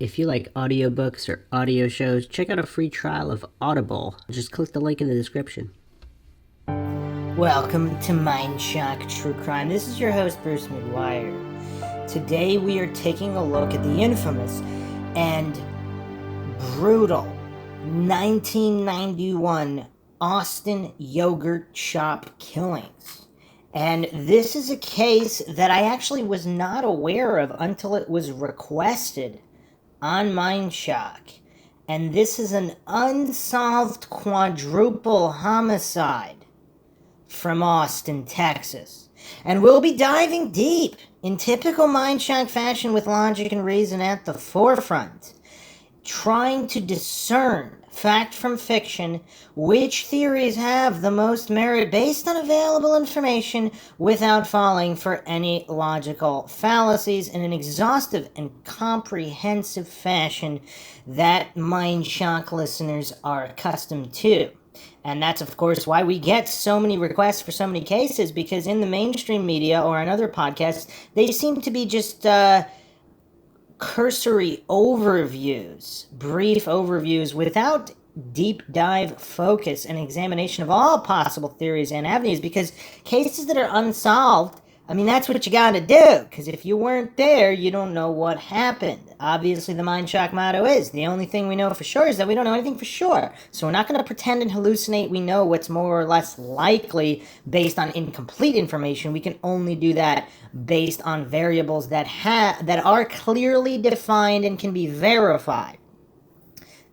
If you like audiobooks or audio shows, check out a free trial of Audible. Just click the link in the description. Welcome to Mindshock True Crime. This is your host, Bruce McGuire. Today we are taking a look at the infamous and brutal 1991 Austin yogurt shop killings. And this is a case that I actually was not aware of until it was requested on Mindshock. And this is an unsolved quadruple homicide from Austin, Texas. And we'll be diving deep in typical Mindshock fashion with logic and reason at the forefront, trying to discern fact from fiction, which theories have the most merit based on available information without falling for any logical fallacies in an exhaustive and comprehensive fashion that Mindshock listeners are accustomed to. And that's, of course, why we get so many requests for so many cases, because in the mainstream media or on other podcasts, they seem to be just cursory overviews, brief overviews without deep dive focus and examination of all possible theories and avenues, because cases that are unsolved, I mean, that's what you gotta do, because if you weren't there, you don't know what happened. Obviously, the Mindshock motto is, the only thing we know for sure is that we don't know anything for sure. So we're not going to pretend and hallucinate we know what's more or less likely based on incomplete information. We can only do that based on variables that are clearly defined and can be verified,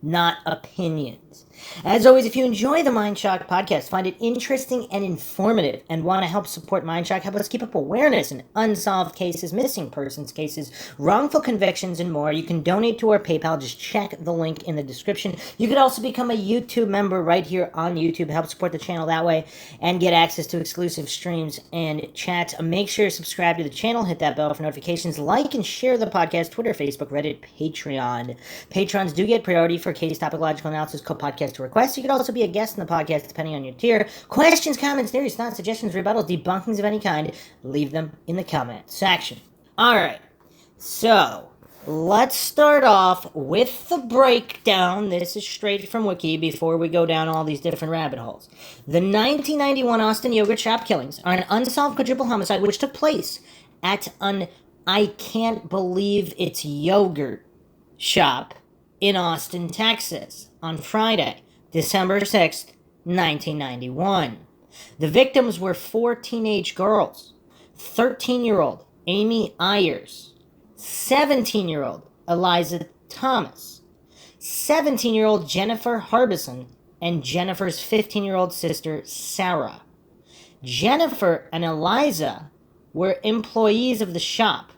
not opinions. As always, if you enjoy the Mindshock podcast, find it interesting and informative, and want to help support Mindshock, help us keep up awareness in unsolved cases, missing persons cases, wrongful convictions, and more, you can donate to our PayPal. Just check the link in the description. You could also become a YouTube member right here on YouTube, help support the channel that way, and get access to exclusive streams and chats. Make sure to subscribe to the channel, hit that bell for notifications, like and share the podcast, Twitter, Facebook, Reddit, Patreon. Patrons do get priority for case topic logical analysis, co-podcast requests. You could also be a guest in the podcast depending on your tier. Questions, comments, theories, thoughts, suggestions, rebuttals, debunkings of any kind, leave them in the comment section. Alright, so let's start off with the breakdown. This is straight from Wiki before we go down all these different rabbit holes. The 1991 Austin yogurt shop killings are an unsolved quadruple homicide which took place at an I can't believe it's yogurt shop in Austin, Texas, on Friday, December 6th, 1991. The victims were 4 teenage girls: 13-year-old Amy Ayers, 17-year-old Eliza Thomas, 17-year-old Jennifer Harbison, and Jennifer's 15-year-old sister, Sarah. Jennifer and Eliza were employees of the shop,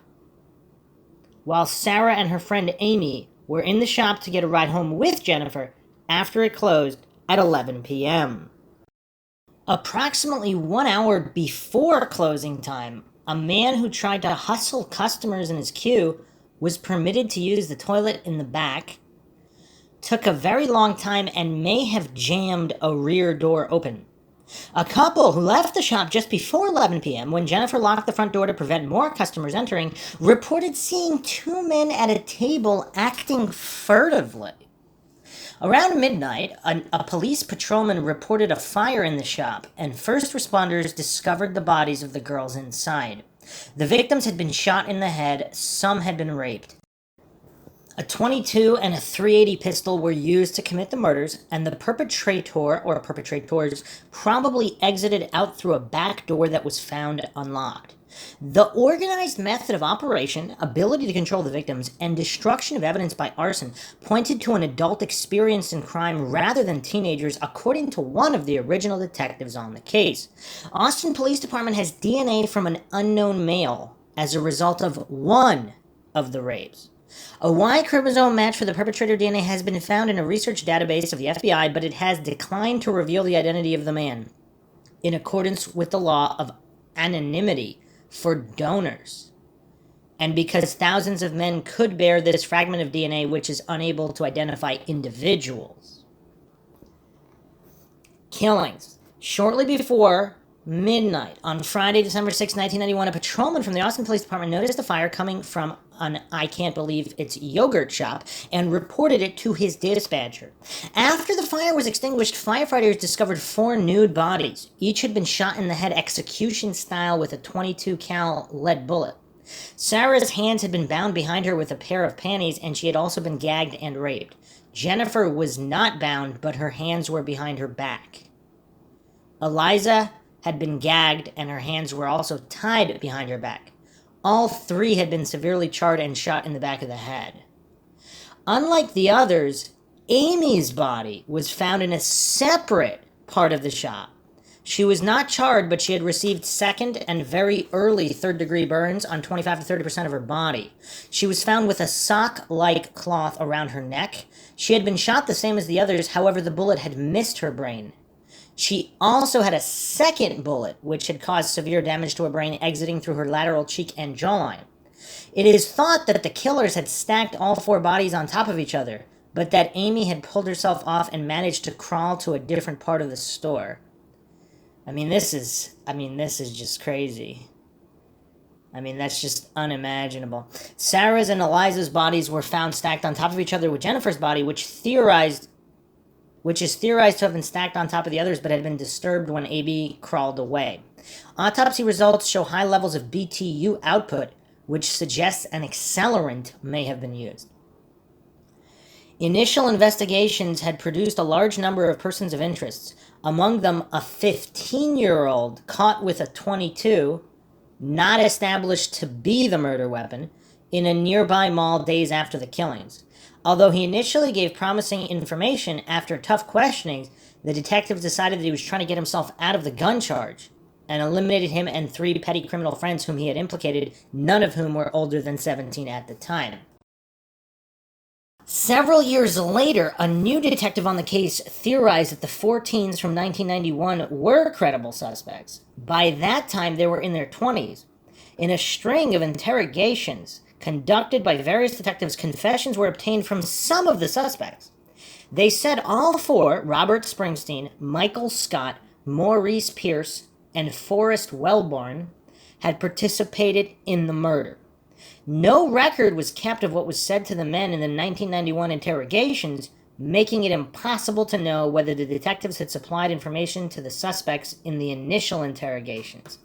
while Sarah and her friend Amy were in the shop to get a ride home with Jennifer after it closed at 11 p.m. Approximately 1 hour before closing time, a man who tried to hustle customers in his queue was permitted to use the toilet in the back, took a very long time, and may have jammed a rear door open. A couple who left the shop just before 11 p.m. when Jennifer locked the front door to prevent more customers entering reported seeing 2 men at a table acting furtively. Around midnight, a police patrolman reported a fire in the shop, and first responders discovered the bodies of the girls inside. The victims had been shot in the head, some had been raped. A .22 and a .380 pistol were used to commit the murders, and the perpetrator or perpetrators probably exited out through a back door that was found unlocked. The organized method of operation, ability to control the victims, and destruction of evidence by arson pointed to an adult experienced in crime rather than teenagers, according to one of the original detectives on the case. Austin Police Department has DNA from an unknown male as a result of one of the rapes. A Y chromosome match for the perpetrator DNA has been found in a research database of the FBI, but it has declined to reveal the identity of the man, in accordance with the law of anonymity for donors, and because thousands of men could bear this fragment of DNA which is unable to identify individuals. Killings. Shortly before midnight on Friday, December 6, 1991, a patrolman from the Austin Police Department noticed a fire coming from an I can't believe it's yogurt shop and reported it to his dispatcher. After the fire was extinguished, firefighters discovered 4 nude bodies. Each had been shot in the head execution style with a 22 cal lead bullet. Sarah's hands had been bound behind her with a pair of panties, and she had also been gagged and raped. Jennifer was not bound, but her hands were behind her back. Eliza had been gagged, and her hands were also tied behind her back. All 3 had been severely charred and shot in the back of the head. Unlike the others, Amy's body was found in a separate part of the shop. She was not charred, but she had received second and very early third-degree burns on 25 to 30% of her body. She was found with a sock-like cloth around her neck. She had been shot the same as the others, however, the bullet had missed her brain. She also had a second bullet, which had caused severe damage to her brain, exiting through her lateral cheek and jawline. It is thought that the killers had stacked all 4 bodies on top of each other, but that Amy had pulled herself off and managed to crawl to a different part of the store. This is just crazy. That's just unimaginable. Sarah's and Eliza's bodies were found stacked on top of each other with Jennifer's body, which is theorized to have been stacked on top of the others, but had been disturbed when AB crawled away. Autopsy results show high levels of BTU output, which suggests an accelerant may have been used. Initial investigations had produced a large number of persons of interest, among them a 15-year-old caught with a .22, not established to be the murder weapon, in a nearby mall days after the killings. Although he initially gave promising information, after tough questioning, the detectives decided that he was trying to get himself out of the gun charge and eliminated him and 3 petty criminal friends whom he had implicated, none of whom were older than 17 at the time. Several years later, a new detective on the case theorized that the 4 teens from 1991 were credible suspects. By that time, they were in their 20s. In a string of interrogations conducted by various detectives, confessions were obtained from some of the suspects. They said all 4, Robert Springsteen, Michael Scott, Maurice Pierce, and Forrest Wellborn, had participated in the murder. No record was kept of what was said to the men in the 1991 interrogations, making it impossible to know whether the detectives had supplied information to the suspects in the initial interrogations.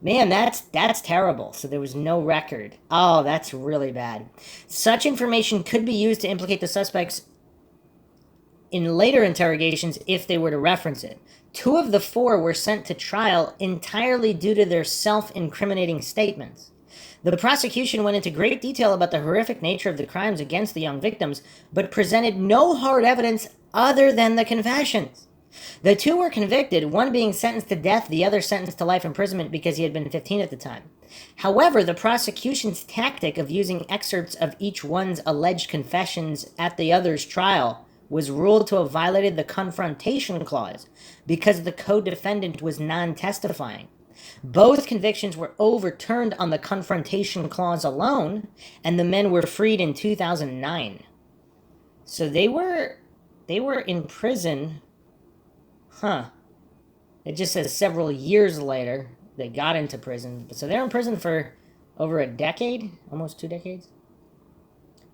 Man, that's terrible. So there was no record. Oh, that's really bad. Such information could be used to implicate the suspects in later interrogations if they were to reference it. 2 of the 4 were sent to trial entirely due to their self-incriminating statements. The prosecution went into great detail about the horrific nature of the crimes against the young victims, but presented no hard evidence other than the confessions. The 2 were convicted, one being sentenced to death, the other sentenced to life imprisonment because he had been 15 at the time. However, the prosecution's tactic of using excerpts of each one's alleged confessions at the other's trial was ruled to have violated the confrontation clause because the co-defendant was non-testifying. Both convictions were overturned on the confrontation clause alone, and the men were freed in 2009. So they were in prison. It just says several years later they got into prison. So they're in prison for over a decade, almost 2 decades,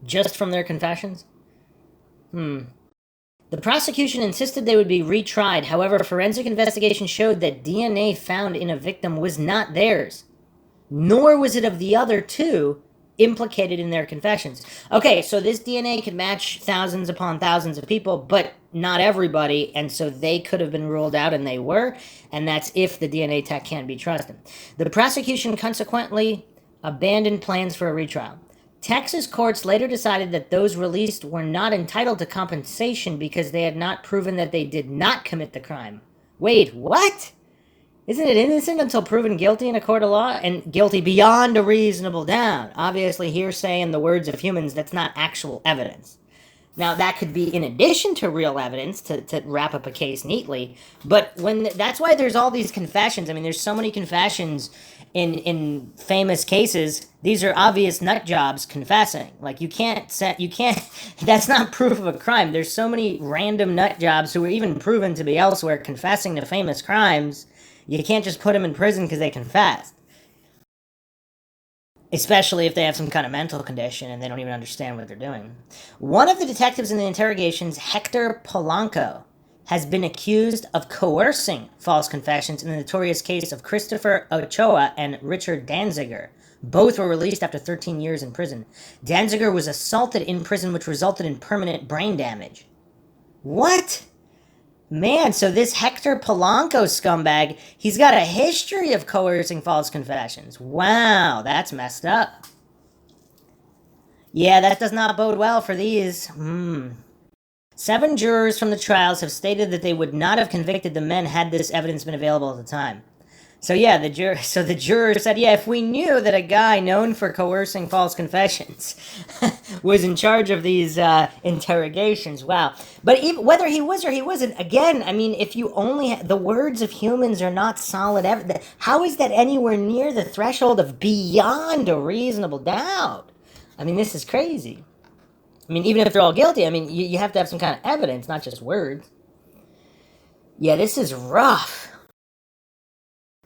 just from their confessions. The prosecution insisted they would be retried. However, forensic investigation showed that DNA found in a victim was not theirs, nor was it of the other 2 implicated in their confessions. Okay, so this DNA could match thousands upon thousands of people, but not everybody, and so they could have been ruled out, and they were, and that's if the DNA tech can't be trusted. The prosecution consequently abandoned plans for a retrial. Texas courts later decided that those released were not entitled to compensation because they had not proven that they did not commit the crime. Wait, what? Isn't it innocent until proven guilty in a court of law? And guilty beyond a reasonable doubt. Obviously, hearsay in the words of humans, that's not actual evidence. Now, that could be in addition to real evidence to wrap up a case neatly, but that's why there's all these confessions. There's so many confessions in famous cases. These are obvious nut jobs confessing. Like, you can't, that's not proof of a crime. There's so many random nut jobs who are even proven to be elsewhere confessing to famous crimes. You can't just put them in prison because they confessed. especially if they have some kind of mental condition and they don't even understand what they're doing. One of the detectives in the interrogations, Hector Polanco, has been accused of coercing false confessions in the notorious case of Christopher Ochoa and Richard Danziger. Both were released after 13 years in prison. Danziger was assaulted in prison, which resulted in permanent brain damage. What? Man, so this Hector Polanco scumbag, he's got a history of coercing false confessions. Wow, that's messed up. Yeah, that does not bode well for these. 7 jurors from the trials have stated that they would not have convicted the men had this evidence been available at the time. So yeah, the juror said, yeah, if we knew that a guy known for coercing false confessions was in charge of these interrogations, wow. But even, whether he was or he wasn't, again, I mean, if you only the words of humans are not solid evidence, how is that anywhere near the threshold of beyond a reasonable doubt? I mean, this is crazy. I mean, even if they're all guilty, I mean, you have to have some kind of evidence, not just words. Yeah, this is rough.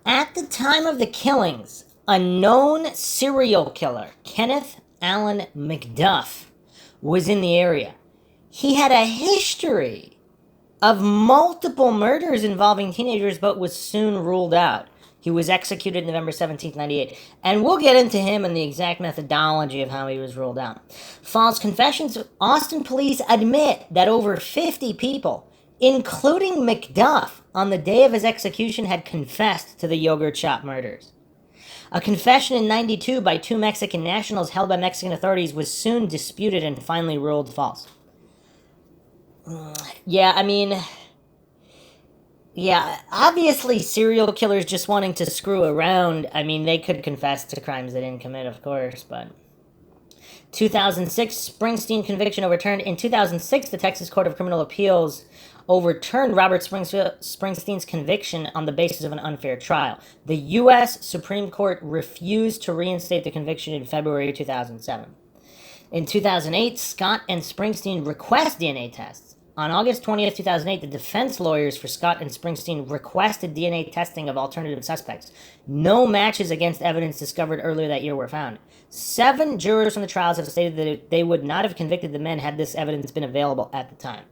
At the time of the killings, a known serial killer, Kenneth Allen McDuff, was in the area. He had a history of multiple murders involving teenagers, but was soon ruled out. He was executed November 17th, 1998. And we'll get into him and the exact methodology of how he was ruled out. False confessions. Austin police admit that over 50 people, including McDuff, on the day of his execution had confessed to the yogurt shop murders. A confession in 92 by 2 Mexican nationals held by Mexican authorities was soon disputed and finally ruled false. Yeah, I mean, yeah, obviously serial killers just wanting to screw around, I mean, they could confess to crimes they didn't commit, of course, but... 2006, Springsteen conviction overturned. In 2006, the Texas Court of Criminal Appeals overturned Robert Springsteen's conviction on the basis of an unfair trial. The U.S. Supreme Court refused to reinstate the conviction in February 2007. In 2008, Scott and Springsteen request DNA tests. On August 20th, 2008, the defense lawyers for Scott and Springsteen requested DNA testing of alternative suspects. No matches against evidence discovered earlier that year were found. 7 jurors from the trials have stated that they would not have convicted the men had this evidence been available at the time.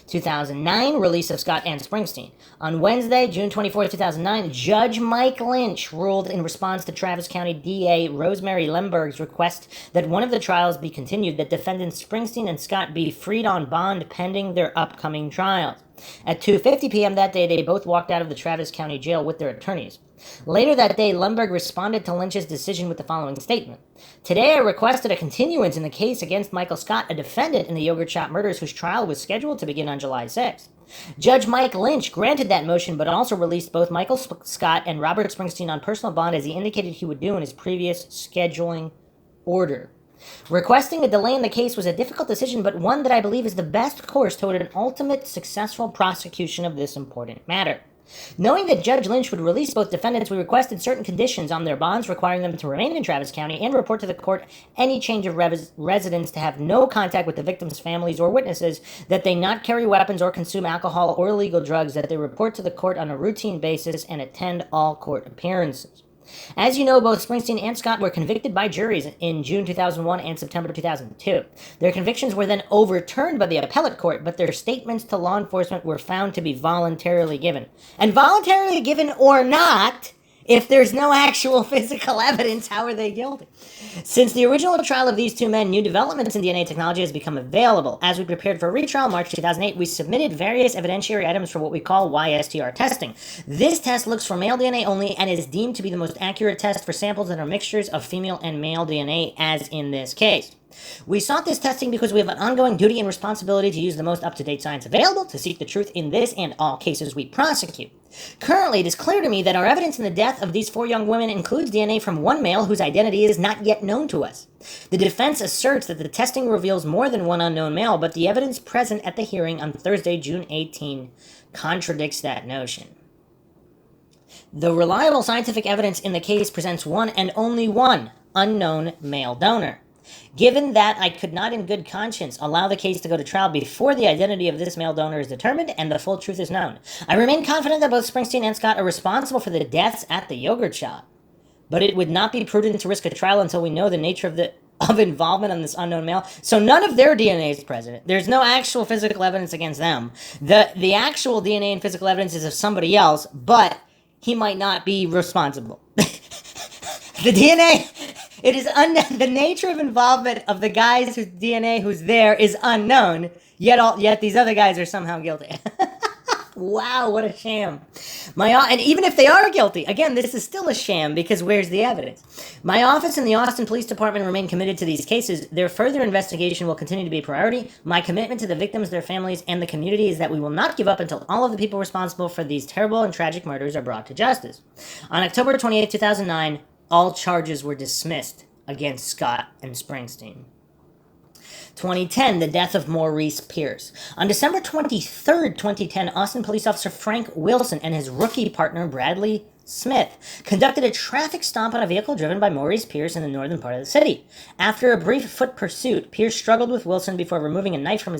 2009, release of Scott and Springsteen. On Wednesday, June 24, 2009, Judge Mike Lynch ruled in response to Travis County DA Rosemary Lemberg's request that one of the trials be continued, that defendants Springsteen and Scott be freed on bond pending their upcoming trials. At 2:50 p.m. that day, they both walked out of the Travis County jail with their attorneys. Later that day, Lemberg responded to Lynch's decision with the following statement. Today, I requested a continuance in the case against Michael Scott, a defendant in the yogurt shop murders whose trial was scheduled to begin on July 6th. Judge Mike Lynch granted that motion, but also released both Michael Scott and Robert Springsteen on personal bond, as he indicated he would do in his previous scheduling order. Requesting a delay in the case was a difficult decision, but one that I believe is the best course toward an ultimate successful prosecution of this important matter. Knowing that Judge Lynch would release both defendants, we requested certain conditions on their bonds, requiring them to remain in Travis County and report to the court any change of residence, to have no contact with the victims' families or witnesses, that they not carry weapons or consume alcohol or illegal drugs, that they report to the court on a routine basis and attend all court appearances. As you know, both Springsteen and Scott were convicted by juries in June 2001 and September 2002. Their convictions were then overturned by the appellate court, but their statements to law enforcement were found to be voluntarily given. And voluntarily given or not, if there's no actual physical evidence, how are they guilty? Since the original trial of these 2 men, new developments in DNA technology has become available. As we prepared for retrial March 2008, we submitted various evidentiary items for what we call YSTR testing. This test looks for male DNA only and is deemed to be the most accurate test for samples that are mixtures of female and male DNA, as in this case. We sought this testing because we have an ongoing duty and responsibility to use the most up-to-date science available to seek the truth in this and all cases we prosecute. Currently, it is clear to me that our evidence in the death of these 4 young women includes DNA from one male whose identity is not yet known to us. The defense asserts that the testing reveals more than one unknown male, but the evidence present at the hearing on Thursday, June 18, contradicts that notion. The reliable scientific evidence in the case presents one and only one unknown male donor. Given that I could not in good conscience allow the case to go to trial before the identity of this male donor is determined and the full truth is known, I remain confident that both Springsteen and Scott are responsible for the deaths at the yogurt shop. but it would not be prudent to risk a trial until we know the nature of involvement on this unknown male. So none of their DNA is present. There's no actual physical evidence against them. The actual DNA and physical evidence is of somebody else, but he might not be responsible. The DNA, the nature of involvement of the guys whose DNA who's there is unknown. Yet these other guys are somehow guilty. Wow, what a sham. And even if they are guilty, again, this is still a sham because where's the evidence? My office and the Austin Police Department remain committed to these cases. Their further investigation will continue to be a priority. My commitment to the victims, their families, and the community is that we will not give up until all of the people responsible for these terrible and tragic murders are brought to justice. On October 28, 2009, all charges were dismissed against Scott and Springsteen. 2010, the death of Maurice Pierce. On December 23rd, 2010, Austin police officer Frank Wilson and his rookie partner Bradley Smith conducted a traffic stop on a vehicle driven by Maurice Pierce in the northern part of the city. After a brief foot pursuit, Pierce struggled with Wilson before removing a knife from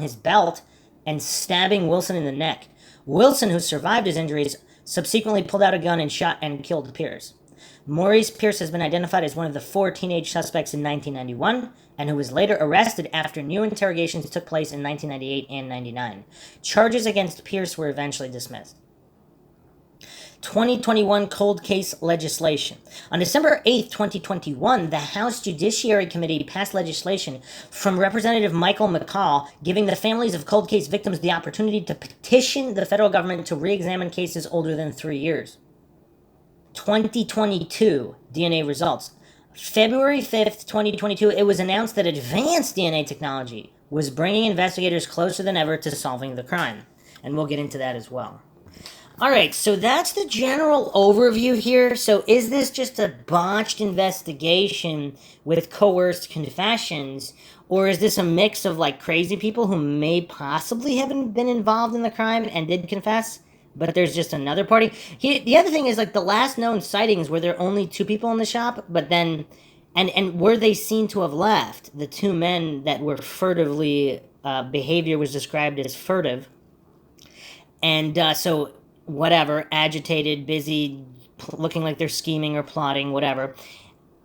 his belt and stabbing Wilson in the neck. Wilson, who survived his injuries, subsequently pulled out a gun and shot and killed Pierce. Maurice Pierce has been identified as one of the 4 teenage suspects in 1991, and who was later arrested after new interrogations took place in 1998 and 99. Charges against Pierce were eventually dismissed. 2021 cold case legislation. On December 8, 2021, the House Judiciary Committee passed legislation from Representative Michael McCall giving the families of cold case victims the opportunity to petition the federal government to re-examine cases older than 3 years. 2022 DNA results. February 5th, 2022, it was announced that advanced DNA technology was bringing investigators closer than ever to solving the crime. And we'll get into that as well. All right, so that's the general overview here. So is this just a botched investigation with coerced confessions? Or is this a mix of like crazy people who may possibly have been involved in the crime and did confess? But there's just another party. The other thing is, like, the last known sightings were there only 2 people in the shop, but then, and were they seen to have left? The 2 men that were furtively, behavior was described as furtive. And so, whatever, agitated, busy, looking like they're scheming or plotting, whatever.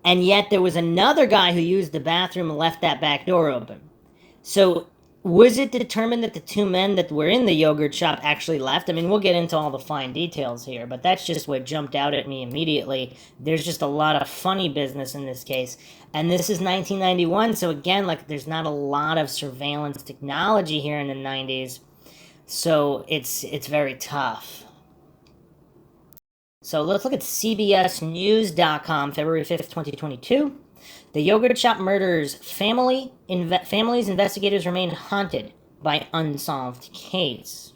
And yet there was another guy who used the bathroom and left that back door open. So was it determined that the 2 men that were in the yogurt shop actually left? I mean, we'll get into all the fine details here, but that's just what jumped out at me immediately. There's just a lot of funny business in this case. And this is 1991, so again, like, there's not a lot of surveillance technology here in the 90s. So it's very tough. So let's look at CBSNews.com, February 5th, 2022. The yogurt shop murders, families investigators remain haunted by unsolved case.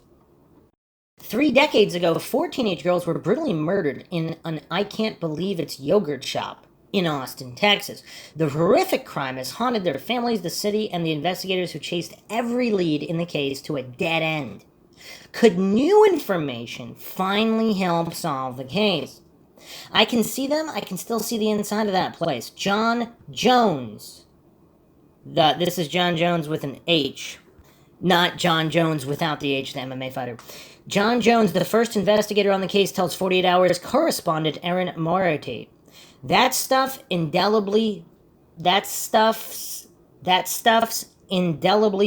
3 decades ago, 4 teenage girls were brutally murdered in an I can't believe it's yogurt shop in Austin, Texas. The horrific crime has haunted their families, the city, and the investigators who chased every lead in the case to a dead end. Could new information finally help solve the case? I can see them. I can still see the inside of that place. John Jones. This is John Jones with an H. Not John Jones without the H, the MMA fighter. John Jones, the first investigator on the case, tells 48 Hours correspondent Erin Moriarty. That stuff's indelibly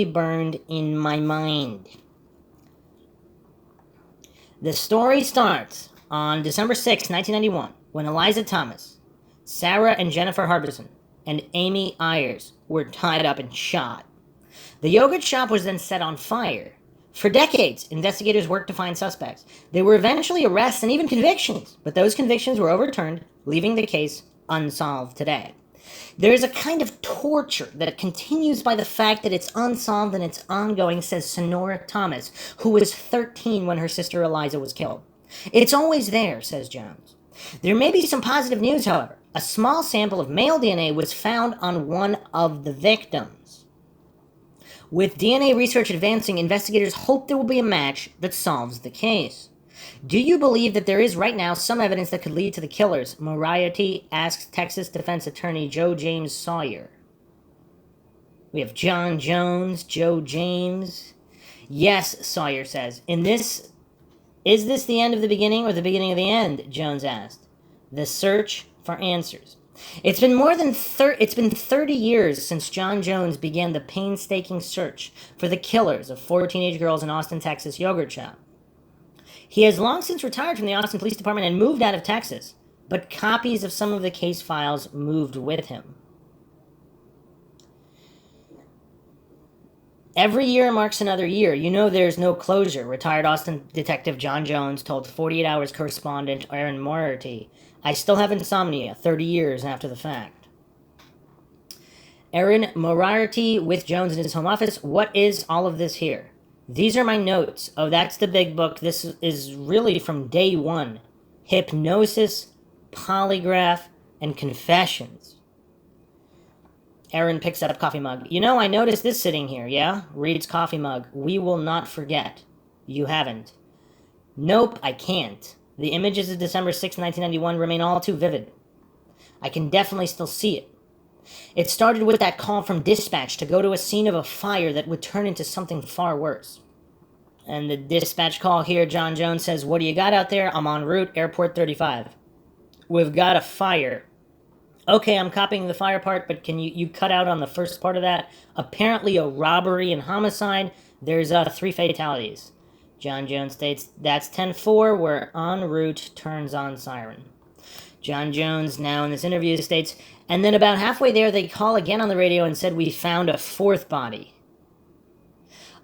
burned in my mind. The story starts on December 6, 1991, when Eliza Thomas, Sarah and Jennifer Harbison, and Amy Ayers were tied up and shot. The yogurt shop was then set on fire. For decades, investigators worked to find suspects. There were eventually arrests and even convictions, but those convictions were overturned, leaving the case unsolved today. There is a kind of torture that continues by the fact that it's unsolved and it's ongoing, says Sonora Thomas, who was 13 when her sister Eliza was killed. It's always there, says Jones. There may be some positive news, however. A small sample of male DNA was found on one of the victims. With DNA research advancing, investigators hope there will be a match that solves the case. Do you believe that there is right now some evidence that could lead to the killers? Moriarty asks Texas defense attorney Joe James Sawyer. We have John Jones, Joe James. Yes, Sawyer says. Is this the end of the beginning or the beginning of the end? Jones asked. The search for answers. It's been 30 years since John Jones began the painstaking search for the killers of 4 teenage girls in Austin, Texas yogurt shop. He has long since retired from the Austin Police Department and moved out of Texas, but copies of some of the case files moved with him. Every year marks another year. You know there's no closure, retired Austin Detective John Jones told 48 Hours correspondent Aaron Moriarty. I still have insomnia 30 years after the fact. Aaron Moriarty with Jones in his home office. What is all of this here? These are my notes. Oh, that's the big book. This is really from day one. Hypnosis, polygraph, and confessions. Aaron picks up a coffee mug. You know, I noticed this sitting here, yeah? Reads coffee mug. We will not forget. You haven't. Nope, I can't. The images of December 6, 1991 remain all too vivid. I can definitely still see it. It started with that call from dispatch to go to a scene of a fire that would turn into something far worse. And the dispatch call here, John Jones says, what do you got out there? I'm en route, Airport 35. We've got a fire. Okay, I'm copying the fire part, but can you cut out on the first part of that? Apparently a robbery and homicide. There's 3 fatalities. John Jones states, that's 10-4, we're en route, turns on siren. John Jones, now in this interview, states, and then about halfway there, they call again on the radio and said, we found a 4th body.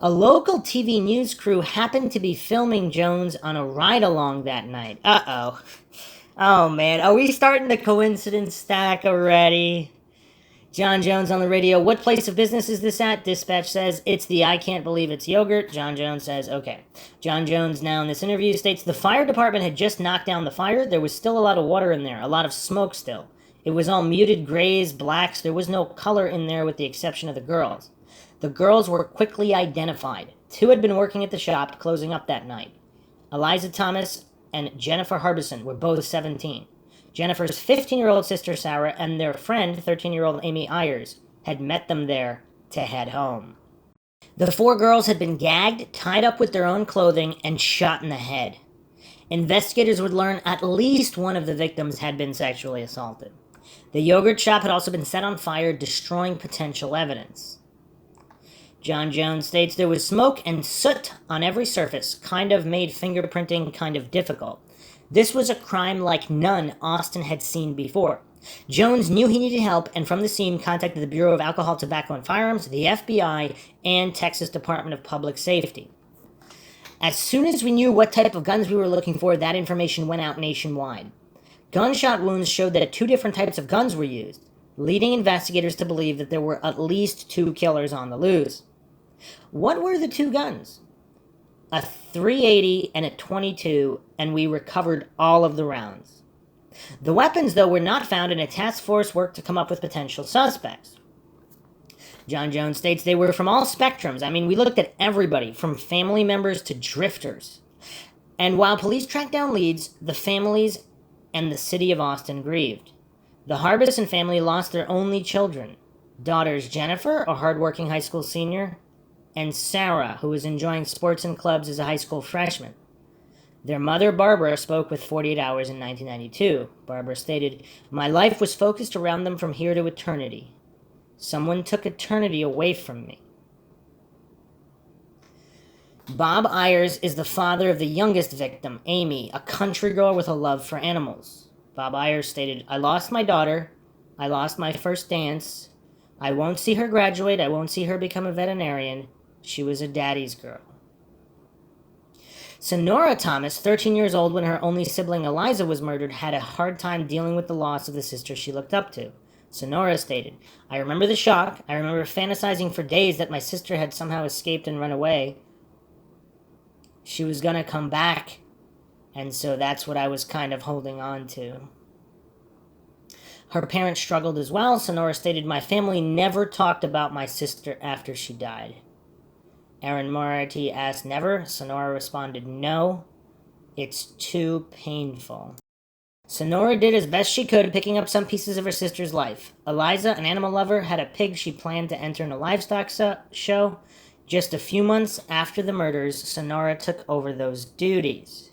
A local TV news crew happened to be filming Jones on a ride-along that night. Uh-oh. Oh, man. Are we starting the coincidence stack already? John Jones on the radio. What place of business is this at? Dispatch says, it's the I Can't Believe It's Yogurt. John Jones says, okay. John Jones, now in this interview, states the fire department had just knocked down the fire. There was still a lot of water in there, a lot of smoke still. It was all muted grays, blacks. There was no color in there with the exception of the girls. The girls were quickly identified. 2 had been working at the shop, closing up that night. Eliza Thomas and Jennifer Harbison were both 17. Jennifer's 15-year-old sister, Sarah, and their friend, 13-year-old Amy Ayers, had met them there to head home. The 4 girls had been gagged, tied up with their own clothing, and shot in the head. Investigators would learn at least one of the victims had been sexually assaulted. The yogurt shop had also been set on fire, destroying potential evidence. John Jones states there was smoke and soot on every surface, kind of made fingerprinting kind of difficult. This was a crime like none Austin had seen before. Jones knew he needed help, and from the scene contacted the Bureau of Alcohol, Tobacco, and Firearms, the FBI, and Texas Department of Public Safety. As soon as we knew what type of guns we were looking for, that information went out nationwide. Gunshot wounds showed that 2 different types of guns were used, leading investigators to believe that there were at least 2 killers on the loose. What were the 2 guns? A .380 and a .22, and we recovered all of the rounds. The weapons, though, were not found, and a task force worked to come up with potential suspects. John Jones states they were from all spectrums. I mean, we looked at everybody, from family members to drifters. And while police tracked down leads, the families and the city of Austin grieved. The Harbison family lost their only children. Daughters Jennifer, a hardworking high school senior, and Sarah, who was enjoying sports and clubs as a high school freshman. Their mother, Barbara, spoke with 48 Hours in 1992. Barbara stated, my life was focused around them from here to eternity. Someone took eternity away from me. Bob Ayers is the father of the youngest victim, Amy, a country girl with a love for animals. Bob Ayers stated, I lost my daughter. I lost my first dance. I won't see her graduate. I won't see her become a veterinarian. She was a daddy's girl. Sonora Thomas, 13 years old when her only sibling Eliza was murdered, had a hard time dealing with the loss of the sister she looked up to. Sonora stated, I remember the shock. I remember fantasizing for days that my sister had somehow escaped and run away. She was going to come back, and so that's what I was kind of holding on to. Her parents struggled as well. Sonora stated, my family never talked about my sister after she died. Aaron Moriarty asked, never? Sonora responded, no. It's too painful. Sonora did as best she could, picking up some pieces of her sister's life. Eliza, an animal lover, had a pig she planned to enter in a livestock show. Just a few months after the murders, Sonora took over those duties.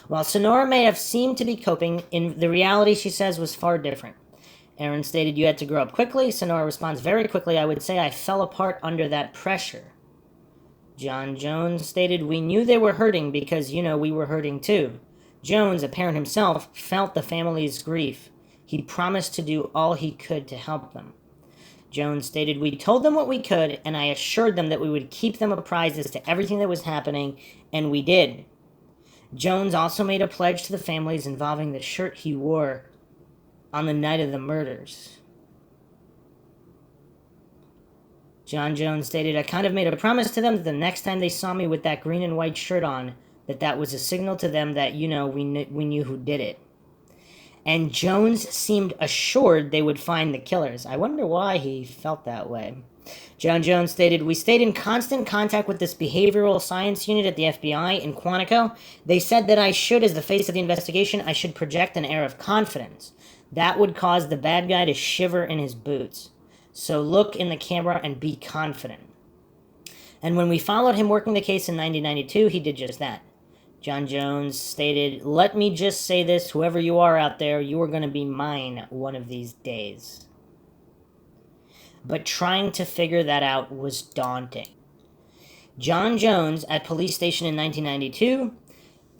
While Sonora may have seemed to be coping, in the reality, she says, was far different. Aaron stated, "You had to grow up quickly." Sonora responds, "Very quickly. I would say I fell apart under that pressure." John Jones stated, "We knew they were hurting because, we were hurting too." Jones, a parent himself, felt the family's grief. He promised to do all he could to help them. Jones stated, "We told them what we could, and I assured them that we would keep them apprised as to everything that was happening, and we did." Jones also made a pledge to the families involving the shirt he wore on the night of the murders. John Jones stated, "I kind of made a promise to them that the next time they saw me with that green and white shirt on, that was a signal to them that, we knew who did it." And Jones seemed assured they would find the killers. I wonder why he felt that way. John Jones stated, "We stayed in constant contact with this behavioral science unit at the FBI in Quantico. They said that I should, as the face of the investigation, I should project an air of confidence. That would cause the bad guy to shiver in his boots. So look in the camera and be confident." And when we followed him working the case in 1992, he did just that. John Jones stated, "Let me just say this, whoever you are out there, you are going to be mine one of these days." But trying to figure that out was daunting. John Jones at police station in 1992,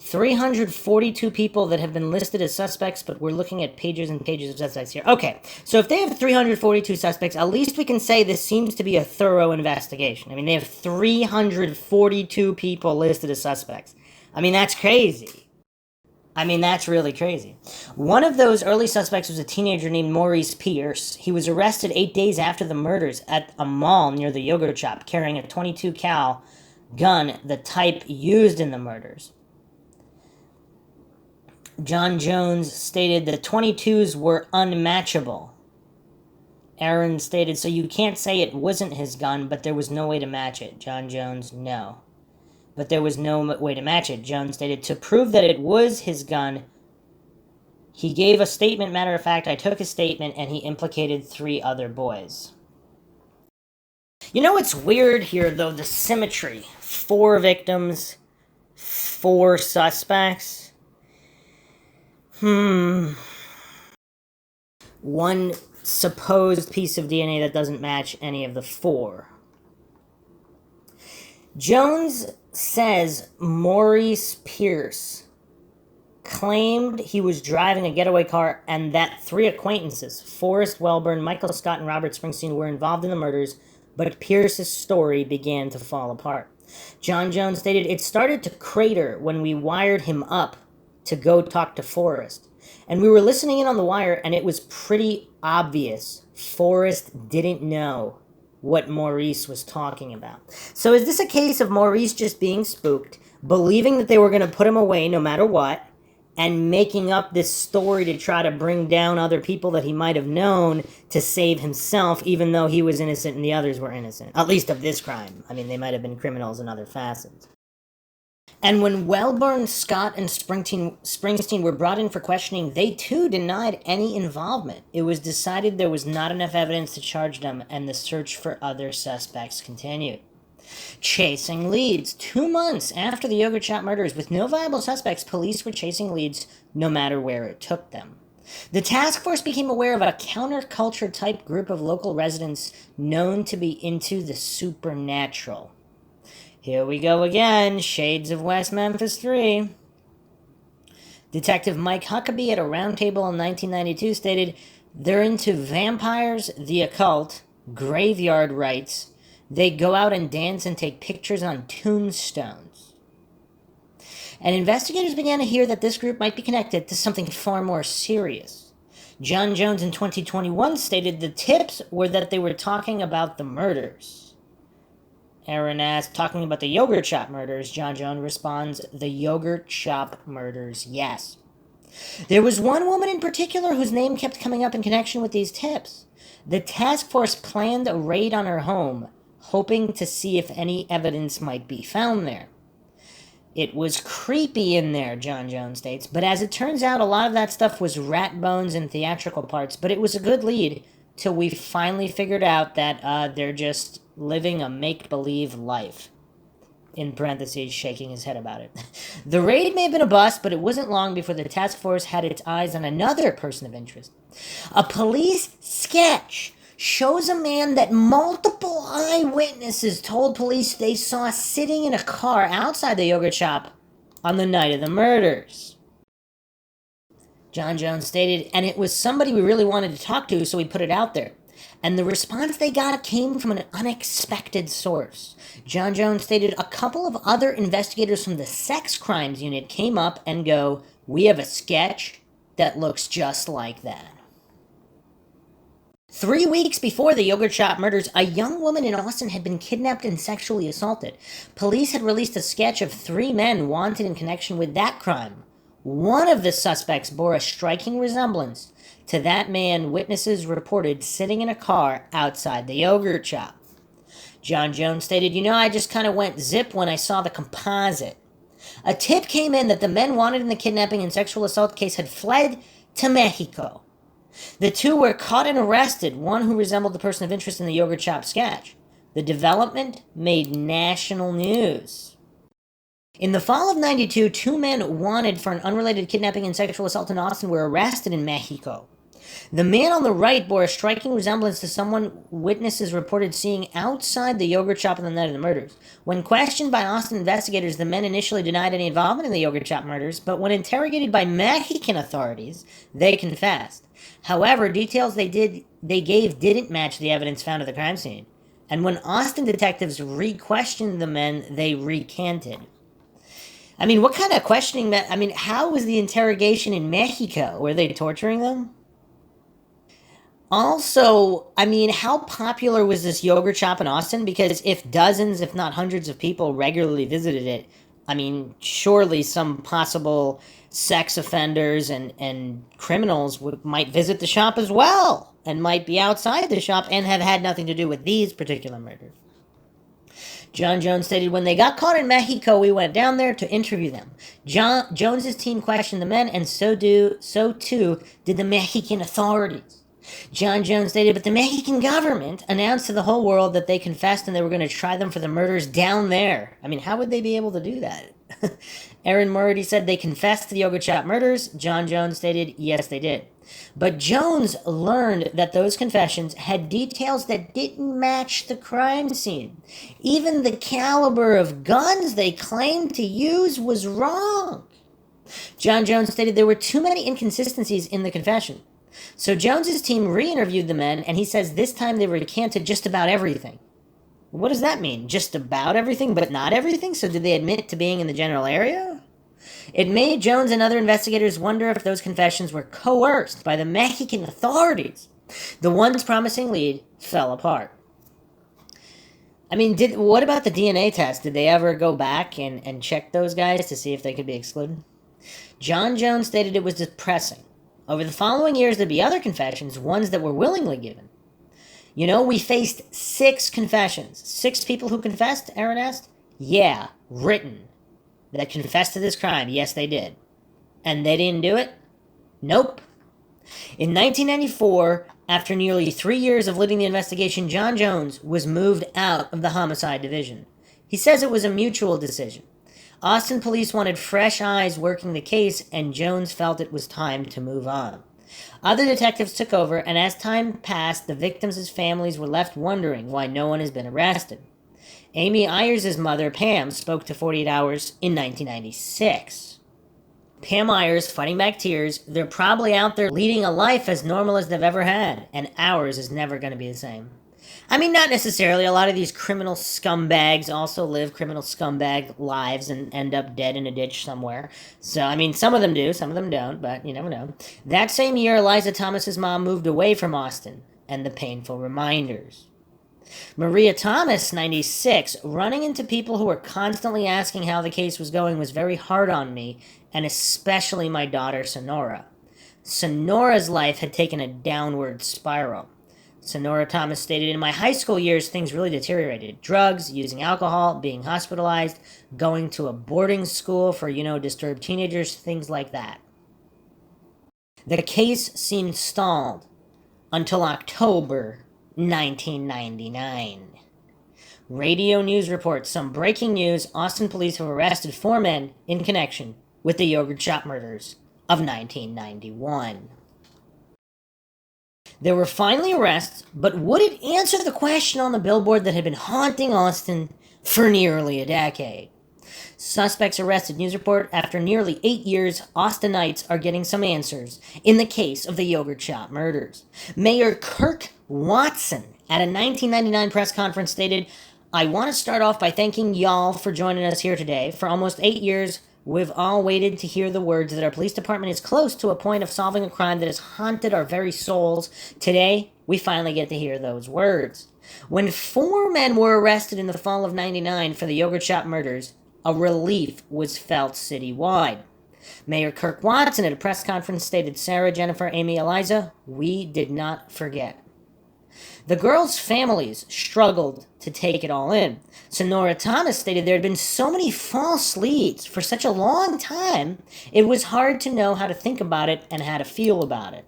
342 people that have been listed as suspects, but we're looking at pages and pages of suspects here. Okay, so if they have 342 suspects, at least we can say this seems to be a thorough investigation. I mean, they have 342 people listed as suspects. I mean, that's crazy. I mean, that's really crazy. One of those early suspects was a teenager named Maurice Pierce. He was arrested 8 days after the murders at a mall near the yogurt shop, carrying a .22 cal gun, the type used in the murders. John Jones stated the .22s were unmatchable. Aaron stated, "So you can't say it wasn't his gun, but there was no way to match it." John Jones, "No. But there was no way to match it." Jones stated, "To prove that it was his gun, he gave a statement. Matter of fact, I took his statement, and he implicated 3 other boys." You know what's weird here, though? The symmetry. 4 victims, 4 suspects. One supposed piece of DNA that doesn't match any of the 4. Jones says Maurice Pierce claimed he was driving a getaway car and that 3 acquaintances, Forrest Welburn, Michael Scott, and Robert Springsteen, were involved in the murders, but Pierce's story began to fall apart. John Jones stated, "It started to crater when we wired him up to go talk to Forrest. And we were listening in on the wire, and it was pretty obvious Forrest didn't know what Maurice was talking about." So is this a case of Maurice just being spooked, believing that they were going to put him away no matter what, and making up this story to try to bring down other people that he might have known to save himself, even though he was innocent and the others were innocent? At least of this crime. I mean, they might have been criminals in other facets. And when Welburn, Scott, and Springsteen were brought in for questioning, they too denied any involvement. It was decided there was not enough evidence to charge them, and the search for other suspects continued. Chasing leads. 2 months after the yogurt shop murders, with no viable suspects, police were chasing leads no matter where it took them. The task force became aware of a counterculture type group of local residents known to be into the supernatural. Here we go again, shades of West Memphis 3. Detective Mike Huckabee at a roundtable in 1992 stated, "They're into vampires, the occult, graveyard rites. They go out and dance and take pictures on tombstones." And investigators began to hear that this group might be connected to something far more serious. John Jones in 2021 stated the tips were that they were talking about the murders. Aaron asked, "Talking about the yogurt shop murders?" John Jones responds, "The yogurt shop murders, yes." There was one woman in particular whose name kept coming up in connection with these tips. The task force planned a raid on her home, hoping to see if any evidence might be found there. "It was creepy in there," John Jones states, "but as it turns out, a lot of that stuff was rat bones and theatrical parts, but it was a good lead till we finally figured out that they're just living a make-believe life." in parentheses, shaking his head about it. The raid may have been a bust, but it wasn't long before the task force had its eyes on another person of interest. A police sketch shows a man that multiple eyewitnesses told police they saw sitting in a car outside the yogurt shop on the night of the murders. John Jones stated, and it was somebody we really wanted to talk to, so we put it out there. And the response they got came from an unexpected source. John Jones stated a couple of other investigators from the sex crimes unit came up and go, "We have a sketch that looks just like that." 3 weeks before the yogurt shop murders, a young woman in Austin had been kidnapped and sexually assaulted. Police had released a sketch of 3 men wanted in connection with that crime. One of the suspects bore a striking resemblance to that man witnesses reported sitting in a car outside the yogurt shop. John Jones stated, I just kind of went zip when I saw the composite. A tip came in that the men wanted in the kidnapping and sexual assault case had fled to Mexico. The 2 were caught and arrested, one who resembled the person of interest in the yogurt shop sketch. The development made national news. In the fall of '92, 2 men wanted for an unrelated kidnapping and sexual assault in Austin were arrested in Mexico. The man on the right bore a striking resemblance to someone witnesses reported seeing outside the yogurt shop on the night of the murders. When questioned by Austin investigators, the men initially denied any involvement in the yogurt shop murders, but when interrogated by Mexican authorities, they confessed. However, details they gave didn't match the evidence found at the crime scene. And when Austin detectives re-questioned the men, they recanted. What kind of questioning how was the interrogation in Mexico? Were they torturing them? Also, how popular was this yogurt shop in Austin? Because if dozens, if not hundreds of people regularly visited it, surely some possible sex offenders and criminals might visit the shop as well, and might be outside the shop and have had nothing to do with these particular murders. John Jones stated, when they got caught in Mexico, we went down there to interview them. Jones's team questioned the men, and so too did the Mexican authorities. John Jones stated, but the Mexican government announced to the whole world that they confessed and they were going to try them for the murders down there. How would they be able to do that? Aaron Murray said they confessed to the yogurt shop murders. John Jones stated, yes, they did. But Jones learned that those confessions had details that didn't match the crime scene. Even the caliber of guns they claimed to use was wrong. John Jones stated there were too many inconsistencies in the confession. So Jones's team re-interviewed the men, and he says this time they recanted just about everything. What does that mean? Just about everything, but not everything? So did they admit to being in the general area? It made Jones and other investigators wonder if those confessions were coerced by the Mexican authorities. The once promising lead fell apart. What about the DNA test? Did they ever go back and check those guys to see if they could be excluded? John Jones stated it was depressing. Over the following years, there'd be other confessions, ones that were willingly given. We faced 6 confessions. 6 people who confessed, Aaron asked? Yeah, written. That confessed to this crime. Yes, they did. And they didn't do it? Nope. In 1994, after nearly 3 years of leading the investigation, John Jones was moved out of the Homicide Division. He says it was a mutual decision. Austin police wanted fresh eyes working the case, and Jones felt it was time to move on. Other detectives took over, and as time passed, the victims' families were left wondering why no one has been arrested. Amy Ayers' mother, Pam, spoke to 48 Hours in 1996. Pam Ayers, fighting back tears, they're probably out there leading a life as normal as they've ever had, and ours is never going to be the same. Not necessarily. A lot of these criminal scumbags also live criminal scumbag lives and end up dead in a ditch somewhere. So, some of them do, some of them don't, but you never know. That same year, Eliza Thomas's mom moved away from Austin and the painful reminders. Maria Thomas, 96, running into people who were constantly asking how the case was going was very hard on me, and especially my daughter, Sonora. Sonora's life had taken a downward spiral. Sonora Thomas stated, in my high school years, things really deteriorated. Drugs, using alcohol, being hospitalized, going to a boarding school for, disturbed teenagers, things like that. The case seemed stalled until October 1999. Radio news reports some breaking news. Austin police have arrested 4 men in connection with the yogurt shop murders of 1991. There were finally arrests, but would it answer the question on the billboard that had been haunting Austin for nearly a decade? Suspects arrested. News report: after nearly 8 years, Austinites are getting some answers in the case of the yogurt shop murders. Mayor Kirk Watson, at a 1999 press conference, stated, "I want to start off by thanking y'all for joining us here today. For almost 8 years, we've all waited to hear the words that our police department is close to a point of solving a crime that has haunted our very souls. Today, we finally get to hear those words." When 4 men were arrested in the fall of '99 for the yogurt shop murders, a relief was felt citywide. Mayor Kirk Watson at a press conference stated, "Sarah, Jennifer, Amy, Eliza, we did not forget." The girls' families struggled to take it all in. Sonora Thomas stated there had been so many false leads for such a long time, it was hard to know how to think about it and how to feel about it.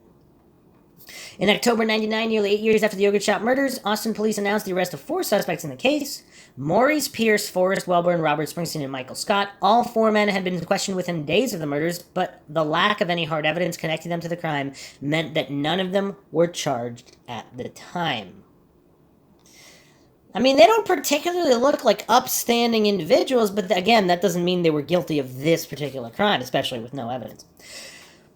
In October '99, nearly 8 years after the yogurt shop murders, Austin police announced the arrest of 4 suspects in the case: Maurice Pierce, Forrest Welborn, Robert Springsteen, and Michael Scott. All 4 men had been questioned within days of the murders, but the lack of any hard evidence connecting them to the crime meant that none of them were charged at the time. I mean, they don't particularly look like upstanding individuals, but again, that doesn't mean they were guilty of this particular crime, especially with no evidence.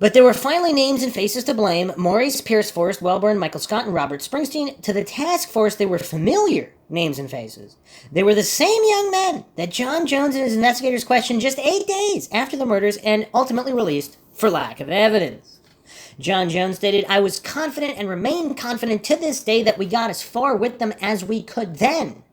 But there were finally names and faces to blame: Maurice Pierce, Forrest Welborn, Michael Scott, and Robert Springsteen. To the task force, they were familiar names and faces. They were the same young men that John Jones and his investigators questioned just 8 days after the murders and ultimately released for lack of evidence. John Jones stated, "I was confident and remain confident to this day that we got as far with them as we could then.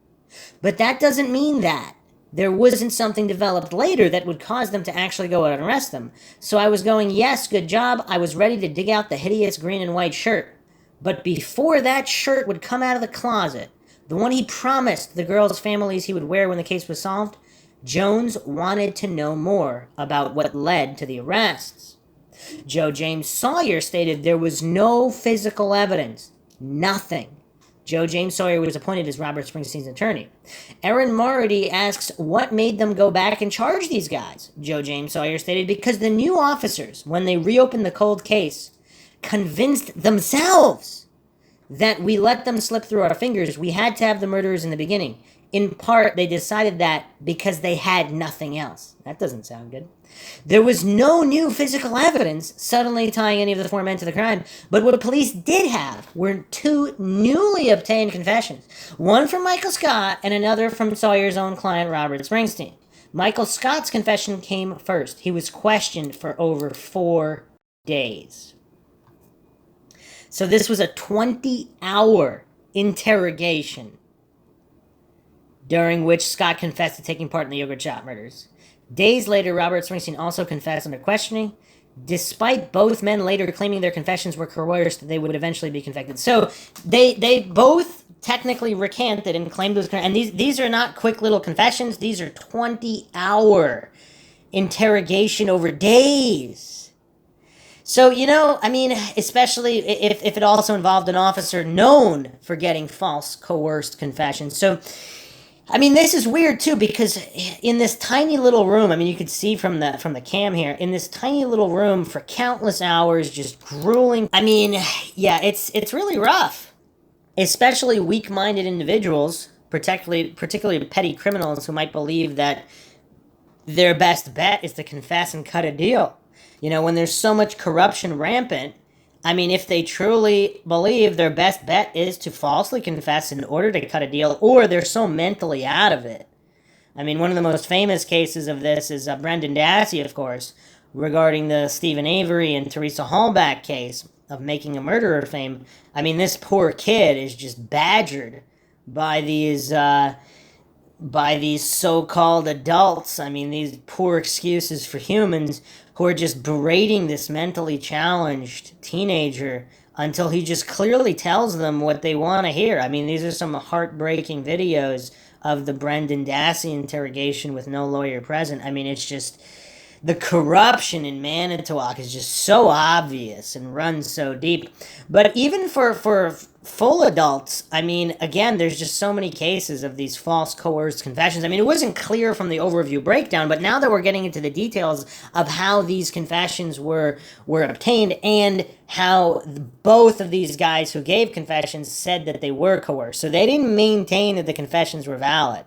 But that doesn't mean that there wasn't something developed later that would cause them to actually go out and arrest them. So I was going, yes, good job. I was ready to dig out the hideous green and white shirt. But before that shirt would come out of the closet, the one he promised the girls' families he would wear when the case was solved, Jones wanted to know more about what led to the arrests." Joe James Sawyer stated there was no physical evidence. Nothing. Joe James Sawyer was appointed as Robert Springsteen's attorney. Erin Mority asks what made them go back and charge these guys. Joe James Sawyer stated, "Because the new officers, when they reopened the cold case, convinced themselves that we let them slip through our fingers. We had to have the murderers in the beginning. In part, they decided that because they had nothing else." That doesn't sound good. There was no new physical evidence suddenly tying any of the 4 men to the crime, but what police did have were 2 newly obtained confessions, one from Michael Scott and another from Sawyer's own client, Robert Springsteen. Michael Scott's confession came first. He was questioned for over 4 days. So this was a 20-hour interrogation during which Scott confessed to taking part in the yogurt shop murders. Days later, Robert Springsteen also confessed under questioning, despite both men later claiming their confessions were coerced, they would eventually be convicted. So they both technically recanted and claimed those. And these are not quick little confessions. These are 20-hour interrogation over days. So, I mean, especially if it also involved an officer known for getting false, coerced confessions. So, I mean, this is weird too, because in this tiny little room, I mean, you could see from the cam here, in this tiny little room for countless hours, just grueling. I mean, yeah, it's really rough, especially weak-minded individuals, particularly petty criminals who might believe that their best bet is to confess and cut a deal. When there's so much corruption rampant, I mean, if they truly believe their best bet is to falsely confess in order to cut a deal, or they're so mentally out of it. I mean, one of the most famous cases of this is Brendan Dassey, of course, regarding the Stephen Avery and Teresa Hallback case of making a murderer fame. I mean, this poor kid is just badgered by these so-called adults. I mean, these poor excuses for humans who are just berating this mentally challenged teenager until he just clearly tells them what they want to hear. I mean, these are some heartbreaking videos of the Brendan Dassey interrogation with no lawyer present. I mean, it's just, the corruption in Manitowoc is just so obvious and runs so deep. But even for full adults, I mean, again, there's just so many cases of these false coerced confessions. I mean, it wasn't clear from the overview breakdown, but now that we're getting into the details of how these confessions were obtained and how both of these guys who gave confessions said that they were coerced. So they didn't maintain that the confessions were valid.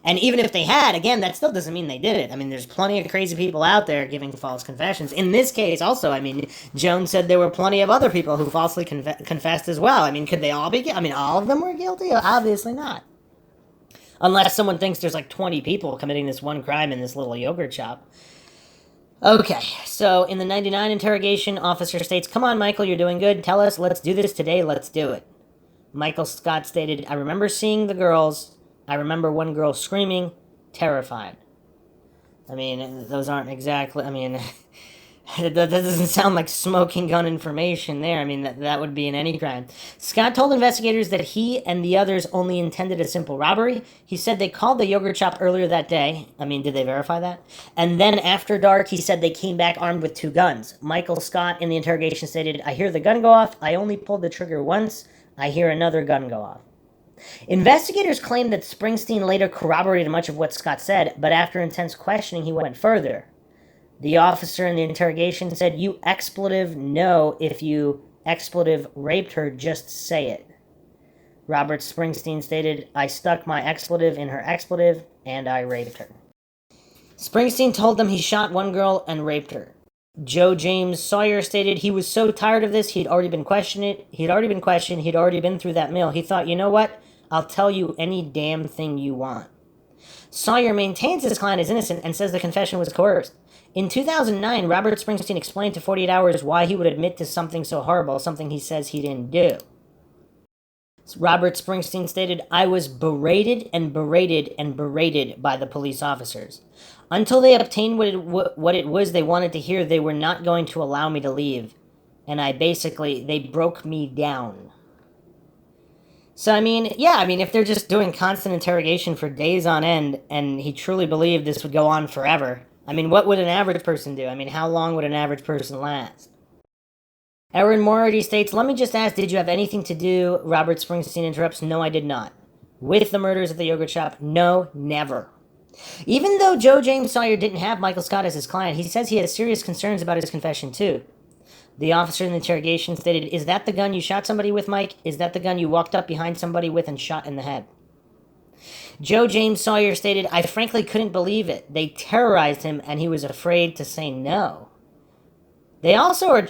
And even if they had, again, that still doesn't mean they did it. I mean, there's plenty of crazy people out there giving false confessions. In this case, also, I mean, Jones said there were plenty of other people who falsely confessed as well. I mean, could they all be? I mean, all of them were guilty? Obviously not. Unless someone thinks there's like 20 people committing this one crime in this little yogurt shop. Okay, so in the 99 interrogation, officer states, "Come on, Michael, you're doing good. Tell us, let's do this today, let's do it." Michael Scott stated, "I remember seeing the girls. I remember one girl screaming, terrified." I mean, those aren't exactly, I mean, that doesn't sound like smoking gun information there. I mean, that would be in any crime. Scott told investigators that he and the others only intended a simple robbery. He said they called the yogurt shop earlier that day. I mean, did they verify that? And then after dark, he said they came back armed with 2 guns. Michael Scott in the interrogation stated, "I hear the gun go off. I only pulled the trigger once. I hear another gun go off." Investigators claimed that Springsteen later corroborated much of what Scott said, but after intense questioning, he went further. The officer in the interrogation said, "You expletive no, if you expletive raped her, just say it." Robert Springsteen stated, "I stuck my expletive in her expletive, and I raped her." Springsteen told them he shot one girl and raped her. Joe James Sawyer stated he was so tired of this, he'd already been questioned, he'd already been through that mill. He thought, you know what? I'll tell you any damn thing you want. Sawyer maintains his client is innocent and says the confession was coerced. In 2009, Robert Springsteen explained to 48 Hours why he would admit to something so horrible, something he says he didn't do. Robert Springsteen stated, "I was berated and berated and berated by the police officers. Until they obtained what it was they wanted to hear, they were not going to allow me to leave. And they broke me down." So, I mean, yeah, I mean, if they're just doing constant interrogation for days on end, and he truly believed this would go on forever, I mean, what would an average person do? I mean, how long would an average person last? Erin Moriarty states, "Let me just ask, did you have anything to do?" Robert Springsteen interrupts, "No, I did not." "With the murders at the yogurt shop?" "No, never." Even though Joe James Sawyer didn't have Michael Scott as his client, he says he has serious concerns about his confession, too. The officer in the interrogation stated, "Is that the gun you shot somebody with, Mike? Is that the gun you walked up behind somebody with and shot in the head?" Joe James Sawyer stated, "I frankly couldn't believe it. They terrorized him and he was afraid to say no." They also are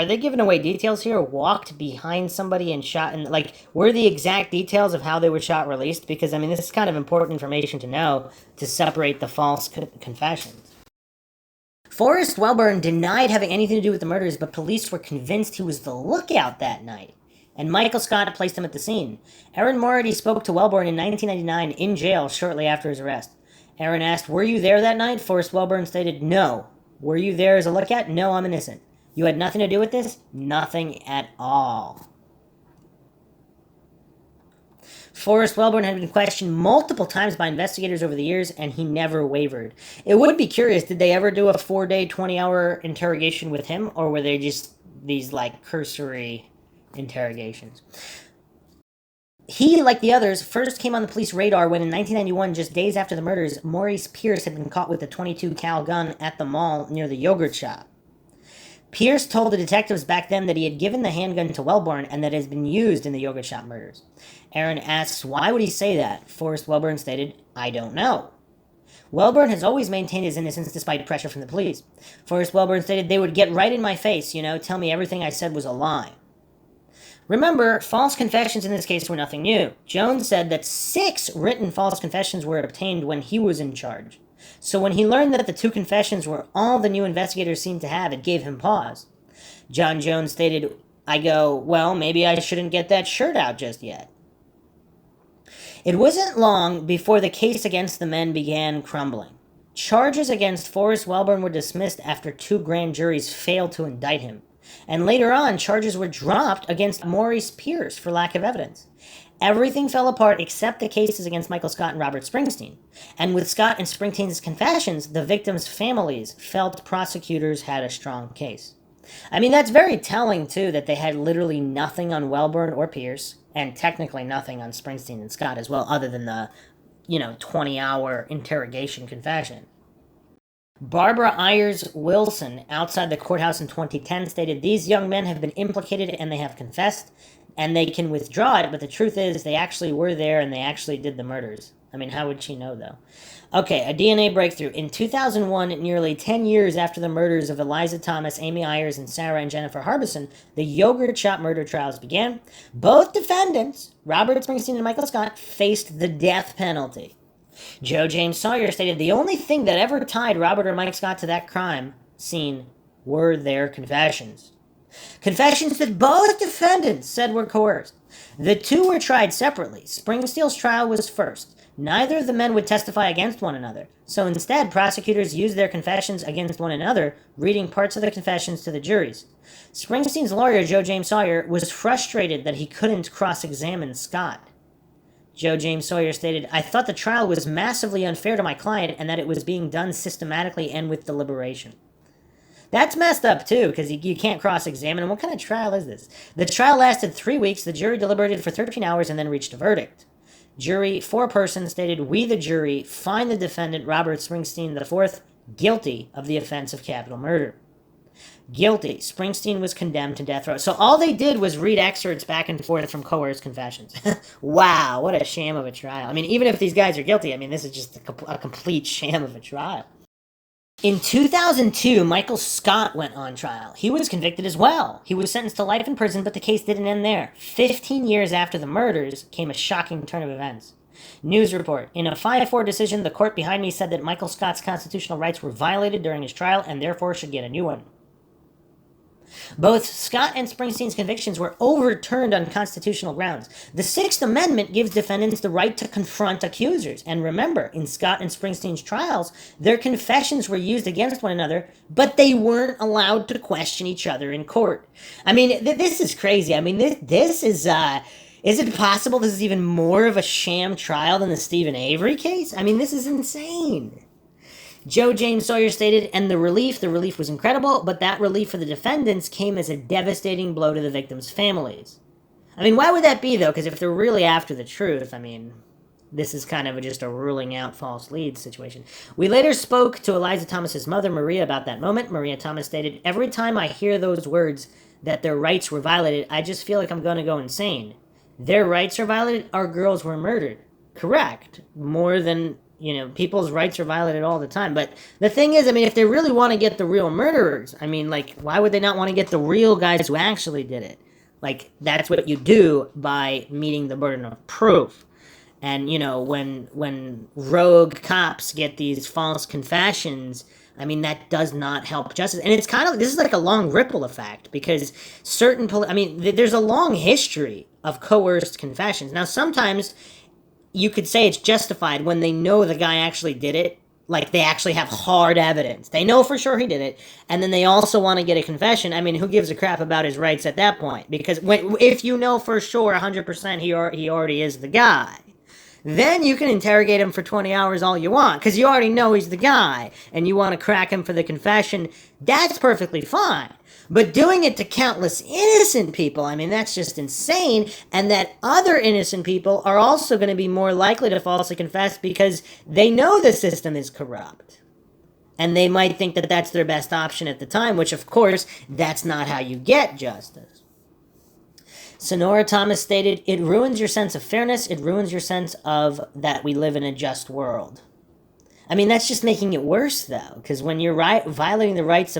they giving away details here? Walked behind somebody and shot, and like, were the exact details of how they were shot released? Because, I mean, this is kind of important information to know to separate the false confessions. Forrest Wellborn denied having anything to do with the murders, but police were convinced he was the lookout that night, and Michael Scott placed him at the scene. Erin Moriarty spoke to Wellborn in 1999 in jail shortly after his arrest. Erin asked, "Were you there that night?" Forrest Wellborn stated, "No." "Were you there as a lookout?" "No, I'm innocent." "You had nothing to do with this?" "Nothing at all." Forrest Wellborn had been questioned multiple times by investigators over the years, and he never wavered. It would be curious, did they ever do a 4-day, 20-hour interrogation with him, or were they just these, like, cursory interrogations? He, like the others, first came on the police radar when in 1991, just days after the murders, Maurice Pierce had been caught with a .22 cal gun at the mall near the yogurt shop. Pierce told the detectives back then that he had given the handgun to Wellborn and that it has been used in the yogurt shop murders. Erin asks, why would he say that? Forrest Wellborn stated, "I don't know." Wellborn has always maintained his innocence despite pressure from the police. Forrest Wellborn stated, "They would get right in my face, tell me everything I said was a lie." Remember, false confessions in this case were nothing new. Jones said that 6 written false confessions were obtained when he was in charge. So when he learned that the 2 confessions were all the new investigators seemed to have, it gave him pause. John Jones stated, "I go, well, maybe I shouldn't get that shirt out just yet." It wasn't long before the case against the men began crumbling. Charges against Forrest Wellborn were dismissed after 2 grand juries failed to indict him. And later on, charges were dropped against Maurice Pierce for lack of evidence. Everything fell apart except the cases against Michael Scott and Robert Springsteen. And with Scott and Springsteen's confessions, the victims' families felt prosecutors had a strong case. I mean, that's very telling, too, that they had literally nothing on Wellborn or Pierce, and technically nothing on Springsteen and Scott as well, other than the, 20-hour interrogation confession. Barbara Ayers Wilson, outside the courthouse in 2010, stated, "These young men have been implicated and they have confessed, and they can withdraw it, but the truth is they actually were there and they actually did the murders." I mean, how would she know, though? Okay, a DNA breakthrough. In 2001, nearly 10 years after the murders of Eliza Thomas, Amy Ayers, and Sarah and Jennifer Harbison, the yogurt shop murder trials began. Both defendants, Robert Springsteen and Michael Scott, faced the death penalty. Joe James Sawyer stated, "The only thing that ever tied Robert or Mike Scott to that crime scene were their confessions." Confessions that both defendants said were coerced. The two were tried separately. Springsteen's trial was first. Neither of the men would testify against one another, so instead prosecutors used their confessions against one another, reading parts of the confessions to the juries. Springsteen's lawyer, Joe James Sawyer, was frustrated that he couldn't cross-examine Scott. Joe James Sawyer stated, "I thought the trial was massively unfair to my client and that it was being done systematically and with deliberation." That's messed up, too, because you can't cross-examine him. What kind of trial is this? The trial lasted 3 weeks. The jury deliberated for 13 hours and then reached a verdict. Jury, 4 persons, stated, "We, the jury, find the defendant, Robert Springsteen IV, guilty of the offense of capital murder." Guilty. Springsteen was condemned to death row. So all they did was read excerpts back and forth from coerced confessions. Wow, what a sham of a trial. I mean, even if these guys are guilty, I mean, this is just a complete sham of a trial. In 2002, Michael Scott went on trial. He was convicted as well. He was sentenced to life in prison, but the case didn't end there. 15 years after the murders came a shocking turn of events. News report. In a 5-4 decision, the court behind me said that Michael Scott's constitutional rights were violated during his trial and therefore should get a new one. Both Scott and Springsteen's convictions were overturned on constitutional grounds. The Sixth Amendment gives defendants the right to confront accusers. And remember, in Scott and Springsteen's trials, their confessions were used against one another, but they weren't allowed to question each other in court. I mean, this is crazy. I mean, this is it possible this is even more of a sham trial than the Stephen Avery case? I mean, this is insane. Joe James Sawyer stated, "And the relief was incredible, but that relief for the defendants came as a devastating blow to the victims' families." I mean, why would that be, though? Because if they're really after the truth, I mean, this is kind of just a ruling out false leads situation. We later spoke to Eliza Thomas's mother, Maria, about that moment. Maria Thomas stated, "Every time I hear those words, that their rights were violated, I just feel like I'm going to go insane. Their rights are violated, our girls were murdered." Correct. More than... people's rights are violated all the time. But the thing is, I mean, if they really want to get the real murderers, I mean, like, why would they not want to get the real guys who actually did it? Like, that's what you do by meeting the burden of proof. And, when rogue cops get these false confessions, I mean, that does not help justice. And it's kind of, this is like a long ripple effect, because there's a long history of coerced confessions. Now, sometimes you could say it's justified when they know the guy actually did it. Like, they actually have hard evidence. They know for sure he did it. And then they also want to get a confession. I mean, who gives a crap about his rights at that point? Because if you know for sure 100% he already is the guy, then you can interrogate him for 20 hours all you want. Because you already know he's the guy. And you want to crack him for the confession. That's perfectly fine. But doing it to countless innocent people, I mean, that's just insane. And that other innocent people are also going to be more likely to falsely confess because they know the system is corrupt. And they might think that that's their best option at the time, which, of course, that's not how you get justice. Sonora Thomas stated, "It ruins your sense of fairness. It ruins your sense of that we live in a just world." I mean, that's just making it worse, though, because when you're violating the rights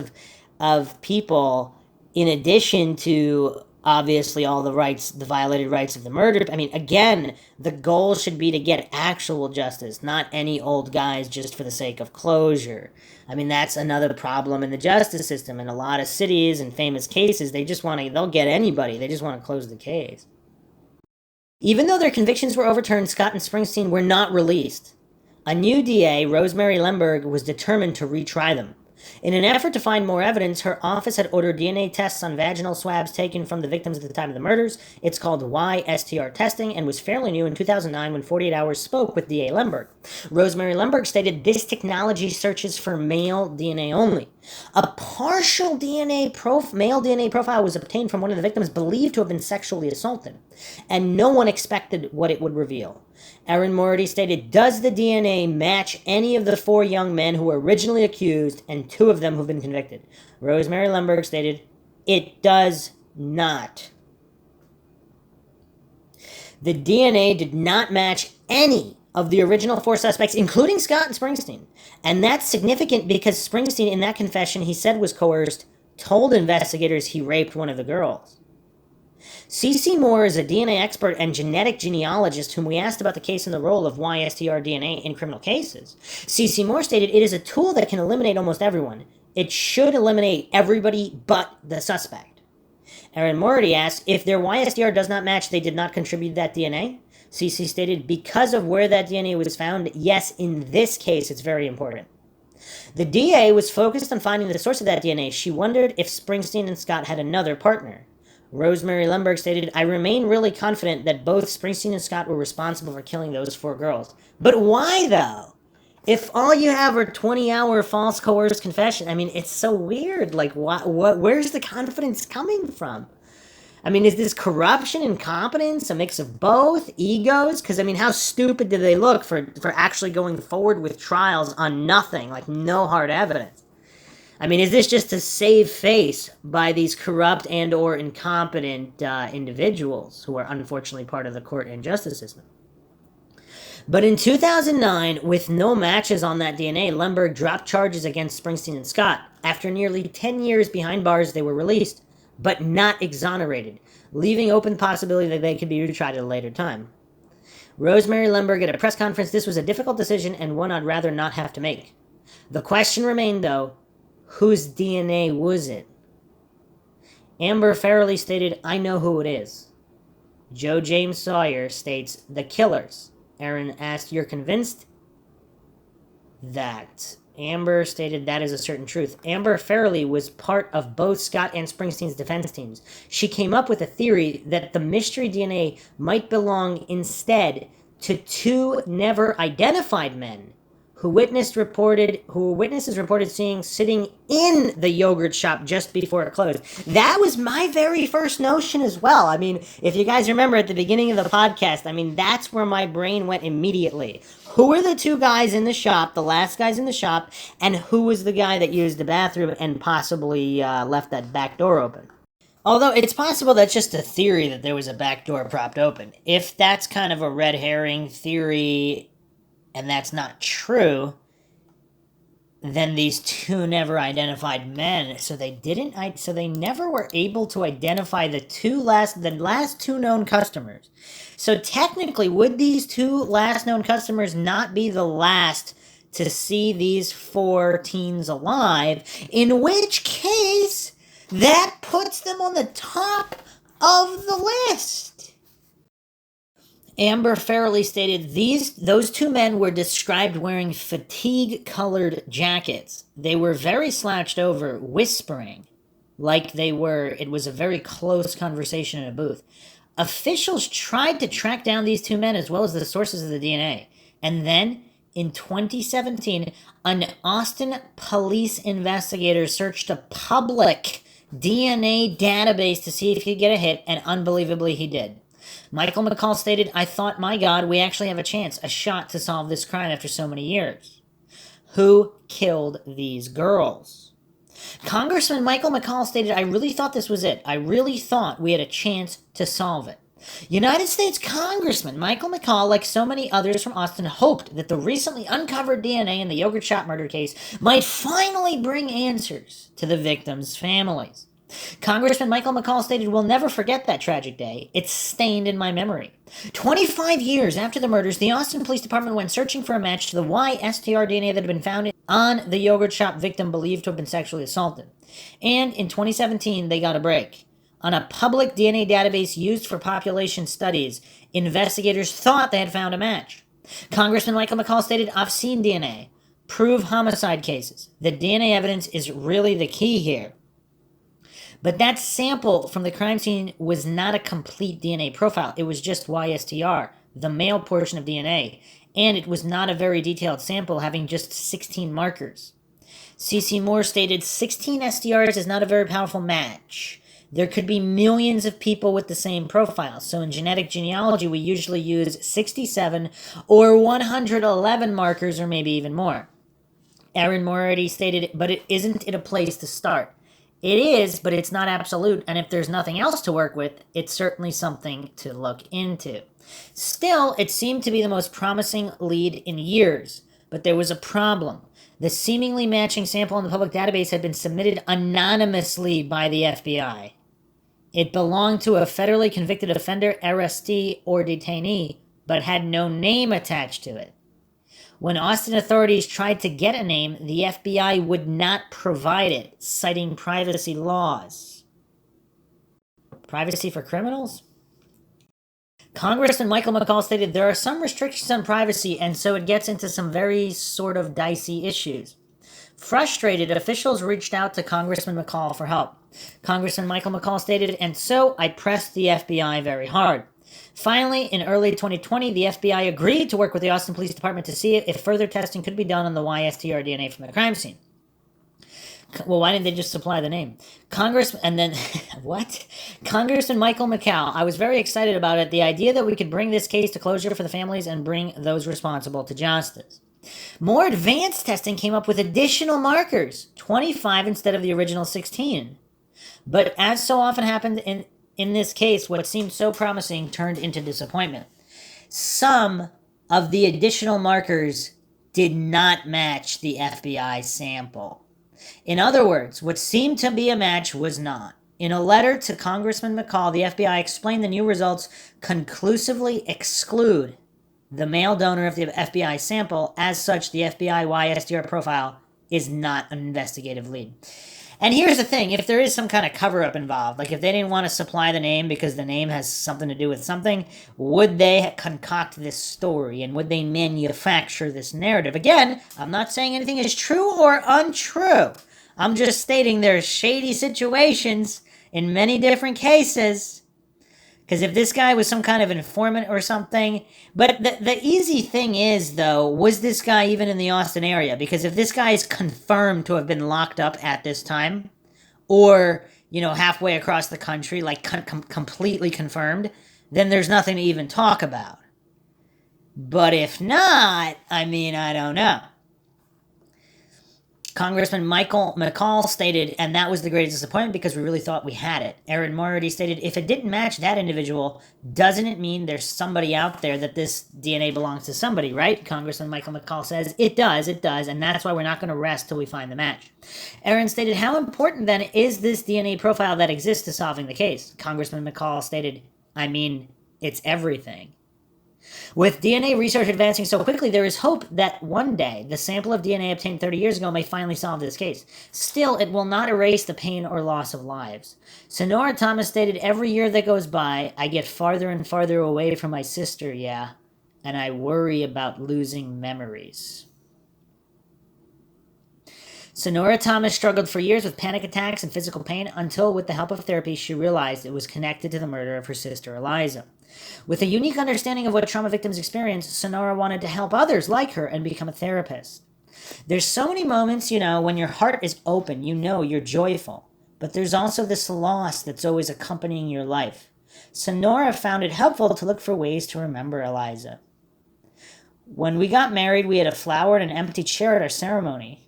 of people, in addition to obviously all the violated rights of the murdered. I mean, again, the goal should be to get actual justice, not any old guys just for the sake of closure. I mean, that's another problem in the justice system. In a lot of cities and famous cases, they'll get anybody. They just want to close the case. Even though their convictions were overturned, Scott and Springsteen were not released. A new DA, Rosemary Lemberg, was determined to retry them. In an effort to find more evidence, her office had ordered DNA tests on vaginal swabs taken from the victims at the time of the murders. It's called YSTR testing and was fairly new in 2009 when 48 Hours spoke with DA Lemberg. Rosemary Lemberg stated this technology searches for male DNA only. A partial male DNA profile was obtained from one of the victims believed to have been sexually assaulted, and no one expected what it would reveal. Erin Morty stated, does the DNA match any of the 4 young men who were originally accused and 2 of them who've been convicted? Rosemary Lemberg stated, it does not. The DNA did not match any of the original 4 suspects, including Scott and Springsteen. And that's significant because Springsteen, in that confession he said was coerced, told investigators he raped one of the girls. C.C. Moore is a DNA expert and genetic genealogist whom we asked about the case and the role of YSTR DNA in criminal cases. C.C. Moore stated, it is a tool that can eliminate almost everyone. It should eliminate everybody but the suspect. Erin Morty asked, if their YSTR does not match, they did not contribute that DNA? C.C. stated, because of where that DNA was found, yes, in this case, it's very important. The DA was focused on finding the source of that DNA. She wondered if Springsteen and Scott had another partner. Rosemary Lemberg stated, I remain really confident that both Springsteen and Scott were responsible for killing those 4 girls. But why, though? If all you have are 20-hour false coerced confession, I mean, it's so weird. Like, where's the confidence coming from? I mean, is this corruption, incompetence, a mix of both, egos? Because, I mean, how stupid do they look for actually going forward with trials on nothing, like no hard evidence? I mean, is this just to save face by these corrupt and or incompetent individuals who are unfortunately part of the court and justice system? But in 2009, with no matches on that DNA, Lemberg dropped charges against Springsteen and Scott. After nearly 10 years behind bars, they were released, but not exonerated, leaving open the possibility that they could be retried at a later time. Rosemary Lemberg at a press conference, this was a difficult decision and one I'd rather not have to make. The question remained, though, whose DNA was it? Amber Farrelly stated, I know who it is. Joe James Sawyer states, the killers. Erin asked, you're convinced? That. Amber stated that is a certain truth. Amber Farrelly was part of both Scott and Springsteen's defense teams. She came up with a theory that the mystery DNA might belong instead to 2 never identified men who witnesses reported seeing sitting in the yogurt shop just before it closed. That was my very first notion as well. I mean, if you guys remember at the beginning of the podcast, I mean, that's where my brain went immediately. Who were the 2 guys in the shop, the last guys in the shop, and who was the guy that used the bathroom and possibly left that back door open? Although it's possible that's just a theory that there was a back door propped open. If that's kind of a red herring theory and that's not true, then these 2 never identified men, so they never were able to identify the last 2 known customers. So technically, would these 2 last known customers not be the last to see these 4 teens alive? In which case, that puts them on the top of the list. Amber Farrelly stated those 2 men were described wearing fatigue-colored jackets. They were very slouched over, whispering, like it was a very close conversation in a booth. Officials tried to track down these 2 men as well as the sources of the DNA. And then, in 2017, an Austin police investigator searched a public DNA database to see if he could get a hit, and unbelievably he did. Michael McCall stated, I thought, my God, we actually have a chance, a shot to solve this crime after so many years. Who killed these girls? Congressman Michael McCall stated, I really thought this was it. I really thought we had a chance to solve it. United States Congressman Michael McCall, like so many others from Austin, hoped that the recently uncovered DNA in the yogurt shop murder case might finally bring answers to the victims' families. Congressman Michael McCall stated, we'll never forget that tragic day. It's stained in my memory. 25 years after the murders, the Austin Police Department went searching for a match to the YSTR DNA that had been found on the yogurt shop victim believed to have been sexually assaulted. And in 2017, they got a break. On a public DNA database used for population studies, investigators thought they had found a match. Congressman Michael McCall stated, I've seen DNA. prove homicide cases. The DNA evidence is really the key here. But that sample from the crime scene was not a complete DNA profile. It was just YSTR, the male portion of DNA, and it was not a very detailed sample, having just 16 markers. C.C. Moore stated 16 STRs is not a very powerful match. There could be millions of people with the same profile. So in genetic genealogy, we usually use 67 or 111 markers, or maybe even more. Aaron Moriarty stated, but isn't it a place to start? It is, but it's not absolute, and if there's nothing else to work with, it's certainly something to look into. Still, it seemed to be the most promising lead in years, but there was a problem. The seemingly matching sample in the public database had been submitted anonymously by the FBI. It belonged to a federally convicted offender, arrestee, or detainee, but had no name attached to it. When Austin authorities tried to get a name, the FBI would not provide it, citing privacy laws. Privacy for criminals? Congressman Michael McCall stated there are some restrictions on privacy, and so it gets into some very sort of dicey issues. Frustrated, officials reached out to Congressman McCall for help. Congressman Michael McCall stated, and so I pressed the FBI very hard. Finally, in early 2020, the FBI agreed to work with the Austin Police Department to see if further testing could be done on the YSTR DNA from the crime scene. Well, why didn't they just supply the name? What? Congressman Michael McCall, I was very excited about it, the idea that we could bring this case to closure for the families and bring those responsible to justice. More advanced testing came up with additional markers, 25 instead of the original 16. But as so often happened in this case, what seemed so promising turned into disappointment. Some of the additional markers did not match the FBI sample. In other words, what seemed to be a match was not. In a letter to Congressman McCall, the FBI explained the new results conclusively exclude the male donor of the FBI sample. As such, the FBI YSDR profile is not an investigative lead. And here's the thing, if there is some kind of cover-up involved, like if they didn't want to supply the name because the name has something to do with something, would they concoct this story and would they manufacture this narrative? Again, I'm not saying anything is true or untrue. I'm just stating there's shady situations in many different cases. Because if this guy was some kind of informant or something... But the easy thing is, though, was this guy even in the Austin area? Because if this guy is confirmed to have been locked up at this time, or, halfway across the country, like completely confirmed, then there's nothing to even talk about. But if not, I don't know. Congressman Michael McCall stated, and that was the greatest disappointment because we really thought we had it. Aaron Moriarty stated, if it didn't match that individual, doesn't it mean there's somebody out there that this DNA belongs to somebody, right? Congressman Michael McCall says, it does, and that's why we're not going to rest till we find the match. Aaron stated, how important then is this DNA profile that exists to solving the case? Congressman McCall stated, it's everything. With DNA research advancing so quickly, there is hope that one day the sample of DNA obtained 30 years ago may finally solve this case. Still, it will not erase the pain or loss of lives. Sonora Thomas stated, every year that goes by, I get farther and farther away from my sister, and I worry about losing memories. Sonora Thomas struggled for years with panic attacks and physical pain until, with the help of therapy, she realized it was connected to the murder of her sister Eliza. With a unique understanding of what trauma victims experience, Sonora wanted to help others like her and become a therapist. There's so many moments, when your heart is open, you're joyful. But there's also this loss that's always accompanying your life. Sonora found it helpful to look for ways to remember Eliza. When we got married, we had a flower and an empty chair at our ceremony.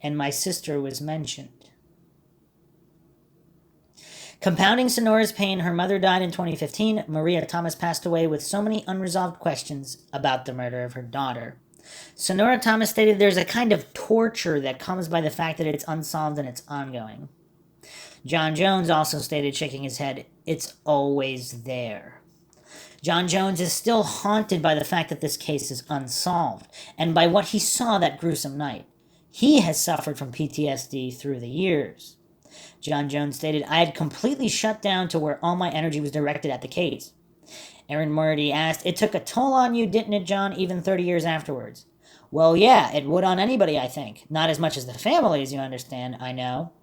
And my sister was mentioned. Compounding Sonora's pain, her mother died in 2015. Maria Thomas passed away with so many unresolved questions about the murder of her daughter. Sonora Thomas stated there's a kind of torture that comes by the fact that it's unsolved and it's ongoing. John Jones also stated, shaking his head, it's always there. John Jones is still haunted by the fact that this case is unsolved and by what he saw that gruesome night. He has suffered from PTSD through the years. John Jones stated, I had completely shut down to where all my energy was directed at the case. Aaron Moriarty asked, it took a toll on you, didn't it, John, even 30 years afterwards? Well, yeah, it would on anybody, I think. Not as much as the family, as you understand, I know.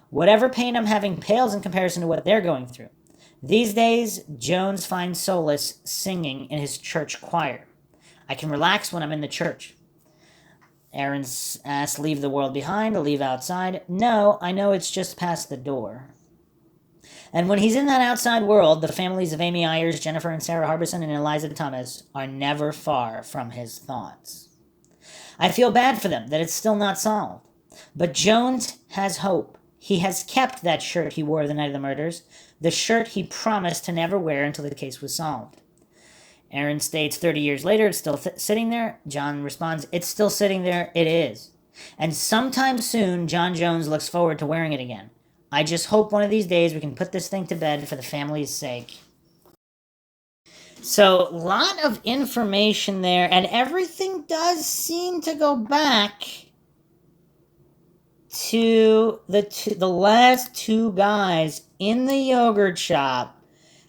Whatever pain I'm having pales in comparison to what they're going through. These days, Jones finds solace singing in his church choir. I can relax when I'm in the church. Aaron's asked, leave the world behind or leave outside? No, I know it's just past the door. And when he's in that outside world, the families of Amy Ayers, Jennifer and Sarah Harbison, and Eliza Thomas are never far from his thoughts. I feel bad for them that it's still not solved. But Jones has hope. He has kept that shirt he wore the night of the murders, the shirt he promised to never wear until the case was solved. Aaron states 30 years later, it's still sitting there. John responds, it's still sitting there. It is. And sometime soon, John Jones looks forward to wearing it again. I just hope one of these days we can put this thing to bed for the family's sake. So, a lot of information there, and everything does seem to go back to the last two guys in the yogurt shop.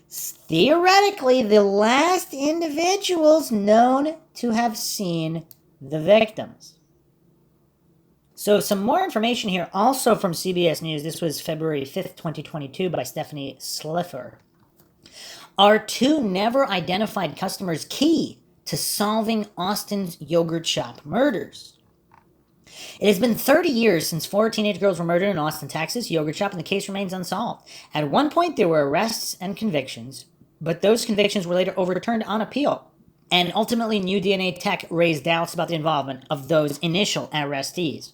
Theoretically, the last individuals known to have seen the victims. So some more information here, also from CBS News. This was February 5th, 2022, by Stephanie Sliffer. Are two never identified customers key to solving Austin's yogurt shop murders? It has been 30 years since 4 teenage girls were murdered in Austin, Texas yogurt shop, and the case remains unsolved. At one point, there were arrests and convictions, but those convictions were later overturned on appeal. And ultimately, new DNA tech raised doubts about the involvement of those initial arrestees.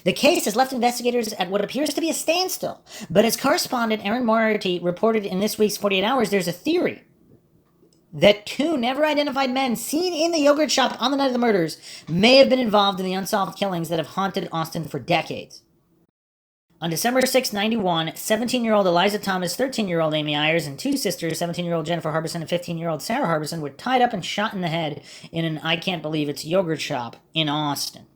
The case has left investigators at what appears to be a standstill, but as correspondent Erin Moriarty reported in this week's 48 Hours, there's a theory that two never-identified men seen in the yogurt shop on the night of the murders may have been involved in the unsolved killings that have haunted Austin for decades. On December 6, 1991, 17-year-old Eliza Thomas, 13-year-old Amy Ayers, and two sisters, 17-year-old Jennifer Harbison and 15-year-old Sarah Harbison, were tied up and shot in the head in an I Can't Believe It's yogurt shop in Austin.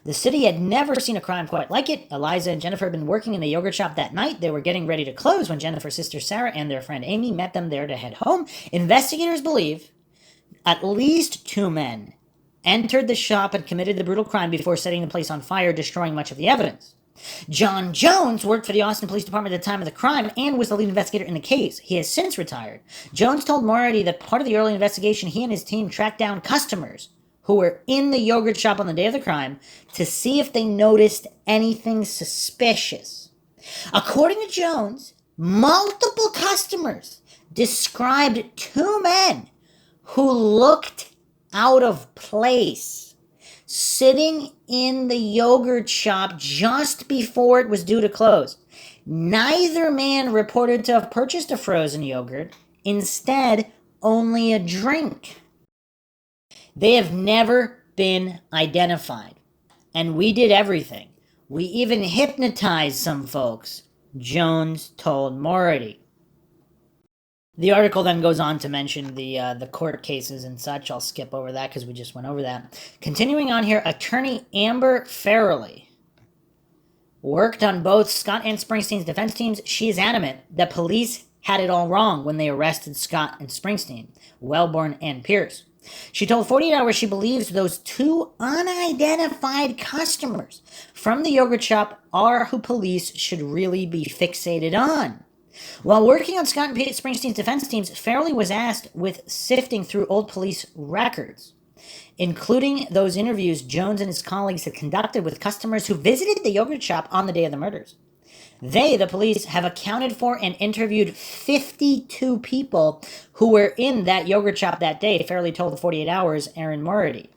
The city had never seen a crime quite like it. Eliza and Jennifer had been working in the yogurt shop that night. They were getting ready to close when Jennifer's sister Sarah and their friend Amy met them there to head home. Investigators believe at least two men entered the shop and committed the brutal crime before setting the place on fire, destroying much of the evidence. John Jones worked for the Austin Police Department at the time of the crime and was the lead investigator in the case. He has since retired. Jones told Moriarty that part of the early investigation, he and his team tracked down customers who were in the yogurt shop on the day of the crime to see if they noticed anything suspicious. According to Jones, multiple customers described two men who looked out of place, sitting in the yogurt shop just before it was due to close. Neither man reported to have purchased a frozen yogurt, instead, only a drink. They have never been identified. And we did everything. We even hypnotized some folks, Jones told Moriarty. The article then goes on to mention the court cases and such. I'll skip over that because we just went over that. Continuing on here, attorney Amber Farrelly worked on both Scott and Springsteen's defense teams. She is adamant that police had it all wrong when they arrested Scott and Springsteen, Wellborn and Pierce. She told 48 Hours she believes those two unidentified customers from the yogurt shop are who police should really be fixated on. While working on Scott and Springsteen's defense teams, Farrelly was asked with sifting through old police records, including those interviews Jones and his colleagues had conducted with customers who visited the yogurt shop on the day of the murders. They, the police, have accounted for and interviewed 52 people who were in that yogurt shop that day, Farrelly told the 48 Hours, Erin Moriarty.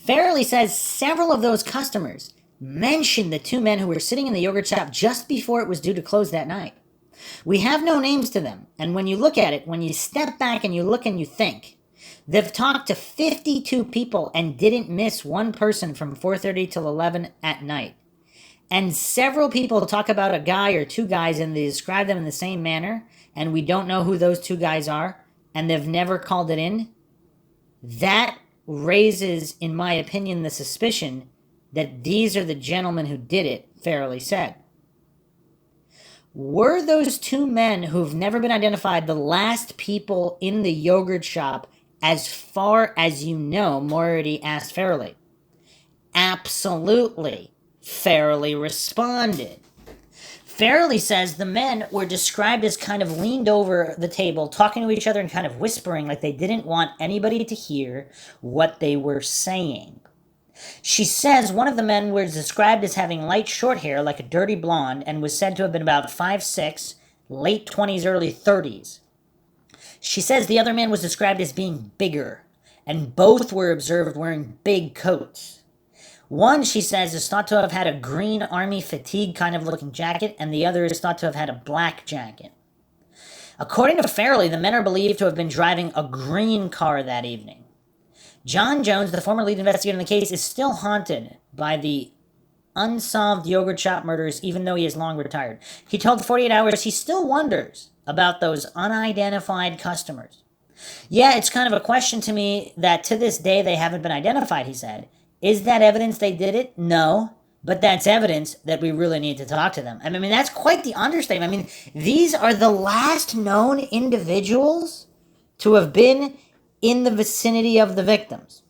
Farrelly says several of those customers mentioned the two men who were sitting in the yogurt shop just before it was due to close that night. We have no names to them, and when you look at it, when you step back and you look and you think, they've talked to 52 people and didn't miss one person from 4:30 till 11 at night. And several people talk about a guy or two guys and they describe them in the same manner, and we don't know who those two guys are, and they've never called it in. That raises, in my opinion, the suspicion that these are the gentlemen who did it, Farrelly said. Were those two men who've never been identified the last people in the yogurt shop As far as you know, Moriarty asked Farrelly. Absolutely, Farrelly responded. Farrelly says the men were described as kind of leaned over the table, talking to each other and kind of whispering like they didn't want anybody to hear what they were saying. She says one of the men was described as having light short hair like a dirty blonde and was said to have been about 5'6", late 20s, early 30s. She says the other man was described as being bigger, and both were observed wearing big coats. One, she says, is thought to have had a green army fatigue kind of looking jacket, and the other is thought to have had a black jacket. According to Farrelly, the men are believed to have been driving a green car that evening. John Jones, the former lead investigator in the case, is still haunted by the unsolved yogurt shop murders, even though he is long retired. He told 48 Hours he still wonders about those unidentified customers. Yeah, it's kind of a question to me that to this day they haven't been identified, he said. Is that evidence they did it? No. But that's evidence that we really need to talk to them. I mean, that's quite the understatement. I mean, these are the last known individuals to have been in the vicinity of the victims.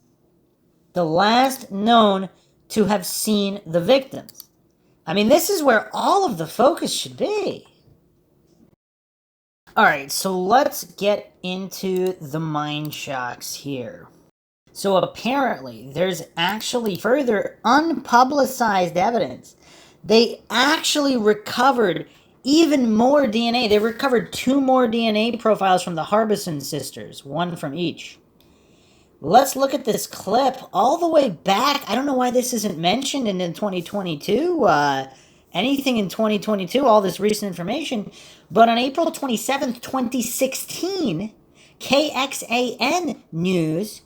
The last known to have seen the victims. I mean, this is where all of the focus should be. Alright, so let's get into the Mindshocks here. So apparently, there's actually further unpublicized evidence. They actually recovered even more DNA. They recovered 2 more DNA profiles from the Harbison sisters, one from each. Let's look at this clip all the way back. I don't know why this isn't mentioned in 2022. Anything in 2022, all this recent information. But on April 27th, 2016, KXAN News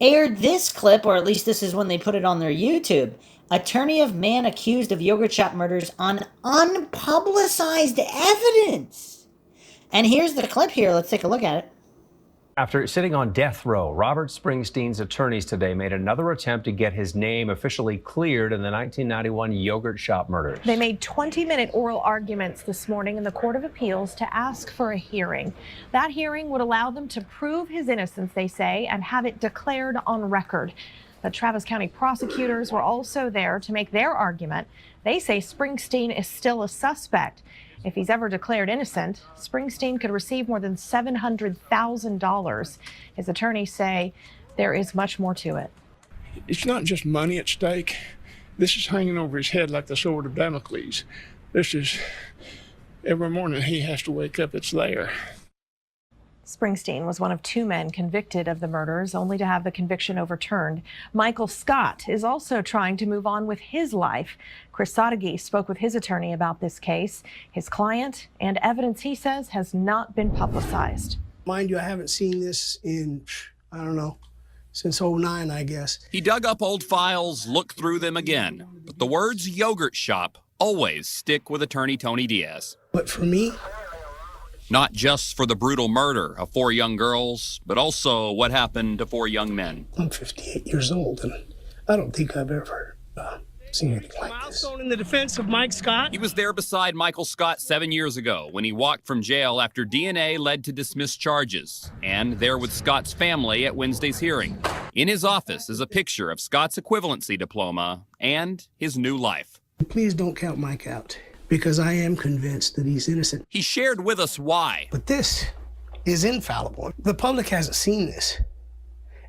aired this clip, or at least this is when they put it on their YouTube. Attorney of man accused of yogurt shop murders on unpublicized evidence. And here's the clip here. Let's take a look at it. After sitting on death row, Robert Springsteen's attorneys today made another attempt to get his name officially cleared in the 1991 yogurt shop murders. They made 20-minute oral arguments this morning in the Court of Appeals to ask for a hearing. That hearing would allow them to prove his innocence, they say, and have it declared on record. The Travis County prosecutors were also there to make their argument. They say Springsteen is still a suspect. If he's ever declared innocent, Springsteen could receive more than $700,000. His attorneys say there is much more to it. It's not just money at stake. This is hanging over his head like the sword of Damocles. This is, every morning he has to wake up, it's there. Springsteen was one of 2 men convicted of the murders, only to have the conviction overturned. Michael Scott is also trying to move on with his life. Chris Sadeghi spoke with his attorney about this case, his client, and evidence he says has not been publicized. Mind you, I haven't seen this in, I don't know, since '09, I guess. He dug up old files, looked through them again. But the words yogurt shop always stick with attorney Tony Diaz. But for me, not just for the brutal murder of 4 young girls, but also what happened to 4 young men. I'm 58 years old, and I don't think I've ever seen anything like this. Milestone in the defense of Mike Scott. He was there beside Michael Scott 7 years ago when he walked from jail after DNA led to dismissed charges, and there with Scott's family at Wednesday's hearing. In his office is a picture of Scott's equivalency diploma and his new life. Please don't count Mike out, because I am convinced that he's innocent. He shared with us why. But this is infallible. The public hasn't seen this,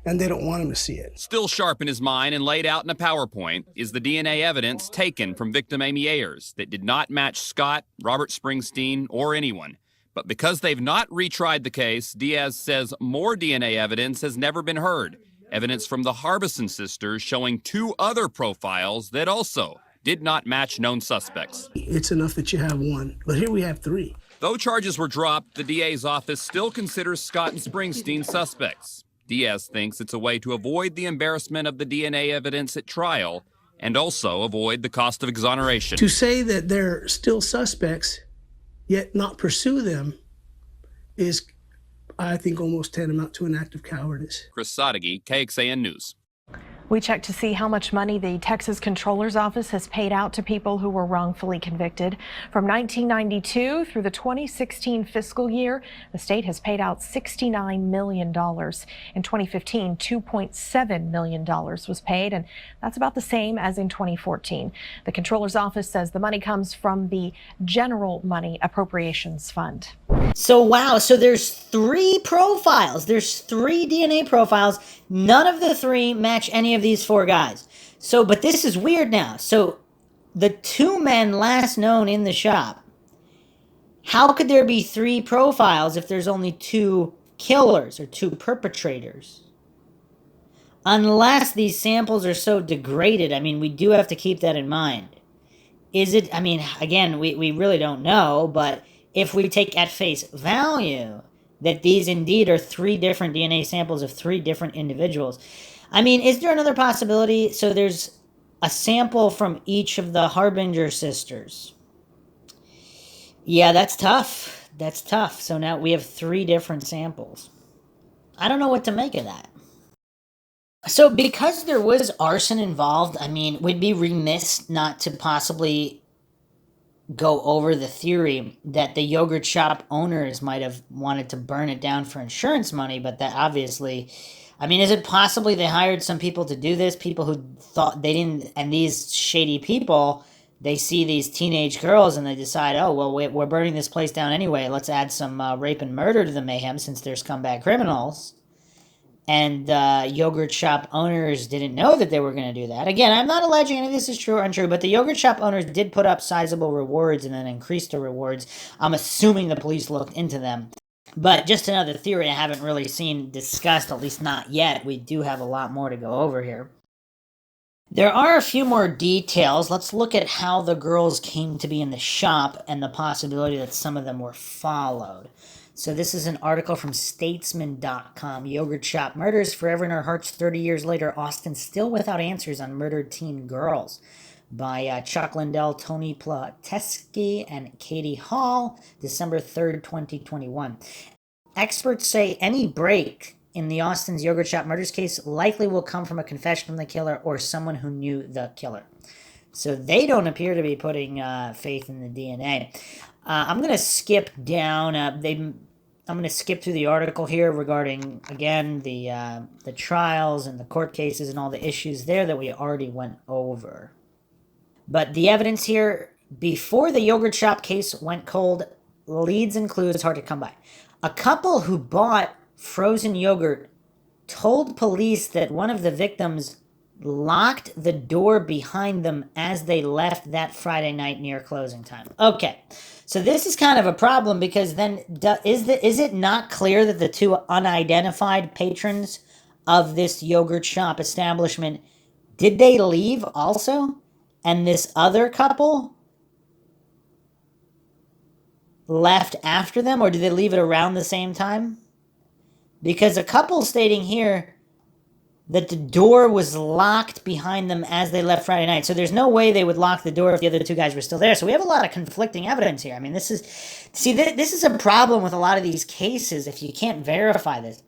and they don't want him to see it. Still sharp in his mind and laid out in a PowerPoint is the DNA evidence taken from victim Amy Ayers that did not match Scott, Robert Springsteen, or anyone. But because they've not retried the case, Diaz says more DNA evidence has never been heard. Evidence from the Harbison sisters showing 2 other profiles that also did not match known suspects. It's enough that you have 1, but here we have 3. Though charges were dropped, the DA's office still considers Scott and Springsteen suspects. Diaz thinks it's a way to avoid the embarrassment of the DNA evidence at trial and also avoid the cost of exoneration. To say that they're still suspects, yet not pursue them, is, I think, almost tantamount to an act of cowardice. Chris Sadeghi, KXAN News. We checked to see how much money the Texas Comptroller's Office has paid out to people who were wrongfully convicted. From 1992 through the 2016 fiscal year, the state has paid out $69 million. In 2015, $2.7 million was paid, and that's about the same as in 2014. The Comptroller's Office says the money comes from the General Money Appropriations Fund. So, wow. So there's 3 profiles. There's 3 DNA profiles. None of the 3 match any of these 4 guys. So, but this is weird now. So the 2 men last known in the shop, how could there be 3 profiles if there's only 2 killers or 2 perpetrators? Unless these samples are so degraded. I mean, we do have to keep that in mind. Is it, I mean, again, we really don't know, but if we take at face value that these indeed are 3 different DNA samples of 3 different individuals, I mean, is there another possibility? So there's a sample from each of the Harbinger sisters. Yeah, that's tough. That's tough. So now we have 3 different samples. I don't know what to make of that. So because there was arson involved, I mean, we'd be remiss not to possibly go over the theory that the yogurt shop owners might have wanted to burn it down for insurance money, but that obviously, I mean, is it possibly they hired some people to do this? People who thought they didn't, and these shady people, they see these teenage girls and they decide, oh, well, we're burning this place down anyway. Let's add some rape and murder to the mayhem since there's scumbag criminals. And yogurt shop owners didn't know that they were going to do that. Again, I'm not alleging any of this is true or untrue, but the yogurt shop owners did put up sizable rewards and then increased the rewards. I'm assuming the police looked into them. But just another theory I haven't really seen discussed, at least not yet. We do have a lot more to go over here. There are a few more details. Let's look at how the girls came to be in the shop and the possibility that some of them were followed. So this is an article from Statesman.com. Yogurt shop murders forever in our hearts 30 years later. Austin still without answers on murdered teen girls. By Chuck Lindell, Tony Plateski, and Katie Hall. December 3rd, 2021. Experts say any break in the Austin's yogurt shop murders case likely will come from a confession from the killer or someone who knew the killer. So they don't appear to be putting faith in the DNA. I'm going to skip down. I'm going to skip through the article here regarding, again, the trials and the court cases and all the issues there that we already went over. But the evidence here, before the yogurt shop case went cold, leads and clues hard to come by. A couple who bought frozen yogurt told police that one of the victims locked the door behind them as they left that Friday night near closing time. Okay, so this is kind of a problem because then is it not clear that the 2 unidentified patrons of this yogurt shop establishment, did they leave also? And this other couple left after them, or did they leave it around the same time? Because a couple stating here that the door was locked behind them as they left Friday night. So there's no way they would lock the door if the other 2 guys were still there. So we have a lot of conflicting evidence here. I mean, this is a problem with a lot of these cases if you can't verify this.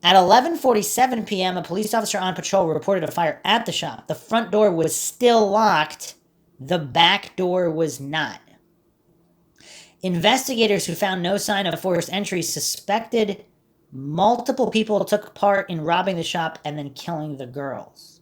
At 11:47 p.m., a police officer on patrol reported a fire at the shop. The front door was still locked. The back door was not. Investigators who found no sign of forced entry suspected multiple people took part in robbing the shop and then killing the girls.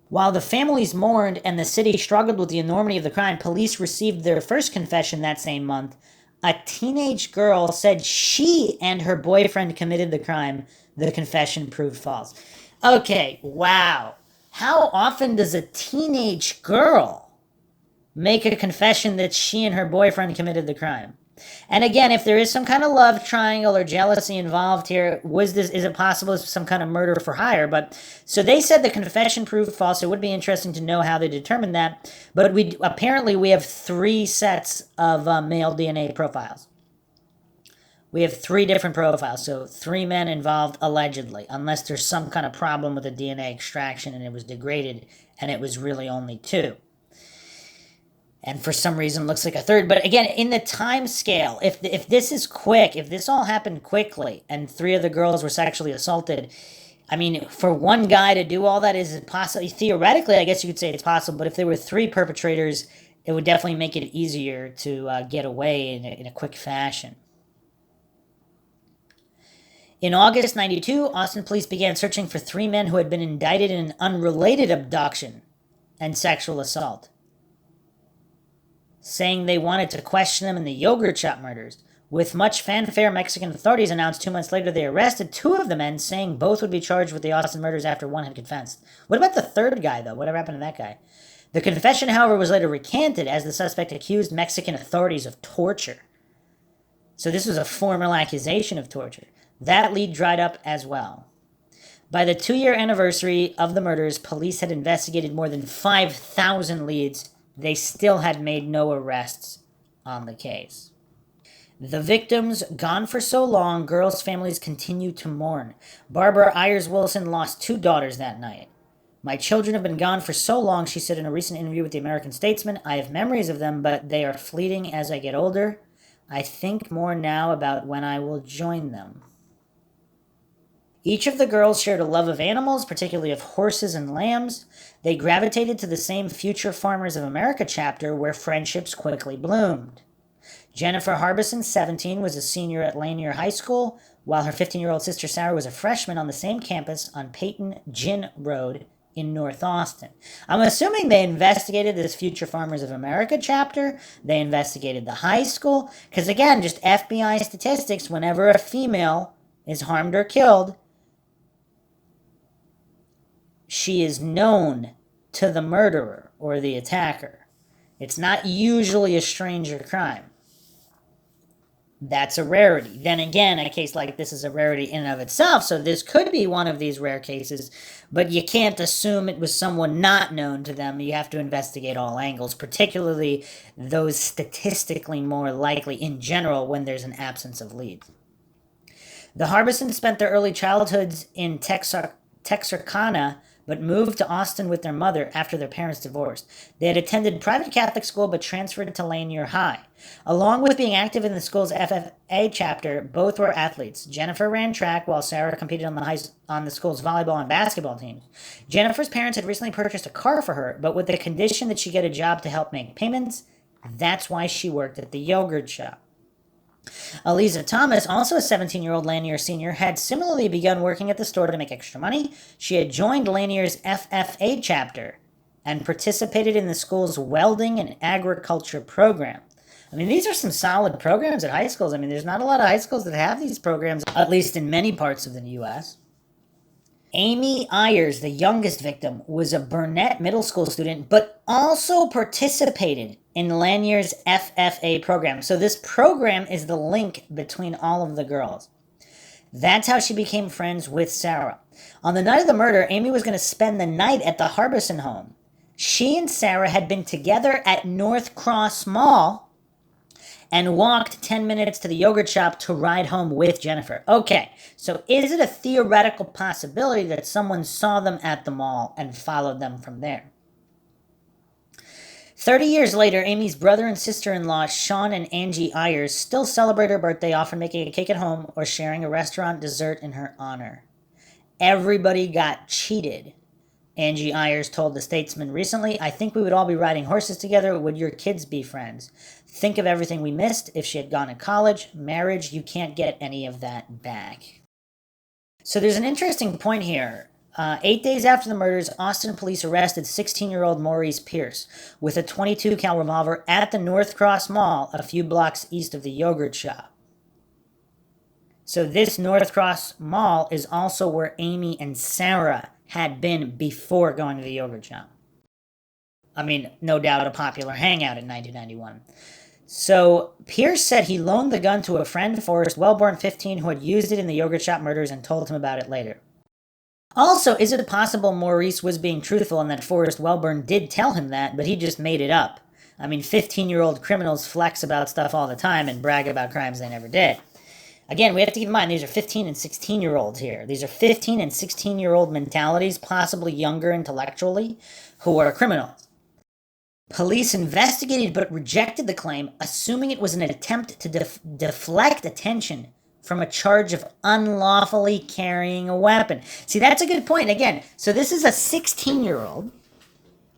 While the families mourned and the city struggled with the enormity of the crime, police received their first confession that same month. A teenage girl said she and her boyfriend committed the crime. The confession proved false. Okay, wow. How often does a teenage girl make a confession that she and her boyfriend committed the crime? And again, if there is some kind of love triangle or jealousy involved here, is it possible it's some kind of murder for hire? But so they said the confession proved false. It would be interesting to know how they determined that. But apparently we have 3 sets of male DNA profiles. We have 3 different profiles, so 3 men involved allegedly, unless there's some kind of problem with the DNA extraction and it was degraded and it was really only 2. And for some reason, it looks like a 3rd. But again, in the time scale, if this is quick, if this all happened quickly and 3 of the girls were sexually assaulted, I mean, for one guy to do all that, is it possible? Theoretically, I guess you could say it's possible, but if there were 3 perpetrators, it would definitely make it easier to get away in a quick fashion. In August 92, Austin police began searching for 3 men who had been indicted in an unrelated abduction and sexual assault, saying they wanted to question them in the yogurt shop murders. With much fanfare, Mexican authorities announced 2 months later they arrested 2 of the men, saying both would be charged with the Austin murders after one had confessed. What about the 3rd guy, though? Whatever happened to that guy? The confession, however, was later recanted as the suspect accused Mexican authorities of torture. So this was a formal accusation of torture. That lead dried up as well. By the 2-year anniversary of the murders, police had investigated more than 5,000 leads. They still had made no arrests on the case. The victims, gone for so long, girls' families continue to mourn. Barbara Ayers Wilson lost 2 daughters that night. My children have been gone for so long, she said in a recent interview with the American Statesman. I have memories of them, but they are fleeting as I get older. I think more now about when I will join them. Each of the girls shared a love of animals, particularly of horses and lambs. They gravitated to the same Future Farmers of America chapter where friendships quickly bloomed. Jennifer Harbison, 17, was a senior at Lanier High School, while her 15-year-old sister Sarah was a freshman on the same campus on Peyton Gin Road in North Austin. I'm assuming they investigated this Future Farmers of America chapter. They investigated the high school. Because again, just FBI statistics, whenever a female is harmed or killed, she is known to the murderer or the attacker. It's not usually a stranger crime. That's a rarity. Then again, a case like this is a rarity in and of itself, so this could be one of these rare cases, but you can't assume it was someone not known to them. You have to investigate all angles, particularly those statistically more likely in general when there's an absence of leads. The Harbisons spent their early childhoods in Texarkana, but moved to Austin with their mother after their parents divorced. They had attended private Catholic school but transferred to Lanier High. Along with being active in the school's FFA chapter, both were athletes. Jennifer ran track while Sarah competed on the school's volleyball and basketball teams. Jennifer's parents had recently purchased a car for her, but with the condition that she get a job to help make payments. That's why she worked at the yogurt shop. Eliza Thomas, also a 17-year-old Lanier senior, had similarly begun working at the store to make extra money. She had joined Lanier's FFA chapter and participated in the school's welding and agriculture program. I mean, these are some solid programs at high schools. I mean, there's not a lot of high schools that have these programs, at least in many parts of the U.S. Amy Ayers, the youngest victim, was a Burnett Middle School student, but also participated in Lanier's FFA program. So this program is the link between all of the girls. That's how she became friends with Sarah. On the night of the murder, Amy was going to spend the night at the Harbison home. She and Sarah had been together at North Cross Mall and walked 10 minutes to the yogurt shop to ride home with Jennifer. Okay, so is it a theoretical possibility that someone saw them at the mall and followed them from there? 30 years later, Amy's brother and sister-in-law, Sean and Angie Ayers, still celebrate her birthday, often making a cake at home or sharing a restaurant dessert in her honor. Everybody got cheated. Angie Ayers told the Statesman recently, I think we would all be riding horses together. Would your kids be friends? Think of everything we missed. If she had gone to college, marriage, you can't get any of that back. So there's an interesting point here. 8 days after the murders, Austin police arrested 16-year-old Maurice Pierce with a .22 cal revolver at the North Cross Mall a few blocks east of the yogurt shop. So this North Cross Mall is also where Amy and Sarah had been before going to the yogurt shop. I mean, no doubt a popular hangout in 1991. So Pierce said he loaned the gun to a friend, Forrest Wellborn, 15, who had used it in the yogurt shop murders and told him about it later. Also, is it possible Maurice was being truthful and that Forrest Wellborn did tell him that, but he just made it up? I mean, 15-year-old criminals flex about stuff all the time and brag about crimes they never did. Again, we have to keep in mind, these are 15 and 16-year-olds here. These are 15 and 16-year-old mentalities, possibly younger intellectually, who are criminals. Police investigated but rejected the claim, assuming it was an attempt to deflect attention from a charge of unlawfully carrying a weapon. See, that's a good point. Again, so this is a 16-year-old.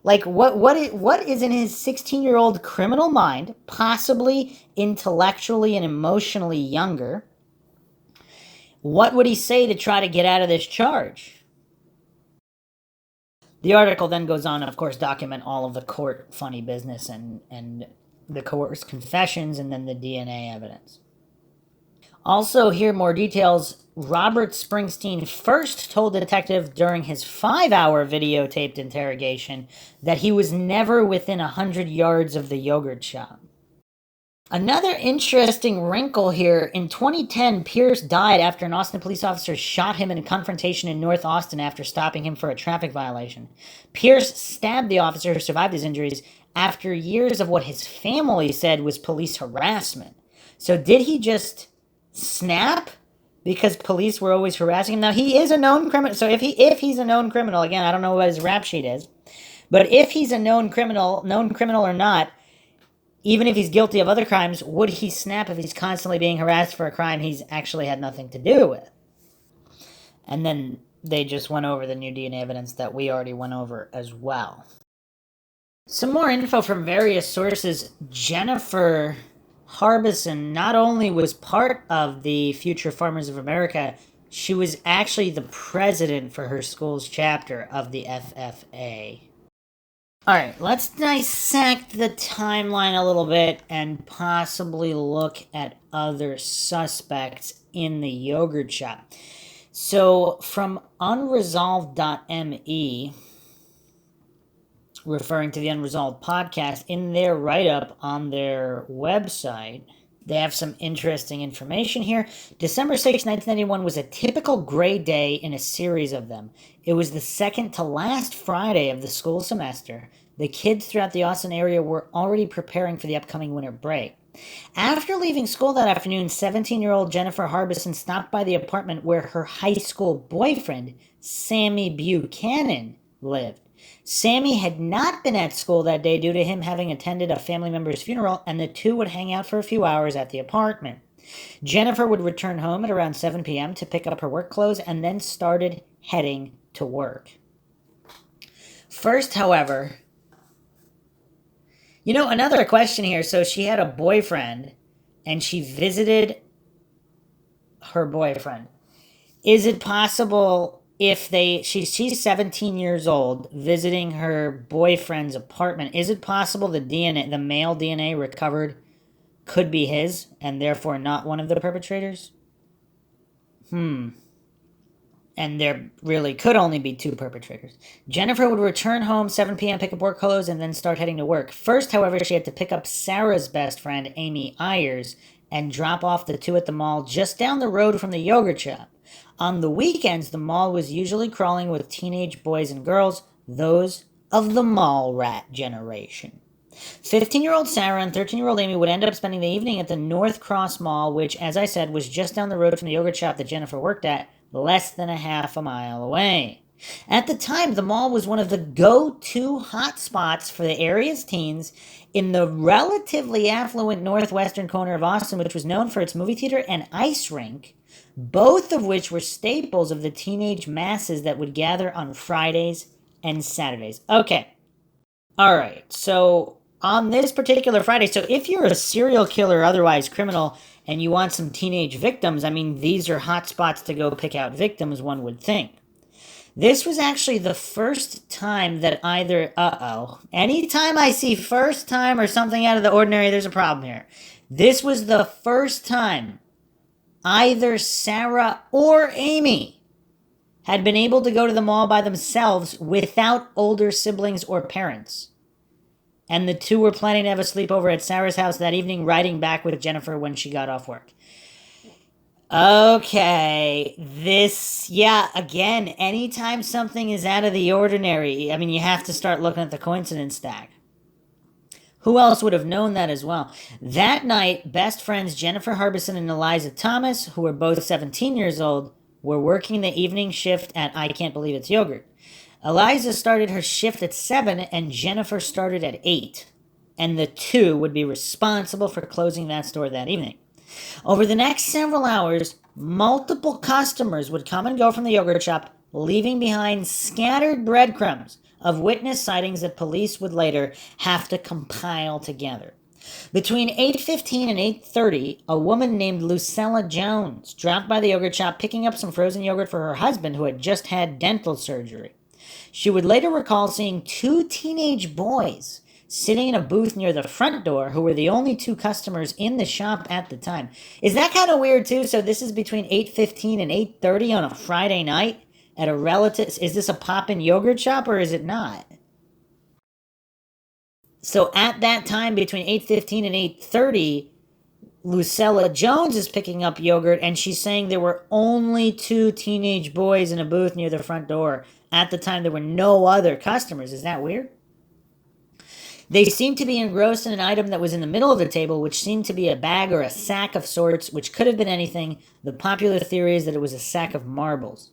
Like, what is in his 16-year-old criminal mind, possibly intellectually and emotionally younger? What would he say to try to get out of this charge? The article then goes on to, of course, document all of the court funny business and the coerced confessions and then the DNA evidence. Also, here more details. Robert Springsteen first told the detective during his 5-hour videotaped interrogation that he was never within 100 yards of the yogurt shop. Another interesting wrinkle here, in 2010, Pierce died after an Austin police officer shot him in a confrontation in North Austin after stopping him for a traffic violation. Pierce stabbed the officer who survived his injuries after years of what his family said was police harassment. So did he just snap because police were always harassing him? Now, he is a known criminal, so if he's a known criminal, again, I don't know what his rap sheet is, but if he's a known criminal or not, even if he's guilty of other crimes, would he snap if he's constantly being harassed for a crime he's actually had nothing to do with? And then they just went over the new DNA evidence that we already went over as well. Some more info from various sources. Jennifer Harbison not only was part of the Future Farmers of America, she was actually the president for her school's chapter of the FFA. All right, let's dissect the timeline a little bit and possibly look at other suspects in the yogurt shop. So from unresolved.me, referring to the Unresolved podcast, in their write-up on their website, they have some interesting information here. December 6, 1991 was a typical gray day in a series of them. It was the second to last Friday of the school semester. The kids throughout the Austin area were already preparing for the upcoming winter break. After leaving school that afternoon, 17-year-old Jennifer Harbison stopped by the apartment where her high school boyfriend, Sammy Buchanan, lived. Sammy had not been at school that day due to him having attended a family member's funeral, and the two would hang out for a few hours at the apartment. Jennifer would return home at around 7 p.m. to pick up her work clothes and then started heading to work. First, however, another question here. So she had a boyfriend and she visited her boyfriend. Is it possible if she's 17 years old visiting her boyfriend's apartment, is it possible the male DNA recovered could be his and therefore not one of the perpetrators? And there really could only be two perpetrators. Jennifer would return home 7 p.m., pick up work clothes, and then start heading to work. First, however, she had to pick up Sarah's best friend, Amy Ayers, and drop off the two at the mall just down the road from the yogurt shop. On the weekends, the mall was usually crawling with teenage boys and girls, those of the mall rat generation. 15-year-old Sarah and 13-year-old Amy would end up spending the evening at the North Cross Mall, which, as I said, was just down the road from the yogurt shop that Jennifer worked at, less than a half a mile away. At the time, the mall was one of the go-to hotspots for the area's teens in the relatively affluent northwestern corner of Austin, which was known for its movie theater and ice rink, both of which were staples of the teenage masses that would gather on Fridays and Saturdays. Okay. All right. So on this particular Friday, so if you're a serial killer or otherwise criminal and you want some teenage victims, I mean, these are hot spots to go pick out victims, one would think. This was actually the first time that anytime I see first time or something out of the ordinary, there's a problem here. This was the first time either Sarah or Amy had been able to go to the mall by themselves without older siblings or parents. And the two were planning to have a sleepover at Sarah's house that evening, riding back with Jennifer when she got off work. Okay, again, anytime something is out of the ordinary, I mean, you have to start looking at the coincidence stack. Who else would have known that as well? That night, best friends Jennifer Harbison and Eliza Thomas, who were both 17 years old, were working the evening shift at I Can't Believe It's Yogurt. Eliza started her shift at 7 and Jennifer started at 8. And the two would be responsible for closing that store that evening. Over the next several hours, multiple customers would come and go from the yogurt shop, leaving behind scattered breadcrumbs of witness sightings that police would later have to compile together. Between 8:15 and 8:30, a woman named Lucella Jones dropped by the yogurt shop picking up some frozen yogurt for her husband who had just had dental surgery. She would later recall seeing two teenage boys sitting in a booth near the front door who were the only two customers in the shop at the time. Is that kind of weird too? So this is between 8:15 and 8:30 on a Friday night at a relative. Is this a pop-in yogurt shop or is it not? So at that time between 8:15 and 8:30, Lucella Jones is picking up yogurt and she's saying there were only two teenage boys in a booth near the front door. At the time there were no other customers. Is that weird? They seemed to be engrossed in an item that was in the middle of the table, which seemed to be a bag or a sack of sorts, which could have been anything. The popular theory is that it was a sack of marbles.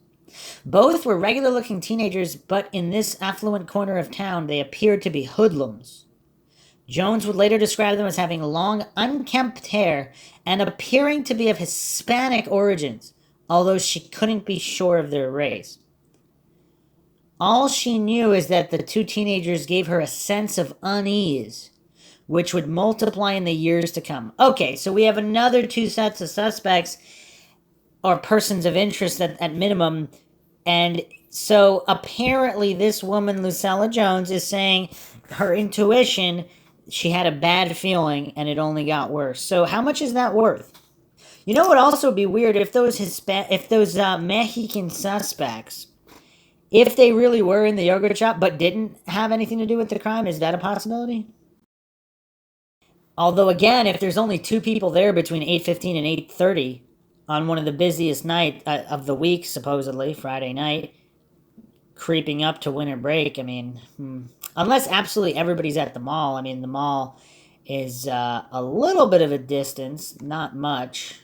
Both were regular-looking teenagers, but in this affluent corner of town, they appeared to be hoodlums. Jones would later describe them as having long, unkempt hair and appearing to be of Hispanic origins, although she couldn't be sure of their race. All she knew is that the two teenagers gave her a sense of unease, which would multiply in the years to come. Okay, so we have another two sets of suspects, or persons of interest at minimum, and so apparently this woman, Lucella Jones, is saying her intuition, she had a bad feeling, and it only got worse. So how much is that worth? You know what would also be weird if those Mexican suspects, if they really were in the yogurt shop but didn't have anything to do with the crime, is that a possibility? Although, again, if there's only two people there between 8:15 and 8:30 on one of the busiest nights of the week, supposedly, Friday night, creeping up to winter break, I mean, unless absolutely everybody's at the mall. I mean, the mall is a little bit of a distance, not much.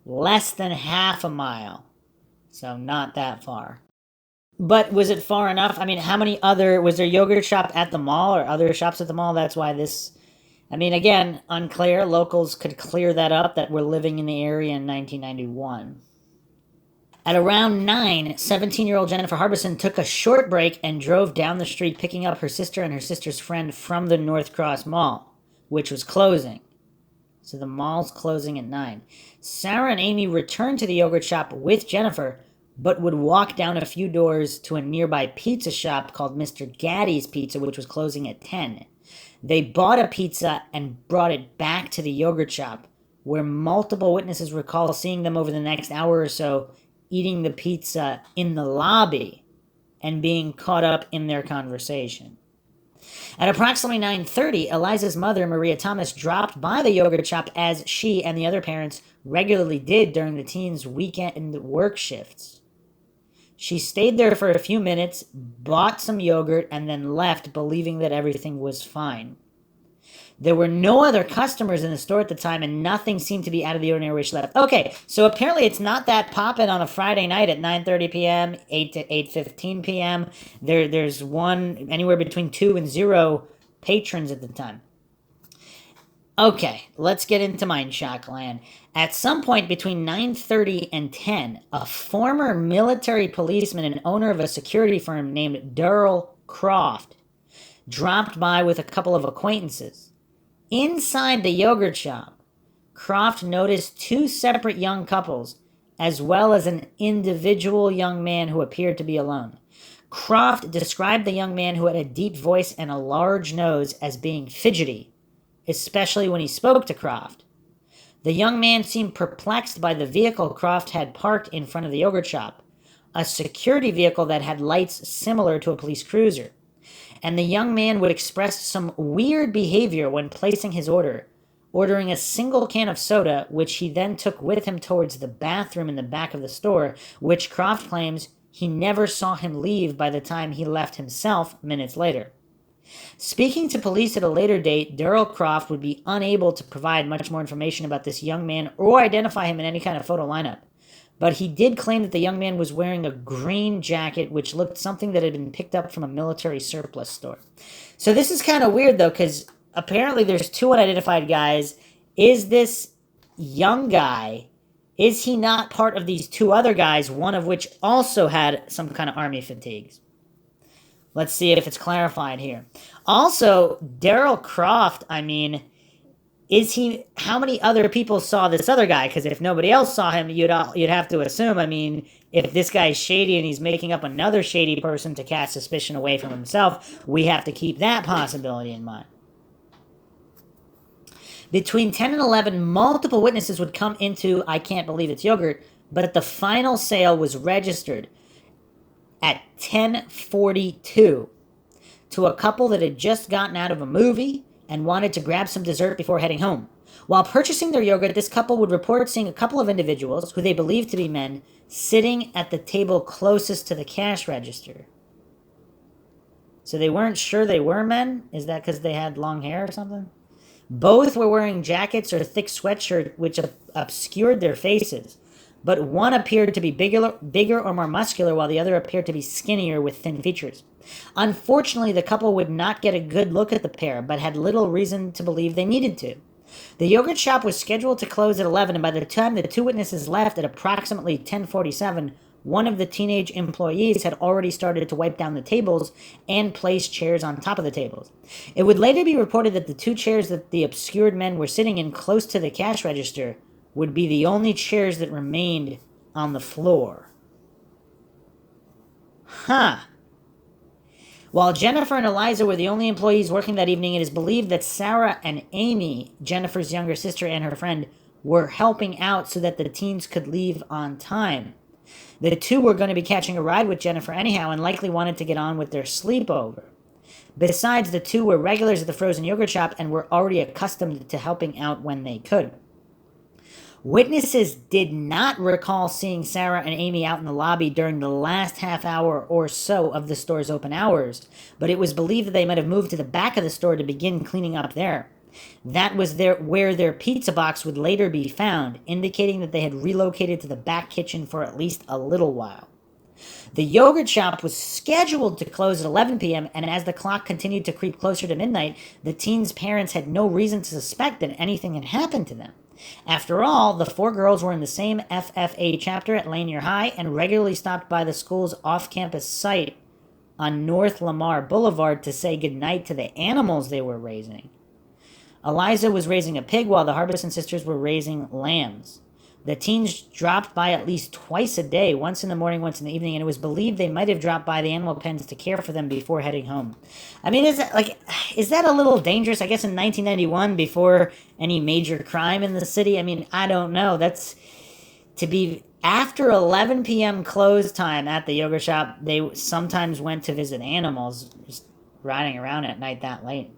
Less than half a mile, so not that far. But was it far enough? I mean, was there yogurt shop at the mall or other shops at the mall? That's why again, unclear. Locals could clear that up that we're living in the area in 1991. At around 9, 17-year-old Jennifer Harbison took a short break and drove down the street picking up her sister and her sister's friend from the North Cross Mall, which was closing. So the mall's closing at 9. Sarah and Amy returned to the yogurt shop with Jennifer, but would walk down a few doors to a nearby pizza shop called Mr. Gaddy's Pizza, which was closing at 10. They bought a pizza and brought it back to the yogurt shop, where multiple witnesses recall seeing them over the next hour or so eating the pizza in the lobby and being caught up in their conversation. At approximately 9:30, Eliza's mother, Maria Thomas, dropped by the yogurt shop as she and the other parents regularly did during the teens' weekend work shifts. She stayed there for a few minutes, bought some yogurt, and then left, believing that everything was fine. There were no other customers in the store at the time, and nothing seemed to be out of the ordinary where she left. Okay, so apparently it's not that poppin' on a Friday night at 9:30 p.m., 8 to 8:15 p.m. There's one anywhere between 2 and 0 patrons at the time. Okay, let's get into Mindshock land. At some point between 9:30 and 10, a former military policeman and owner of a security firm named Darrell Croft dropped by with a couple of acquaintances. Inside the yogurt shop, Croft noticed two separate young couples, as well as an individual young man who appeared to be alone. Croft described the young man who had a deep voice and a large nose as being fidgety, especially when he spoke to Croft. The young man seemed perplexed by the vehicle Croft had parked in front of the yogurt shop, a security vehicle that had lights similar to a police cruiser. And the young man would express some weird behavior when placing his order, ordering a single can of soda, which he then took with him towards the bathroom in the back of the store, which Croft claims he never saw him leave by the time he left himself minutes later. Speaking to police at a later date, Darrell Croft would be unable to provide much more information about this young man or identify him in any kind of photo lineup. But he did claim that the young man was wearing a green jacket, which looked something that had been picked up from a military surplus store. So this is kind of weird, though, because apparently there's two unidentified guys. Is this young guy, is he not part of these two other guys, one of which also had some kind of army fatigues? Let's see if it's clarified here. Also, Daryl Croft, I mean, how many other people saw this other guy? Because if nobody else saw him, you'd have to assume, I mean, if this guy's shady and he's making up another shady person to cast suspicion away from himself, we have to keep that possibility in mind. Between 10 and 11, multiple witnesses would come into I Can't Believe It's Yogurt, but the final sale was registered at 10:42 to a couple that had just gotten out of a movie and wanted to grab some dessert before heading home. While purchasing their yogurt, this couple would report seeing a couple of individuals, who they believed to be men, sitting at the table closest to the cash register. So they weren't sure they were men? Is that because they had long hair or something? Both were wearing jackets or thick sweatshirts which obscured their faces, but one appeared to be bigger or more muscular, while the other appeared to be skinnier with thin features. Unfortunately, the couple would not get a good look at the pair, but had little reason to believe they needed to. The yogurt shop was scheduled to close at 11, and by the time the two witnesses left at approximately 10:47, one of the teenage employees had already started to wipe down the tables and place chairs on top of the tables. It would later be reported that the two chairs that the obscured men were sitting in close to the cash register would be the only chairs that remained on the floor. While Jennifer and Eliza were the only employees working that evening, it is believed that Sarah and Amy, Jennifer's younger sister and her friend, were helping out so that the teens could leave on time. The two were going to be catching a ride with Jennifer anyhow and likely wanted to get on with their sleepover. Besides, the two were regulars at the frozen yogurt shop and were already accustomed to helping out when they could. Witnesses did not recall seeing Sarah and Amy out in the lobby during the last half hour or so of the store's open hours, but it was believed that they might have moved to the back of the store to begin cleaning up there. That was where their pizza box would later be found, indicating that they had relocated to the back kitchen for at least a little while. The yogurt shop was scheduled to close at 11 p.m., and as the clock continued to creep closer to midnight, the teens' parents had no reason to suspect that anything had happened to them. After all, the four girls were in the same FFA chapter at Lanier High and regularly stopped by the school's off-campus site on North Lamar Boulevard to say goodnight to the animals they were raising. Eliza was raising a pig while the Harbison sisters were raising lambs. The teens dropped by at least twice a day, once in the morning, once in the evening, and it was believed they might have dropped by the animal pens to care for them before heading home. I mean, is that a little dangerous? I guess in 1991, before any major crime in the city, I mean, I don't know. That's to be after 11 p.m. close time at the yogurt shop. They sometimes went to visit animals, just riding around at night that late.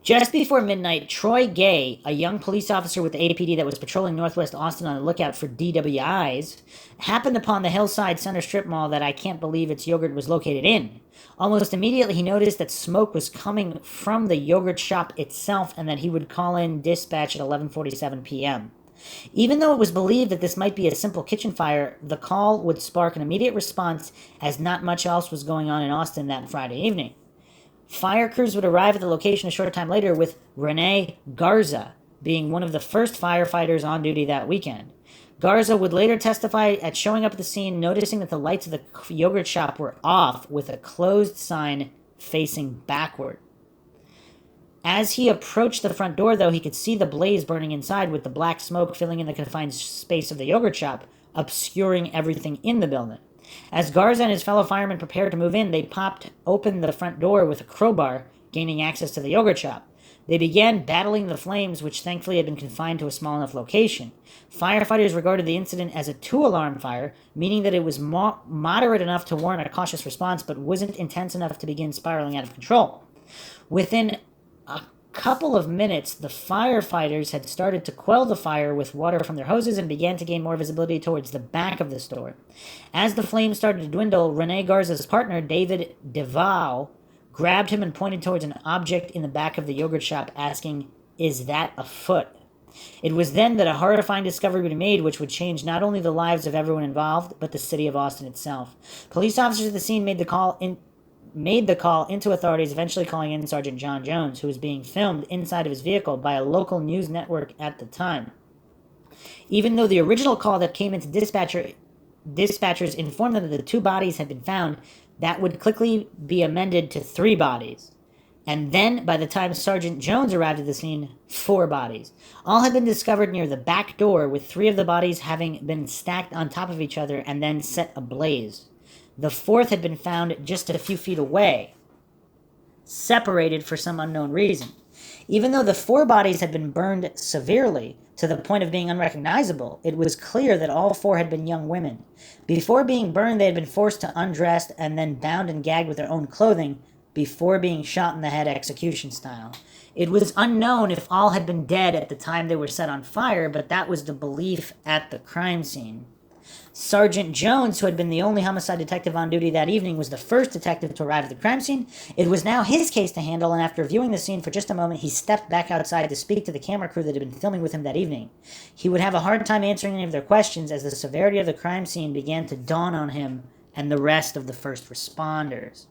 Just before midnight, Troy Gay, a young police officer with the APD that was patrolling Northwest Austin on the lookout for DWIs, happened upon the Hillside Center Strip Mall that I Can't Believe It's Yogurt was located in. Almost immediately, he noticed that smoke was coming from the yogurt shop itself and that he would call in dispatch at 11:47 p.m. Even though it was believed that this might be a simple kitchen fire, the call would spark an immediate response as not much else was going on in Austin that Friday evening. Fire crews would arrive at the location a short time later, with Renee Garza being one of the first firefighters on duty that weekend. Garza would later testify at showing up at the scene, noticing that the lights of the yogurt shop were off with a closed sign facing backward. As he approached the front door, though, he could see the blaze burning inside, with the black smoke filling in the confined space of the yogurt shop, obscuring everything in the building. As Garza and his fellow firemen prepared to move in, they popped open the front door with a crowbar, gaining access to the yogurt shop. They began battling the flames, which thankfully had been confined to a small enough location. Firefighters regarded the incident as a two-alarm fire, meaning that it was moderate enough to warrant a cautious response, but wasn't intense enough to begin spiraling out of control. Within a couple of minutes, the firefighters had started to quell the fire with water from their hoses and began to gain more visibility towards the back of the store. As the flames started to dwindle, Renee Garza's partner, David DeVal, grabbed him and pointed towards an object in the back of the yogurt shop, asking, "Is that a foot?" It was then that a horrifying discovery would be made, which would change not only the lives of everyone involved, but the city of Austin itself. Police officers at the scene made the call into authorities, eventually calling in Sergeant John Jones, who was being filmed inside of his vehicle by a local news network at the time. Even though the original call that came into dispatchers informed them that the 2 bodies had been found, that would quickly be amended to 3 bodies. And then, by the time Sergeant Jones arrived at the scene, 4 bodies. All had been discovered near the back door, with 3 of the bodies having been stacked on top of each other and then set ablaze. The 4th had been found just a few feet away, separated for some unknown reason. Even though the 4 bodies had been burned severely, to the point of being unrecognizable, it was clear that all 4 had been young women. Before being burned, they had been forced to undress and then bound and gagged with their own clothing, before being shot in the head execution style. It was unknown if all had been dead at the time they were set on fire, but that was the belief at the crime scene. Sergeant Jones, who had been the only homicide detective on duty that evening, was the first detective to arrive at the crime scene. It was now his case to handle, and after viewing the scene for just a moment, he stepped back outside to speak to the camera crew that had been filming with him that evening. He would have a hard time answering any of their questions as the severity of the crime scene began to dawn on him and the rest of the first responders.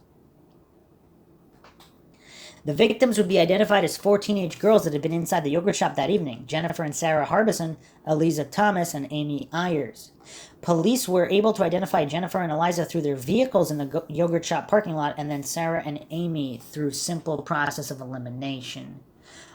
The victims would be identified as 4 teenage girls that had been inside the yogurt shop that evening: Jennifer and Sarah Harbison, Eliza Thomas, and Amy Ayers. Police were able to identify Jennifer and Eliza through their vehicles in the yogurt shop parking lot, and then Sarah and Amy through simple process of elimination.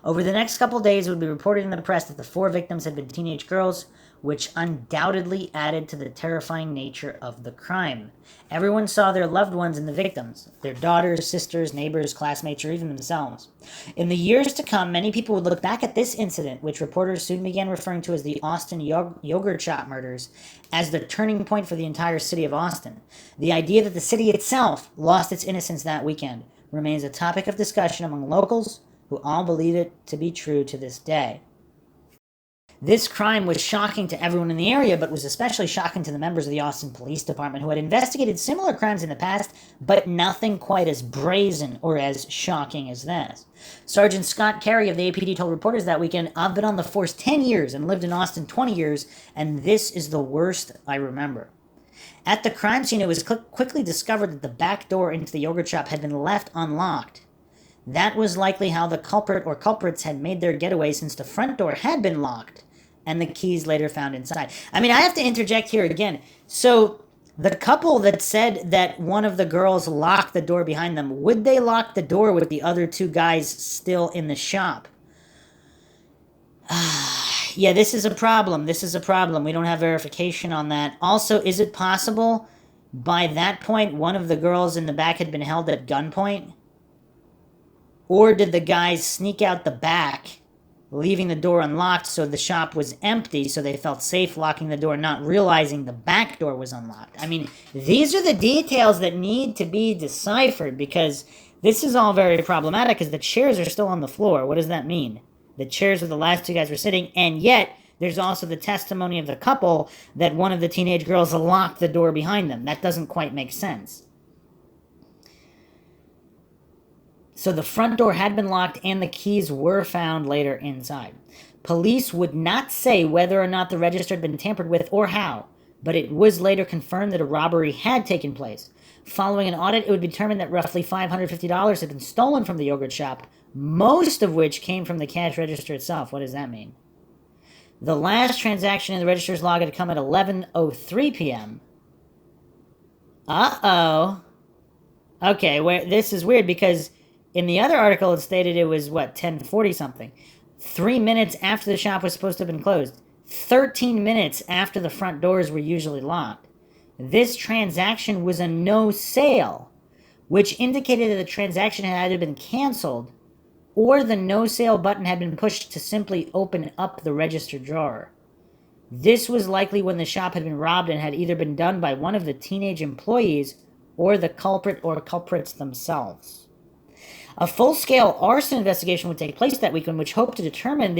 Over the next couple days, it would be reported in the press that the 4 victims had been teenage girls, which undoubtedly added to the terrifying nature of the crime. Everyone saw their loved ones in the victims, their daughters, sisters, neighbors, classmates, or even themselves. In the years to come, many people would look back at this incident, which reporters soon began referring to as the Austin Yogurt Shop murders, as the turning point for the entire city of Austin. The idea that the city itself lost its innocence that weekend remains a topic of discussion among locals, who all believe it to be true to this day. This crime was shocking to everyone in the area, but was especially shocking to the members of the Austin Police Department, who had investigated similar crimes in the past, but nothing quite as brazen or as shocking as this. Sergeant Scott Carey of the APD told reporters that weekend, "I've been on the force 10 years and lived in Austin 20 years, and this is the worst I remember." At the crime scene, it was quickly discovered that the back door into the yogurt shop had been left unlocked. That was likely how the culprit or culprits had made their getaway, since the front door had been locked and the keys later found inside. I mean, I have to interject here again. So the couple that said that one of the girls locked the door behind them, would they lock the door with the other 2 guys still in the shop? Yeah, this is a problem. This is a problem. We don't have verification on that. Also, is it possible by that point one of the girls in the back had been held at gunpoint? Or did the guys sneak out the back, leaving the door unlocked so the shop was empty, so they felt safe locking the door, not realizing the back door was unlocked? I mean, these are the details that need to be deciphered, because this is all very problematic, because the chairs are still on the floor. What does that mean? The chairs where the last 2 guys were sitting, and yet there's also the testimony of the couple that one of the teenage girls locked the door behind them. That doesn't quite make sense. So the front door had been locked and the keys were found later inside. Police would not say whether or not the register had been tampered with or how, but it was later confirmed that a robbery had taken place. Following an audit, it would be determined that roughly $550 had been stolen from the yogurt shop, most of which came from the cash register itself. What does that mean? The last transaction in the register's log had come at 11:03 p.m. Uh-oh. Okay, this is weird, because in the other article, it stated it was, 10:40 something. 3 minutes after the shop was supposed to have been closed. 13 minutes after the front doors were usually locked. This transaction was a no sale, which indicated that the transaction had either been canceled or the no sale button had been pushed to simply open up the register drawer. This was likely when the shop had been robbed and had either been done by one of the teenage employees or the culprit or culprits themselves. A full-scale arson investigation would take place that weekend, which hoped to determine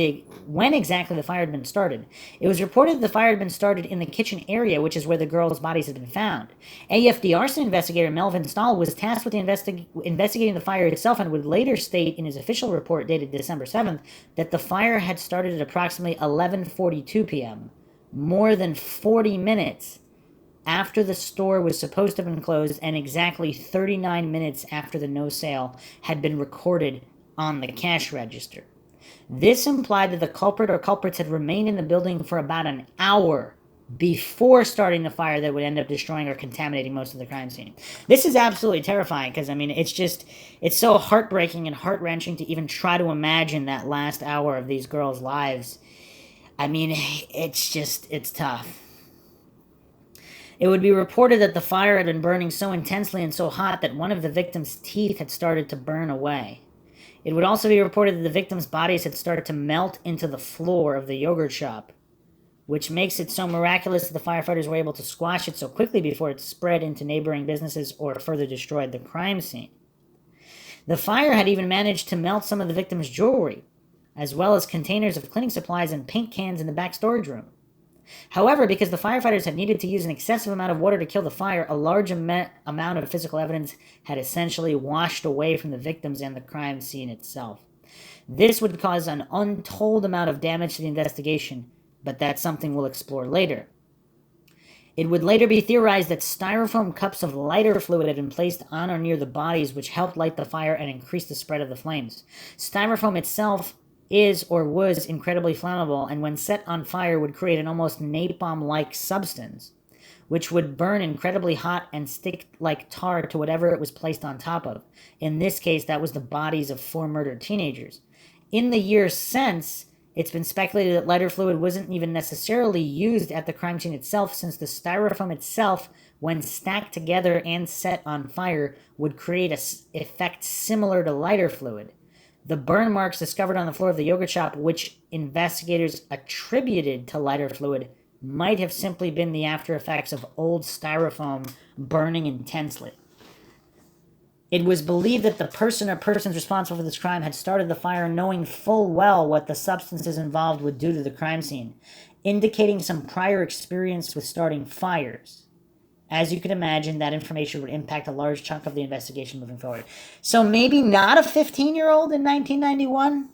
when exactly the fire had been started. It was reported that the fire had been started in the kitchen area, which is where the girls' bodies had been found. AFD arson investigator Melvin Stahl was tasked with investigating the fire itself, and would later state in his official report dated December 7th that the fire had started at approximately 11:42 p.m., more than 40 minutes after the store was supposed to have been closed, and exactly 39 minutes after the no sale had been recorded on the cash register. This implied that the culprit or culprits had remained in the building for about an hour before starting the fire that would end up destroying or contaminating most of the crime scene. This is absolutely terrifying because, I mean, it's so heartbreaking and heart-wrenching to even try to imagine that last hour of these girls' lives. I mean, it's tough. It would be reported that the fire had been burning so intensely and so hot that one of the victims' teeth had started to burn away. It would also be reported that the victims' bodies had started to melt into the floor of the yogurt shop, which makes it so miraculous that the firefighters were able to squash it so quickly before it spread into neighboring businesses or further destroyed the crime scene. The fire had even managed to melt some of the victims' jewelry, as well as containers of cleaning supplies and paint cans in the back storage room. However, because the firefighters had needed to use an excessive amount of water to kill the fire, a large amount of physical evidence had essentially washed away from the victims and the crime scene itself. This would cause an untold amount of damage to the investigation, but that's something we'll explore later. It would later be theorized that styrofoam cups of lighter fluid had been placed on or near the bodies, which helped light the fire and increase the spread of the flames. Styrofoam itself is or was incredibly flammable, and when set on fire would create an almost napalm-like substance, which would burn incredibly hot and stick like tar to whatever it was placed on top of. In this case, that was the bodies of 4 murdered teenagers. In the years since, it's been speculated that lighter fluid wasn't even necessarily used at the crime scene itself, since the styrofoam itself, when stacked together and set on fire, would create an effect similar to lighter fluid. The burn marks discovered on the floor of the yogurt shop, which investigators attributed to lighter fluid, might have simply been the after effects of old styrofoam burning intensely. It was believed that the person or persons responsible for this crime had started the fire knowing full well what the substances involved would do to the crime scene, indicating some prior experience with starting fires. As you can imagine, that information would impact a large chunk of the investigation moving forward. So maybe not a 15-year-old in 1991?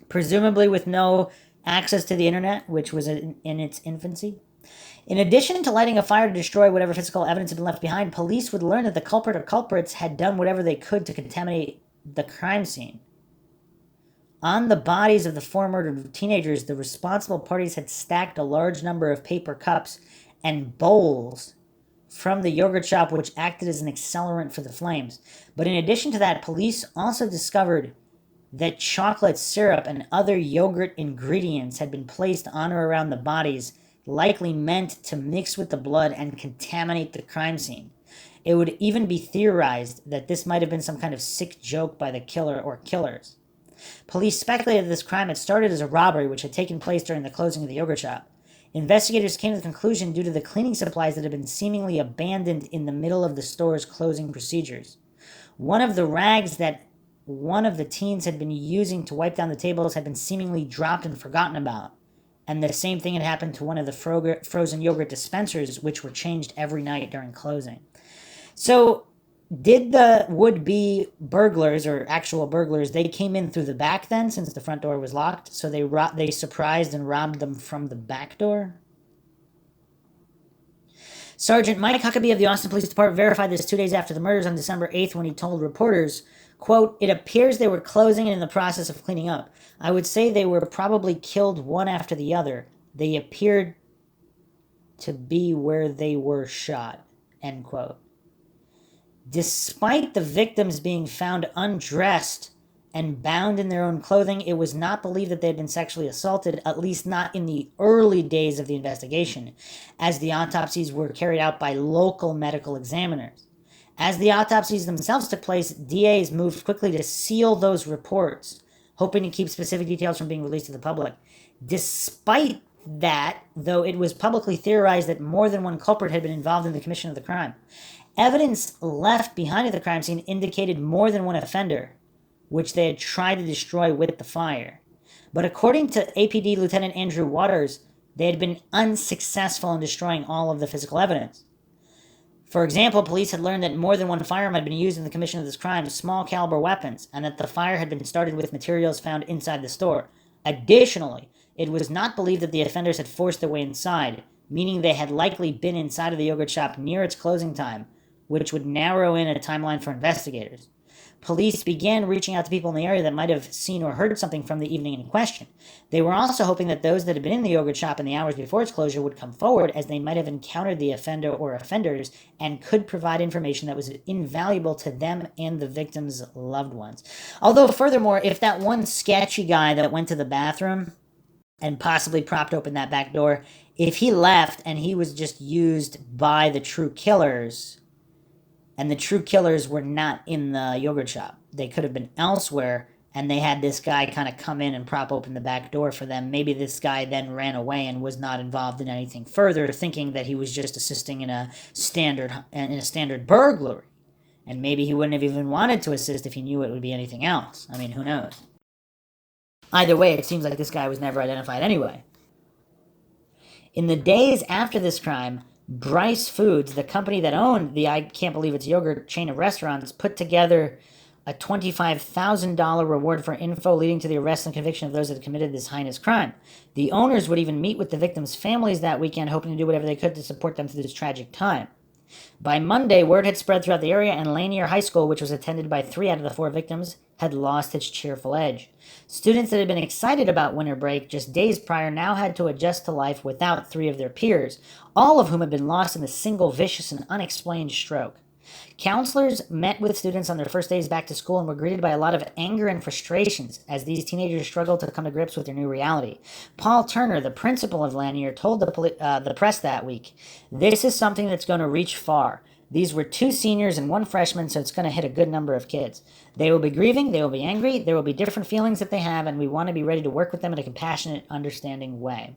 Presumably with no access to the internet, which was in its infancy. In addition to lighting a fire to destroy whatever physical evidence had been left behind, police would learn that the culprit or culprits had done whatever they could to contaminate the crime scene. On the bodies of the 4 murdered teenagers, the responsible parties had stacked a large number of paper cups and bowls from the yogurt shop, which acted as an accelerant for the flames. But in addition to that, police also discovered that chocolate syrup and other yogurt ingredients had been placed on or around the bodies, likely meant to mix with the blood and contaminate the crime scene. It would even be theorized that this might have been some kind of sick joke by the killer or killers. Police speculated that this crime had started as a robbery which had taken place during the closing of the yogurt shop. Investigators came to the conclusion due to the cleaning supplies that had been seemingly abandoned in the middle of the store's closing procedures. One of the rags that one of the teens had been using to wipe down the tables had been seemingly dropped and forgotten about. And the same thing had happened to one of the frozen yogurt dispensers, which were changed every night during closing. So, did the would-be burglars, or actual burglars, they came in through the back then, since the front door was locked, so they surprised and robbed them from the back door? Sergeant Mike Huckabee of the Austin Police Department verified this 2 days after the murders on December 8th when he told reporters, quote, "It appears they were closing and in the process of cleaning up. I would say they were probably killed one after the other. They appeared to be where they were shot," end quote. Despite the victims being found undressed and bound in their own clothing, it was not believed that they had been sexually assaulted, at least not in the early days of the investigation, as the autopsies were carried out by local medical examiners. As the autopsies themselves took place, DAs moved quickly to seal those reports, hoping to keep specific details from being released to the public. Despite that, though, it was publicly theorized that more than one culprit had been involved in the commission of the crime. Evidence left behind at the crime scene indicated more than one offender, which they had tried to destroy with the fire. But according to APD Lieutenant Andrew Waters, they had been unsuccessful in destroying all of the physical evidence. For example, police had learned that more than one firearm had been used in the commission of this crime, small caliber weapons, and that the fire had been started with materials found inside the store. Additionally, it was not believed that the offenders had forced their way inside, meaning they had likely been inside of the yogurt shop near its closing time, which would narrow in a timeline for investigators. police began reaching out to people in the area that might have seen or heard something from the evening in question. They were also hoping that those that had been in the yogurt shop in the hours before its closure would come forward, as they might have encountered the offender or offenders and could provide information that was invaluable to them and the victim's loved ones. Although, furthermore, if that one sketchy guy that went to the bathroom and possibly propped open that back door, if he left and he was just used by the true killers, and the true killers were not in the yogurt shop, they could have been elsewhere, and they had this guy kind of come in and prop open the back door for them. Maybe this guy then ran away and was not involved in anything further, thinking that he was just assisting in a standard burglary. And maybe he wouldn't have even wanted to assist if he knew it would be anything else. I mean, who knows? Either way, it seems like this guy was never identified anyway. In the days after this crime, Bryce Foods, the company that owned the I Can't Believe It's Yogurt chain of restaurants, put together a $25,000 reward for info leading to the arrest and conviction of those that had committed this heinous crime. The owners would even meet with the victims' families that weekend, hoping to do whatever they could to support them through this tragic time. By Monday, word had spread throughout the area, and Lanier High School, which was attended by 3 out of the 4 victims, had lost its cheerful edge. Students that had been excited about winter break just days prior now had to adjust to life without 3 of their peers, all of whom had been lost in a single vicious and unexplained stroke. Counselors met with students on their first days back to school and were greeted by a lot of anger and frustrations as these teenagers struggled to come to grips with their new reality. Paul Turner, the principal of Lanier, told the press that week, "This is something that's going to reach far. These were 2 seniors and 1 freshman, so it's going to hit a good number of kids. They will be grieving, they will be angry, there will be different feelings that they have, and we want to be ready to work with them in a compassionate, understanding way."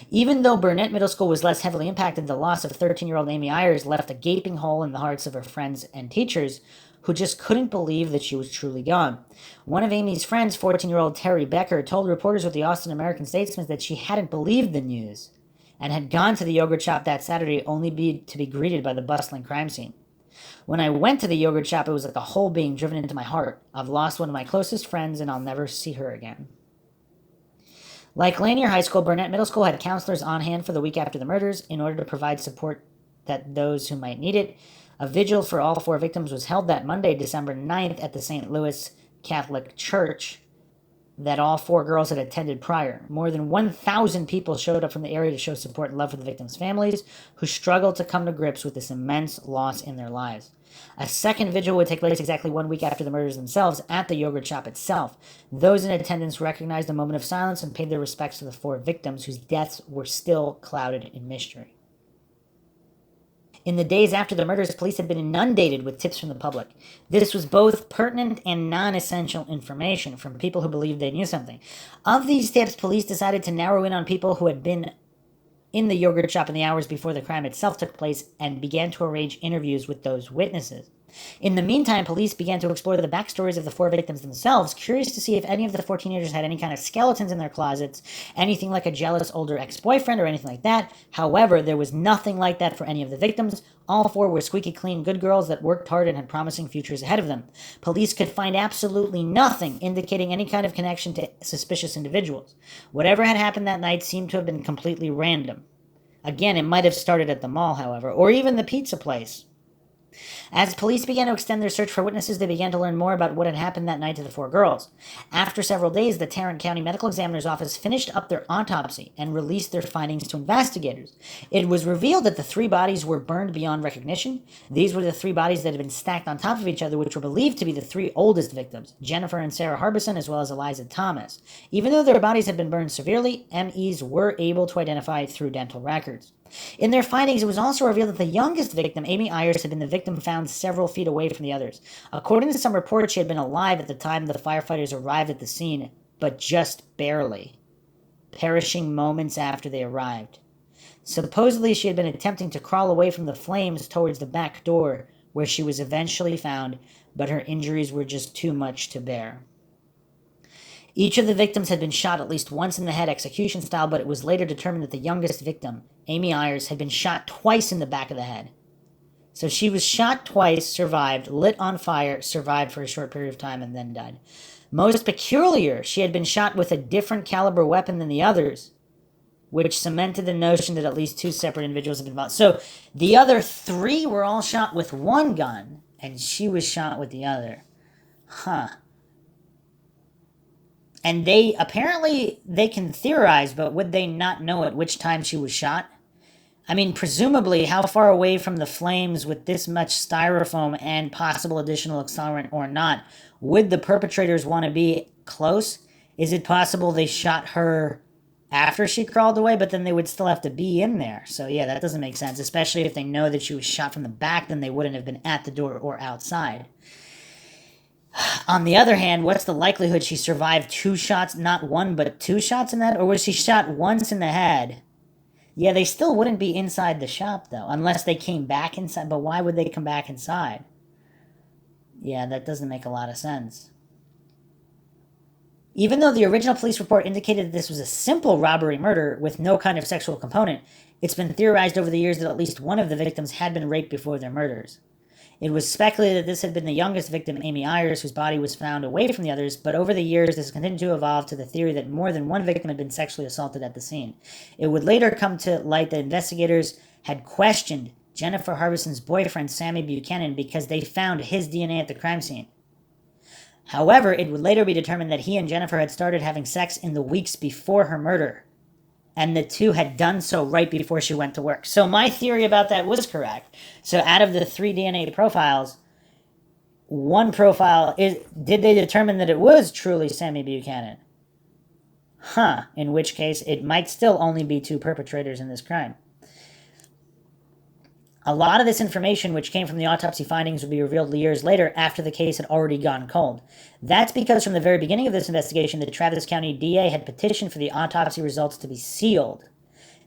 Even though Burnett Middle School was less heavily impacted, the loss of 13-year-old Amy Ayers left a gaping hole in the hearts of her friends and teachers who just couldn't believe that she was truly gone. One of Amy's friends, 14-year-old Terry Becker, told reporters with the Austin American-Statesman that she hadn't believed the news and had gone to the yogurt shop that Saturday only to be greeted by the bustling crime scene. "When I went to the yogurt shop, it was like a hole being driven into my heart. I've lost one of my closest friends, and I'll never see her again." Like Lanier High School, Burnett Middle School had counselors on hand for the week after the murders in order to provide support that those who might need it. A vigil for all 4 victims was held that Monday, December 9th, at the St. Louis Catholic Church that all 4 girls had attended prior. More than 1,000 people showed up from the area to show support and love for the victims' families, who struggled to come to grips with this immense loss in their lives. A second vigil would take place exactly 1 week after the murders themselves at the yogurt shop itself. Those in attendance recognized a moment of silence and paid their respects to the 4 victims whose deaths were still clouded in mystery. In the days after the murders, police had been inundated with tips from the public. This was both pertinent and non-essential information from people who believed they knew something. Of these tips, police decided to narrow in on people who had been in the yogurt shop in the hours before the crime itself took place and began to arrange interviews with those witnesses. In the meantime, police began to explore the backstories of the 4 victims themselves, curious to see if any of the 4 teenagers had any kind of skeletons in their closets, anything like a jealous older ex-boyfriend or anything like that. However, there was nothing like that for any of the victims. All 4 were squeaky clean, good girls that worked hard and had promising futures ahead of them. Police could find absolutely nothing indicating any kind of connection to suspicious individuals. Whatever had happened that night seemed to have been completely random. Again, it might have started at the mall, however, or even the pizza place. As police began to extend their search for witnesses, they began to learn more about what had happened that night to the 4 girls. After several days, the Tarrant County Medical Examiner's Office finished up their autopsy and released their findings to investigators. It was revealed that the 3 bodies were burned beyond recognition. These were the 3 bodies that had been stacked on top of each other, which were believed to be the 3 oldest victims, Jennifer and Sarah Harbison, as well as Eliza Thomas. Even though their bodies had been burned severely, MEs were able to identify through dental records. In their findings, it was also revealed that the youngest victim, Amy Ayers, had been the victim found several feet away from the others. According to some reports, she had been alive at the time the firefighters arrived at the scene, but just barely, perishing moments after they arrived. Supposedly, she had been attempting to crawl away from the flames towards the back door, where she was eventually found, but her injuries were just too much to bear. Each of the victims had been shot at least once in the head, execution style, but it was later determined that the youngest victim, Amy Ayers, had been shot twice in the back of the head. So she was shot twice, survived, lit on fire, survived for a short period of time, and then died. Most peculiar, she had been shot with a different caliber weapon than the others, which cemented the notion that at least 2 separate individuals had been involved. So the other 3 were all shot with one gun, and she was shot with the other. Huh. And they can theorize, but would they not know at which time she was shot? I mean, presumably, how far away from the flames with this much styrofoam and possible additional accelerant or not, would the perpetrators want to be close? Is it possible they shot her after she crawled away, but then they would still have to be in there? So yeah, that doesn't make sense, especially if they know that she was shot from the back, then they wouldn't have been at the door or outside. On the other hand, what's the likelihood she survived 2 shots, not 1, but 2 shots in that? Or was she shot once in the head? Yeah, they still wouldn't be inside the shop, though, unless they came back inside. But why would they come back inside? Yeah, that doesn't make a lot of sense. Even though the original police report indicated that this was a simple robbery murder with no kind of sexual component, it's been theorized over the years that at least one of the victims had been raped before their murders. It was speculated that this had been the youngest victim, Amy Ayers, whose body was found away from the others, but over the years this has continued to evolve to the theory that more than one victim had been sexually assaulted at the scene. It would later come to light that investigators had questioned Jennifer Harbison's boyfriend, Sammy Buchanan, because they found his DNA at the crime scene. However, it would later be determined that he and Jennifer had started having sex in the weeks before her murder, and the two had done so right before she went to work. So my theory about that was correct. So out of the 3 DNA profiles, one profile did they determine that it was truly Sammy Buchanan? In which case it might still only be 2 perpetrators in this crime. A lot of this information, which came from the autopsy findings, would be revealed years later after the case had already gone cold. That's because from the very beginning of this investigation, the Travis County DA had petitioned for the autopsy results to be sealed.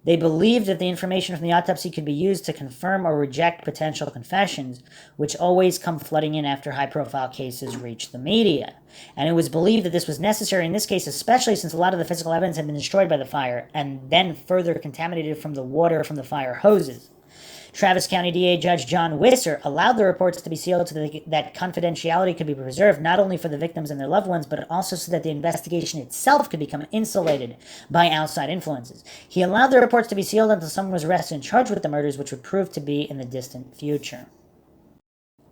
They believed that the information from the autopsy could be used to confirm or reject potential confessions, which always come flooding in after high-profile cases reach the media. And it was believed that this was necessary in this case, especially since a lot of the physical evidence had been destroyed by the fire and then further contaminated from the water from the fire hoses. Travis County DA Judge John Wisser allowed the reports to be sealed so that confidentiality could be preserved not only for the victims and their loved ones, but also so that the investigation itself could become insulated by outside influences. He allowed the reports to be sealed until someone was arrested and charged with the murders, which would prove to be in the distant future.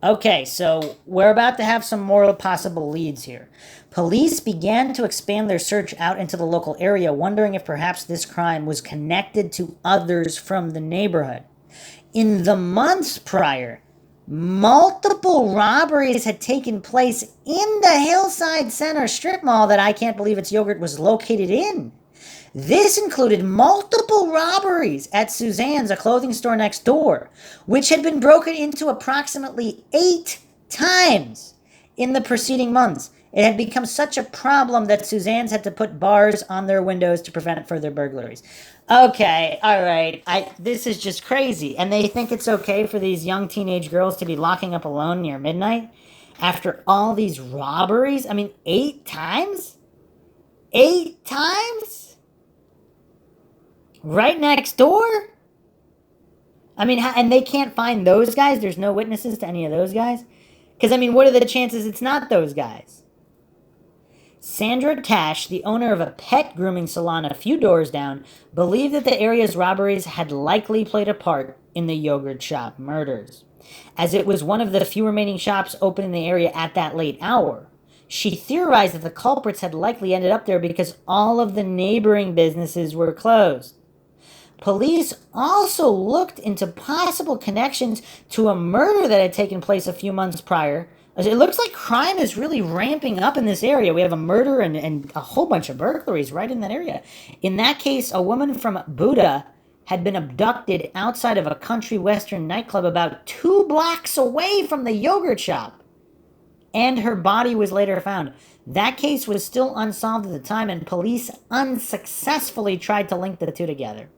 Okay, so we're about to have some more possible leads here. Police began to expand their search out into the local area, wondering if perhaps this crime was connected to others from the neighborhood. In the months prior, multiple robberies had taken place in the Hillside Center strip mall that I can't believe its yogurt was located in. This included multiple robberies at Suzanne's, a clothing store next door, which had been broken into approximately 8 times in the preceding months. It had become such a problem that Suzanne's had to put bars on their windows to prevent further burglaries. Okay, all right. This is just crazy. And they think it's okay for these young teenage girls to be locking up alone near midnight after all these robberies? I mean, 8 times? 8 times? Right next door? I mean, and they can't find those guys? There's no witnesses to any of those guys? Because, I mean, what are the chances it's not those guys? Sandra Tash, the owner of a pet grooming salon a few doors down, believed that the area's robberies had likely played a part in the yogurt shop murders, as it was one of the few remaining shops open in the area at that late hour. She theorized that the culprits had likely ended up there because all of the neighboring businesses were closed. Police also looked into possible connections to a murder that had taken place a few months prior. It looks like crime is really ramping up in this area. We have a murder and a whole bunch of burglaries right in that area. In that case, a woman from Buda had been abducted outside of a country western nightclub about 2 blocks away from the yogurt shop, and her body was later found. That case was still unsolved at the time, and police unsuccessfully tried to link the two together.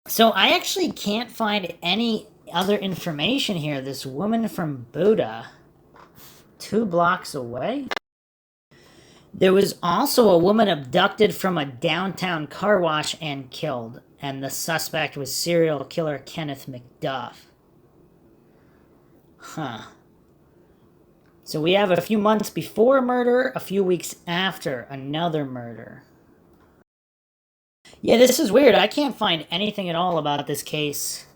So I actually can't find any other information here. This woman from Buda, 2 blocks away? There was also a woman abducted from a downtown car wash and killed, and the suspect was serial killer Kenneth McDuff. So we have a few months before a murder, a few weeks after another murder. Yeah, this is weird. I can't find anything at all about this case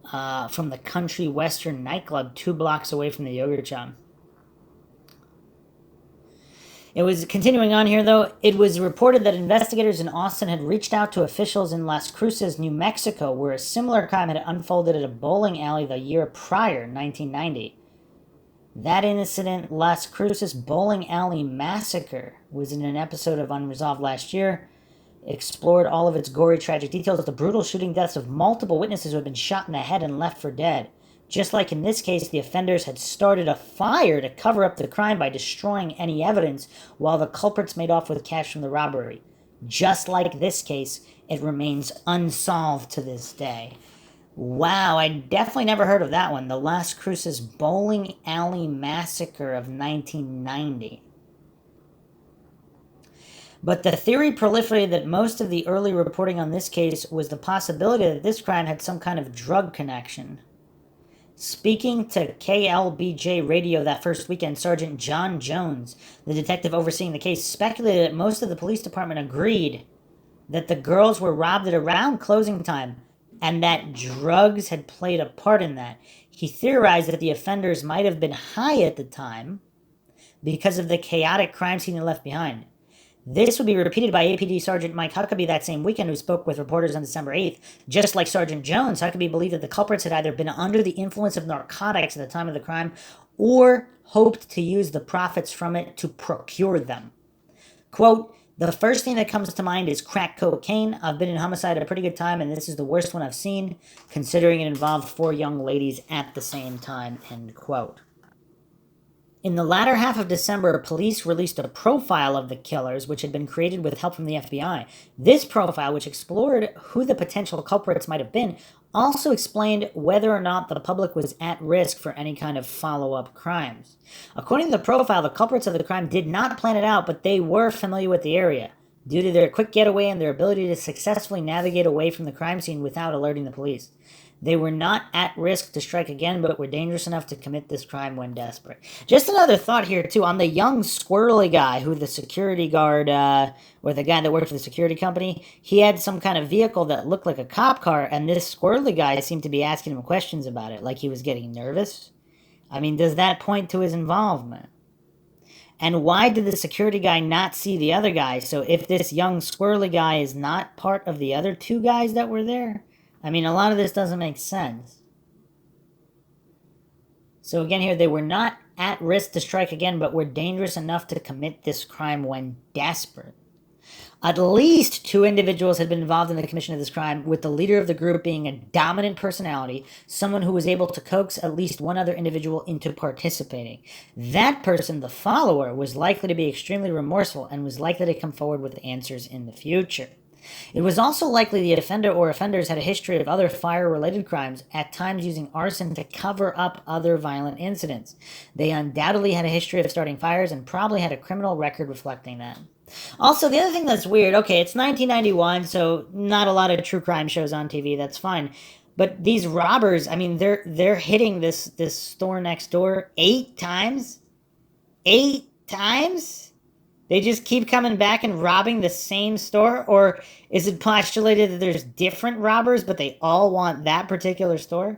from the country western nightclub 2 blocks away from the yogurt shop. It was continuing on here, though. It was reported that investigators in Austin had reached out to officials in Las Cruces, New Mexico, where a similar crime had unfolded at a bowling alley the year prior, 1990. That incident, Las Cruces Bowling Alley Massacre, was in an episode of Unresolved last year. Explored all of its gory, tragic details, the brutal shooting deaths of multiple witnesses who had been shot in the head and left for dead. Just like in this case, the offenders had started a fire to cover up the crime by destroying any evidence, while the culprits made off with cash from the robbery. Just like this case, it remains unsolved to this day. Wow, I definitely never heard of that one. The Las Cruces Bowling Alley Massacre of 1990. But the theory proliferated that most of the early reporting on this case was the possibility that this crime had some kind of drug connection. Speaking to KLBJ Radio that first weekend, Sergeant John Jones, the detective overseeing the case, speculated that most of the police department agreed that the girls were robbed at around closing time and that drugs had played a part in that. He theorized that the offenders might have been high at the time because of the chaotic crime scene they left behind. This would be repeated by APD Sergeant Mike Huckabee that same weekend, who spoke with reporters on December 8th. Just like Sergeant Jones, Huckabee believed that the culprits had either been under the influence of narcotics at the time of the crime or hoped to use the profits from it to procure them. Quote, "The first thing that comes to mind is crack cocaine. I've been in Homicide at a pretty good time, and this is the worst one I've seen, considering it involved 4 young ladies at the same time," end quote. In the latter half of December, police released a profile of the killers, which had been created with help from the FBI. This profile, which explored who the potential culprits might have been, also explained whether or not the public was at risk for any kind of follow-up crimes. According to the profile, the culprits of the crime did not plan it out, but they were familiar with the area, due to their quick getaway and their ability to successfully navigate away from the crime scene without alerting the police. They were not at risk to strike again, but were dangerous enough to commit this crime when desperate. Just another thought here, too, on the young squirrely guy who the security guard, or the guy that worked for the security company, he had some kind of vehicle that looked like a cop car, and this squirrely guy seemed to be asking him questions about it, like he was getting nervous. I mean, does that point to his involvement? And why did the security guy not see the other guy? So if this young squirrely guy is not part of the other 2 guys that were there, I mean, a lot of this doesn't make sense. So again here, they were not at risk to strike again, but were dangerous enough to commit this crime when desperate. At least 2 individuals had been involved in the commission of this crime, with the leader of the group being a dominant personality, someone who was able to coax at least one other individual into participating. That person, the follower, was likely to be extremely remorseful and was likely to come forward with answers in the future. It was also likely the offender or offenders had a history of other fire-related crimes, at times using arson to cover up other violent incidents. They undoubtedly had a history of starting fires and probably had a criminal record reflecting that. Also, the other thing that's weird, okay, it's 1991, so not a lot of true crime shows on TV, that's fine. But these robbers, I mean, they're hitting this store next door 8 times? 8 times? They just keep coming back and robbing the same store? Or is it postulated that there's different robbers, but they all want that particular store?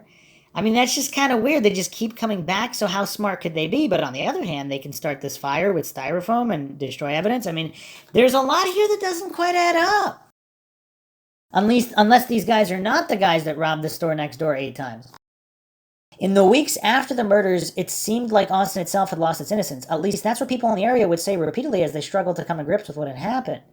I mean, that's just kind of weird. They just keep coming back, so how smart could they be? But on the other hand, they can start this fire with styrofoam and destroy evidence. I mean, there's a lot here that doesn't quite add up. Unless these guys are not the guys that robbed the store next door 8 times. In the weeks after the murders, it seemed like Austin itself had lost its innocence. At least that's what people in the area would say repeatedly as they struggled to come to grips with what had happened.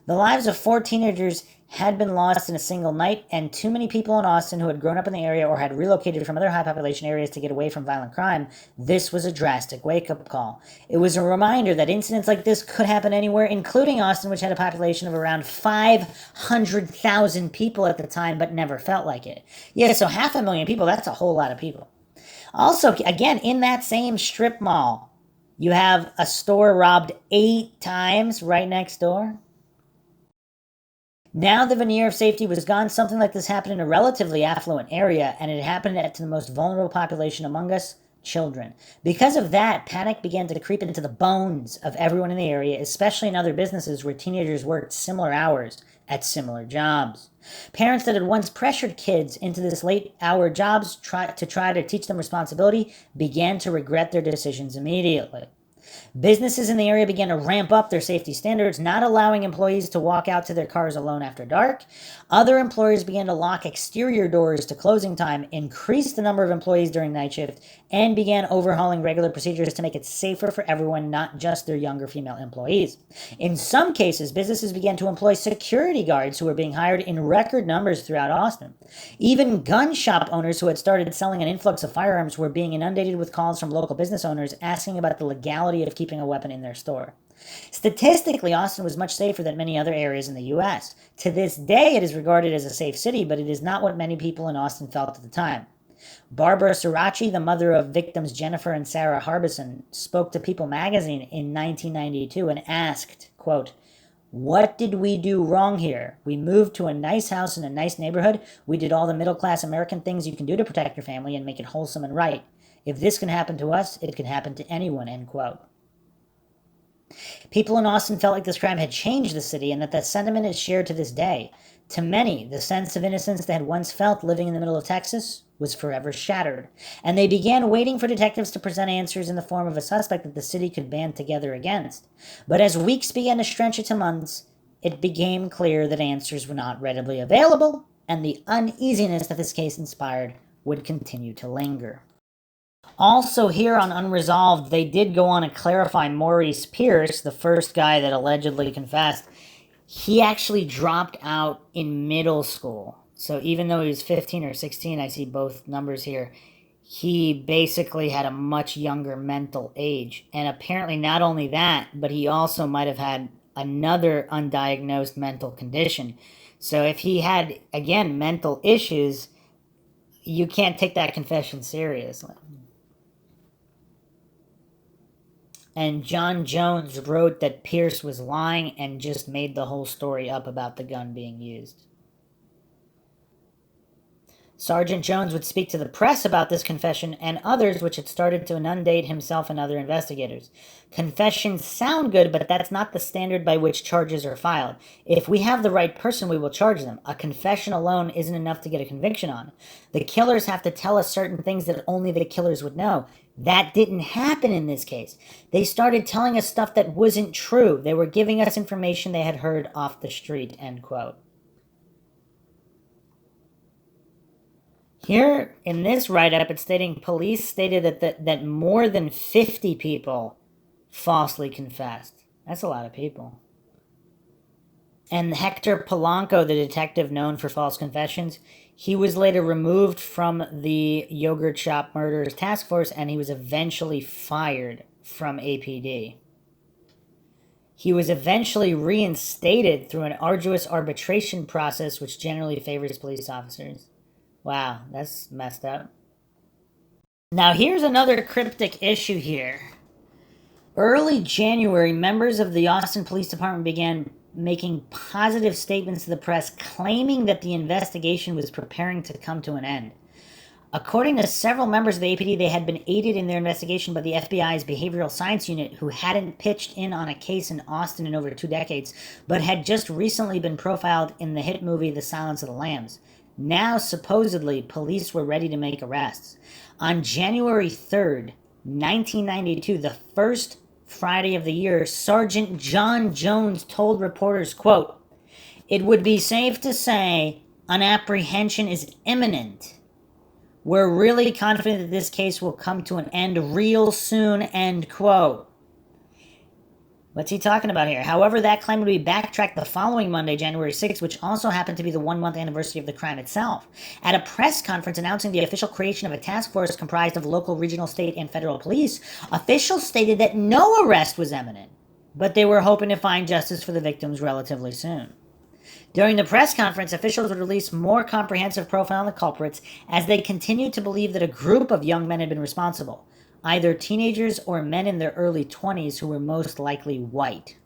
The lives of 4 teenagers had been lost in a single night, and too many people in Austin who had grown up in the area or had relocated from other high-population areas to get away from violent crime, this was a drastic wake-up call. It was a reminder that incidents like this could happen anywhere, including Austin, which had a population of around 500,000 people at the time, but never felt like it. Yeah, so 500,000 people, that's a whole lot of people. Also, again, in that same strip mall, you have a store robbed 8 times right next door. Now the veneer of safety was gone. Something like this happened in a relatively affluent area, and it happened to the most vulnerable population among us, children. Because of that, panic began to creep into the bones of everyone in the area, especially in other businesses where teenagers worked similar hours at similar jobs. Parents that had once pressured kids into this late-hour jobs to try to teach them responsibility began to regret their decisions immediately. Businesses in the area began to ramp up their safety standards, not allowing employees to walk out to their cars alone after dark. Other employers began to lock exterior doors to closing time, increase the number of employees during night shift, and began overhauling regular procedures to make it safer for everyone, not just their younger female employees. In some cases, businesses began to employ security guards who were being hired in record numbers throughout Austin. Even gun shop owners who had started selling an influx of firearms were being inundated with calls from local business owners asking about the legality of keeping a weapon in their store. Statistically, Austin was much safer than many other areas in the U.S. To this day, it is regarded as a safe city, but it is not what many people in Austin felt at the time. Barbara Sirachi, the mother of victims Jennifer and Sarah Harbison, spoke to People magazine in 1992 and asked, quote, "What did we do wrong here? We moved to a nice house in a nice neighborhood. We did all the middle-class American things you can do to protect your family and make it wholesome and right. If this can happen to us, it can happen to anyone," end quote. People in Austin felt like this crime had changed the city and that sentiment is shared to this day. To many, the sense of innocence they had once felt living in the middle of Texas was forever shattered, and they began waiting for detectives to present answers in the form of a suspect that the city could band together against. But as weeks began to stretch into months, it became clear that answers were not readily available, and the uneasiness that this case inspired would continue to linger. Also here on Unresolved, they did go on to clarify Maurice Pierce, the first guy that allegedly confessed. He actually dropped out in middle school. So even though he was 15 or 16, I see both numbers here, he basically had a much younger mental age. And apparently not only that, but he also might have had another undiagnosed mental condition. So if he had, again, mental issues, you can't take that confession seriously. And John Jones wrote that Pierce was lying and just made the whole story up about the gun being used. Sergeant Jones would speak to the press about this confession and others which had started to inundate himself and other investigators. Confessions sound good, but that's not the standard by which charges are filed. If we have the right person, we will charge them. A confession alone isn't enough to get a conviction on. The killers have to tell us certain things that only the killers would know. That didn't happen in this case. They started telling us stuff that wasn't true. They were giving us information they had heard off the street, end quote. Here, in this write-up, it's stating police stated that more than 50 people falsely confessed. That's a lot of people. And Hector Polanco, the detective known for false confessions, he was later removed from the yogurt shop murders task force, and he was eventually fired from APD. He was eventually reinstated through an arduous arbitration process, which generally favors police officers. Wow, that's messed up. Now here's another cryptic issue here. Early January, members of the Austin Police Department began making positive statements to the press claiming that the investigation was preparing to come to an end. According to several members of the APD, they had been aided in their investigation by the FBI's Behavioral Science Unit, who hadn't pitched in on a case in Austin in over 2 decades, but had just recently been profiled in the hit movie The Silence of the Lambs. Now, supposedly, police were ready to make arrests. On January 3rd, 1992, the first Friday of the year, Sergeant John Jones told reporters, quote, "It would be safe to say an apprehension is imminent. We're really confident that this case will come to an end real soon," end quote. What's he talking about here? However, that claim would be backtracked the following Monday, January 6th, which also happened to be the 1-month anniversary of the crime itself. At a press conference announcing the official creation of a task force comprised of local, regional, state, and federal police, officials stated that no arrest was imminent, but they were hoping to find justice for the victims relatively soon. During the press conference, officials would release more comprehensive profile on the culprits as they continued to believe that a group of young men had been responsible, either teenagers or men in their early 20s who were most likely white.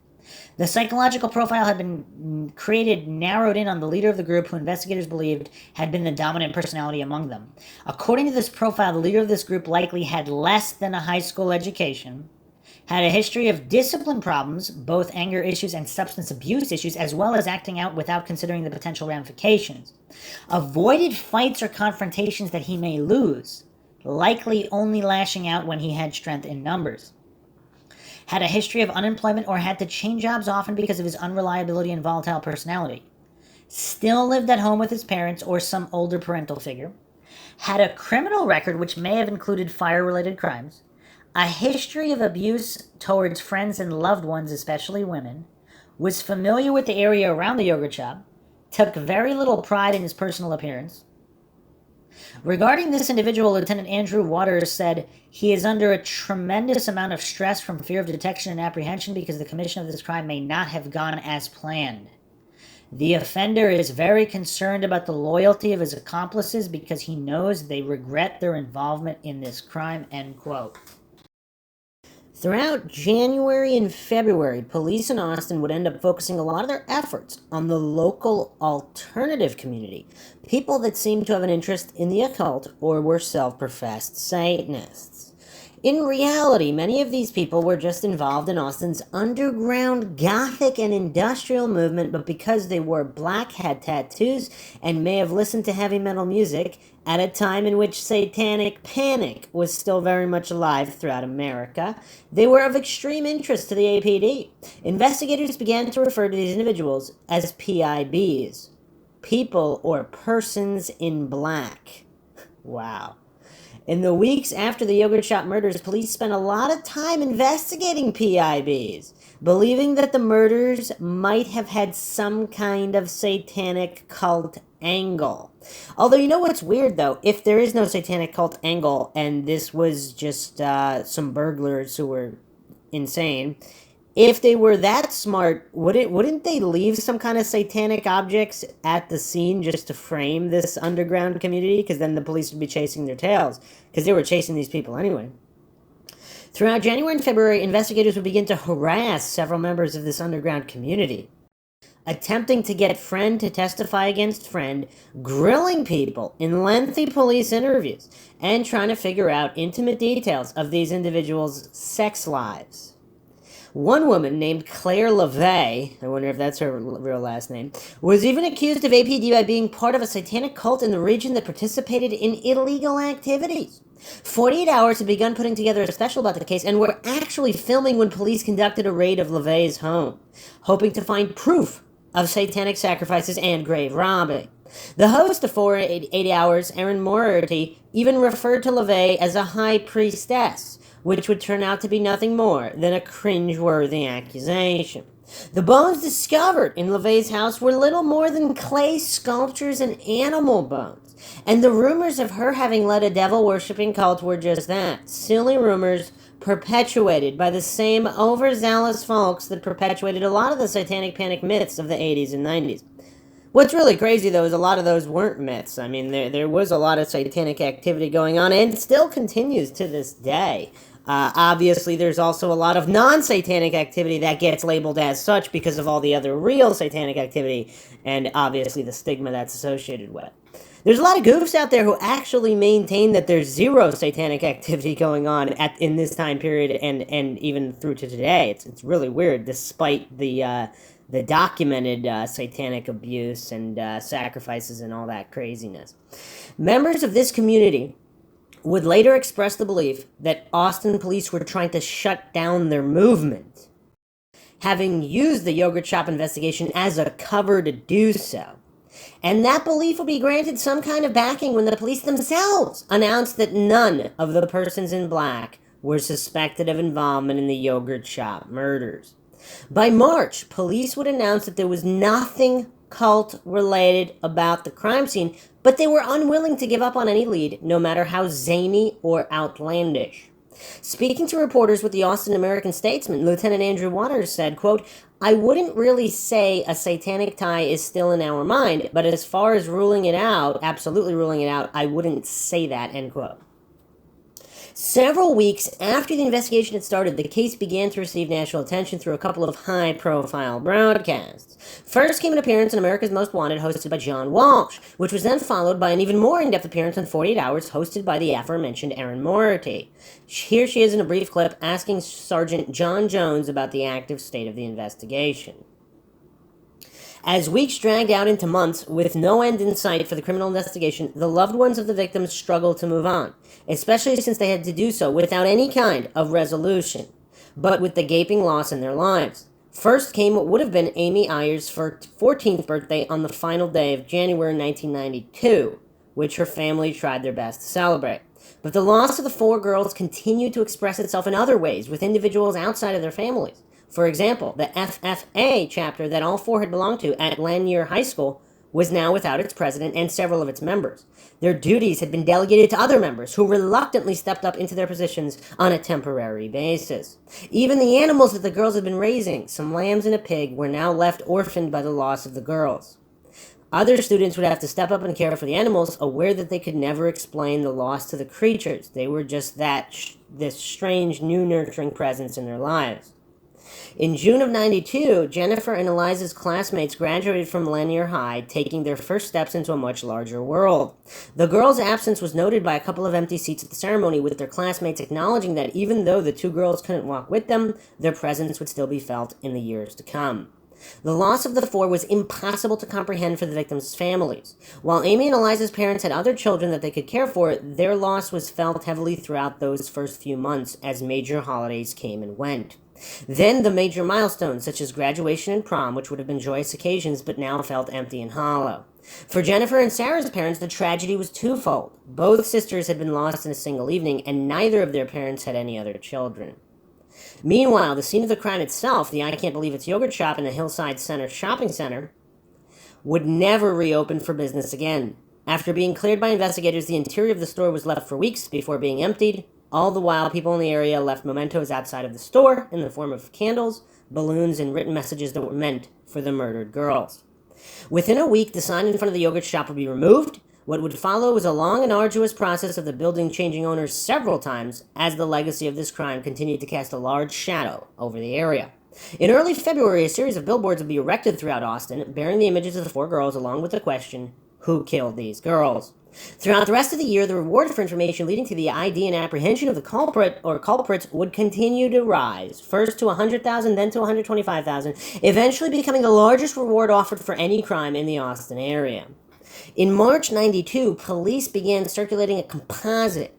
The psychological profile had been created, narrowed in on the leader of the group, who investigators believed had been the dominant personality among them. According to this profile, the leader of this group likely had less than a high school education, had a history of discipline problems, both anger issues and substance abuse issues, as well as acting out without considering the potential ramifications, avoided fights or confrontations that he may lose, likely only lashing out when he had strength in numbers. had a history of unemployment, or had to change jobs often because of his unreliability and volatile personality, still lived at home with his parents or some older parental figure, had a criminal record which may have included fire-related crimes, a history of abuse towards friends and loved ones, especially women, was familiar with the area around the yogurt shop, took very little pride in his personal appearance. Regarding this individual, Lieutenant Andrew Waters said, "He is under a tremendous amount of stress from fear of detection and apprehension because the commission of this crime may not have gone as planned. The offender is very concerned about the loyalty of his accomplices because he knows they regret their involvement in this crime," end quote. Throughout January and February, police in Austin would end up focusing a lot of their efforts on the local alternative community, people that seemed to have an interest in the occult or were self-professed Satanists. In reality, many of these people were just involved in Austin's underground Gothic and industrial movement, but because they wore black, had tattoos, and may have listened to heavy metal music at a time in which satanic panic was still very much alive throughout America, they were of extreme interest to the APD. Investigators began to refer to these individuals as PIBs, people or persons in black. Wow. In the weeks after the yogurt shop murders, police spent a lot of time investigating PIBs, believing that the murders might have had some kind of satanic cult angle. Although, you know what's weird, though? If there is no satanic cult angle, and this was just some burglars who were insane, if they were that smart, wouldn't they leave some kind of satanic objects at the scene just to frame this underground community? Because then the police would be chasing their tails, because they were chasing these people anyway. Throughout January and February, investigators would begin to harass several members of this underground community, attempting to get friend to testify against friend, grilling people in lengthy police interviews, and trying to figure out intimate details of these individuals' sex lives. One woman named Claire LaVey, I wonder if that's her real last name, was even accused of APD by being part of a satanic cult in the region that participated in illegal activities. 48 Hours had begun putting together a special about the case and were actually filming when police conducted a raid of LaVey's home, hoping to find proof of satanic sacrifices and grave robbing. The host of 48 Hours, Erin Moriarty, even referred to LaVey as a high priestess, which would turn out to be nothing more than a cringe-worthy accusation. The bones discovered in LaVey's house were little more than clay sculptures and animal bones, and the rumors of her having led a devil-worshipping cult were just that, silly rumors perpetuated by the same overzealous folks that perpetuated a lot of the satanic panic myths of the 80s and 90s. What's really crazy, though, is a lot of those weren't myths. I mean, there was a lot of satanic activity going on, and still continues to this day. Obviously, there's also a lot of non-satanic activity that gets labeled as such because of all the other real satanic activity, and obviously the stigma that's associated with it. There's a lot of goofs out there who actually maintain that there's zero satanic activity going on in this time period and even through to today. It's really weird, despite the documented satanic abuse and sacrifices and all that craziness. Members of this community would later express the belief that Austin police were trying to shut down their movement, having used the yogurt shop investigation as a cover to do so. And that belief would be granted some kind of backing when the police themselves announced that none of the persons in black were suspected of involvement in the yogurt shop murders. By March, police would announce that there was nothing cult-related about the crime scene, but they were unwilling to give up on any lead, no matter how zany or outlandish. Speaking to reporters with the Austin American-Statesman, Lieutenant Andrew Waters said, quote, "I wouldn't really say a satanic tie is still in our mind, but as far as ruling it out, absolutely ruling it out, I wouldn't say that," end quote. Several weeks after the investigation had started, the case began to receive national attention through a couple of high-profile broadcasts. First came an appearance in America's Most Wanted, hosted by John Walsh, which was then followed by an even more in-depth appearance on 48 Hours, hosted by the aforementioned Erin Moriarty. Here she is in a brief clip asking Sergeant John Jones about the active state of the investigation. As weeks dragged out into months, with no end in sight for the criminal investigation, the loved ones of the victims struggled to move on, especially since they had to do so without any kind of resolution. but with the gaping loss in their lives. First came what would have been Amy Ayer's 14th birthday on the final day of January 1992, which her family tried their best to celebrate. But the loss of the 4 girls continued to express itself in other ways with individuals outside of their families. For example, the FFA chapter that all 4 had belonged to at Lanier High School was now without its president and several of its members. Their duties had been delegated to other members who reluctantly stepped up into their positions on a temporary basis. Even the animals that the girls had been raising, some lambs and a pig, were now left orphaned by the loss of the girls. Other students would have to step up and care for the animals, aware that they could never explain the loss to the creatures. They were just this strange new nurturing presence in their lives. In June of '92, Jennifer and Eliza's classmates graduated from Lanier High, taking their first steps into a much larger world. The girls' absence was noted by a couple of empty seats at the ceremony, with their classmates acknowledging that even though the 2 girls couldn't walk with them, their presence would still be felt in the years to come. The loss of the 4 was impossible to comprehend for the victims' families. While Amy and Eliza's parents had other children that they could care for, their loss was felt heavily throughout those first few months as major holidays came and went. Then the major milestones, such as graduation and prom, which would have been joyous occasions but now felt empty and hollow. For Jennifer and Sarah's parents, the tragedy was twofold. Both sisters had been lost in a single evening, and neither of their parents had any other children. Meanwhile, the scene of the crime itself, the I Can't Believe It's yogurt shop in the Hillside Center shopping center, would never reopen for business again. After being cleared by investigators, the interior of the store was left for weeks before being emptied. All the while, people in the area left mementos outside of the store in the form of candles, balloons, and written messages that were meant for the murdered girls. Within a week, the sign in front of the yogurt shop would be removed. What would follow was a long and arduous process of the building changing owners several times as the legacy of this crime continued to cast a large shadow over the area. In early February, a series of billboards would be erected throughout Austin, bearing the images of the 4 girls along with the question, who killed these girls? Throughout the rest of the year, the reward for information leading to the ID and apprehension of the culprit or culprits would continue to rise, first to $100,000, then to $125,000, eventually becoming the largest reward offered for any crime in the Austin area. In March '92, police began circulating a composite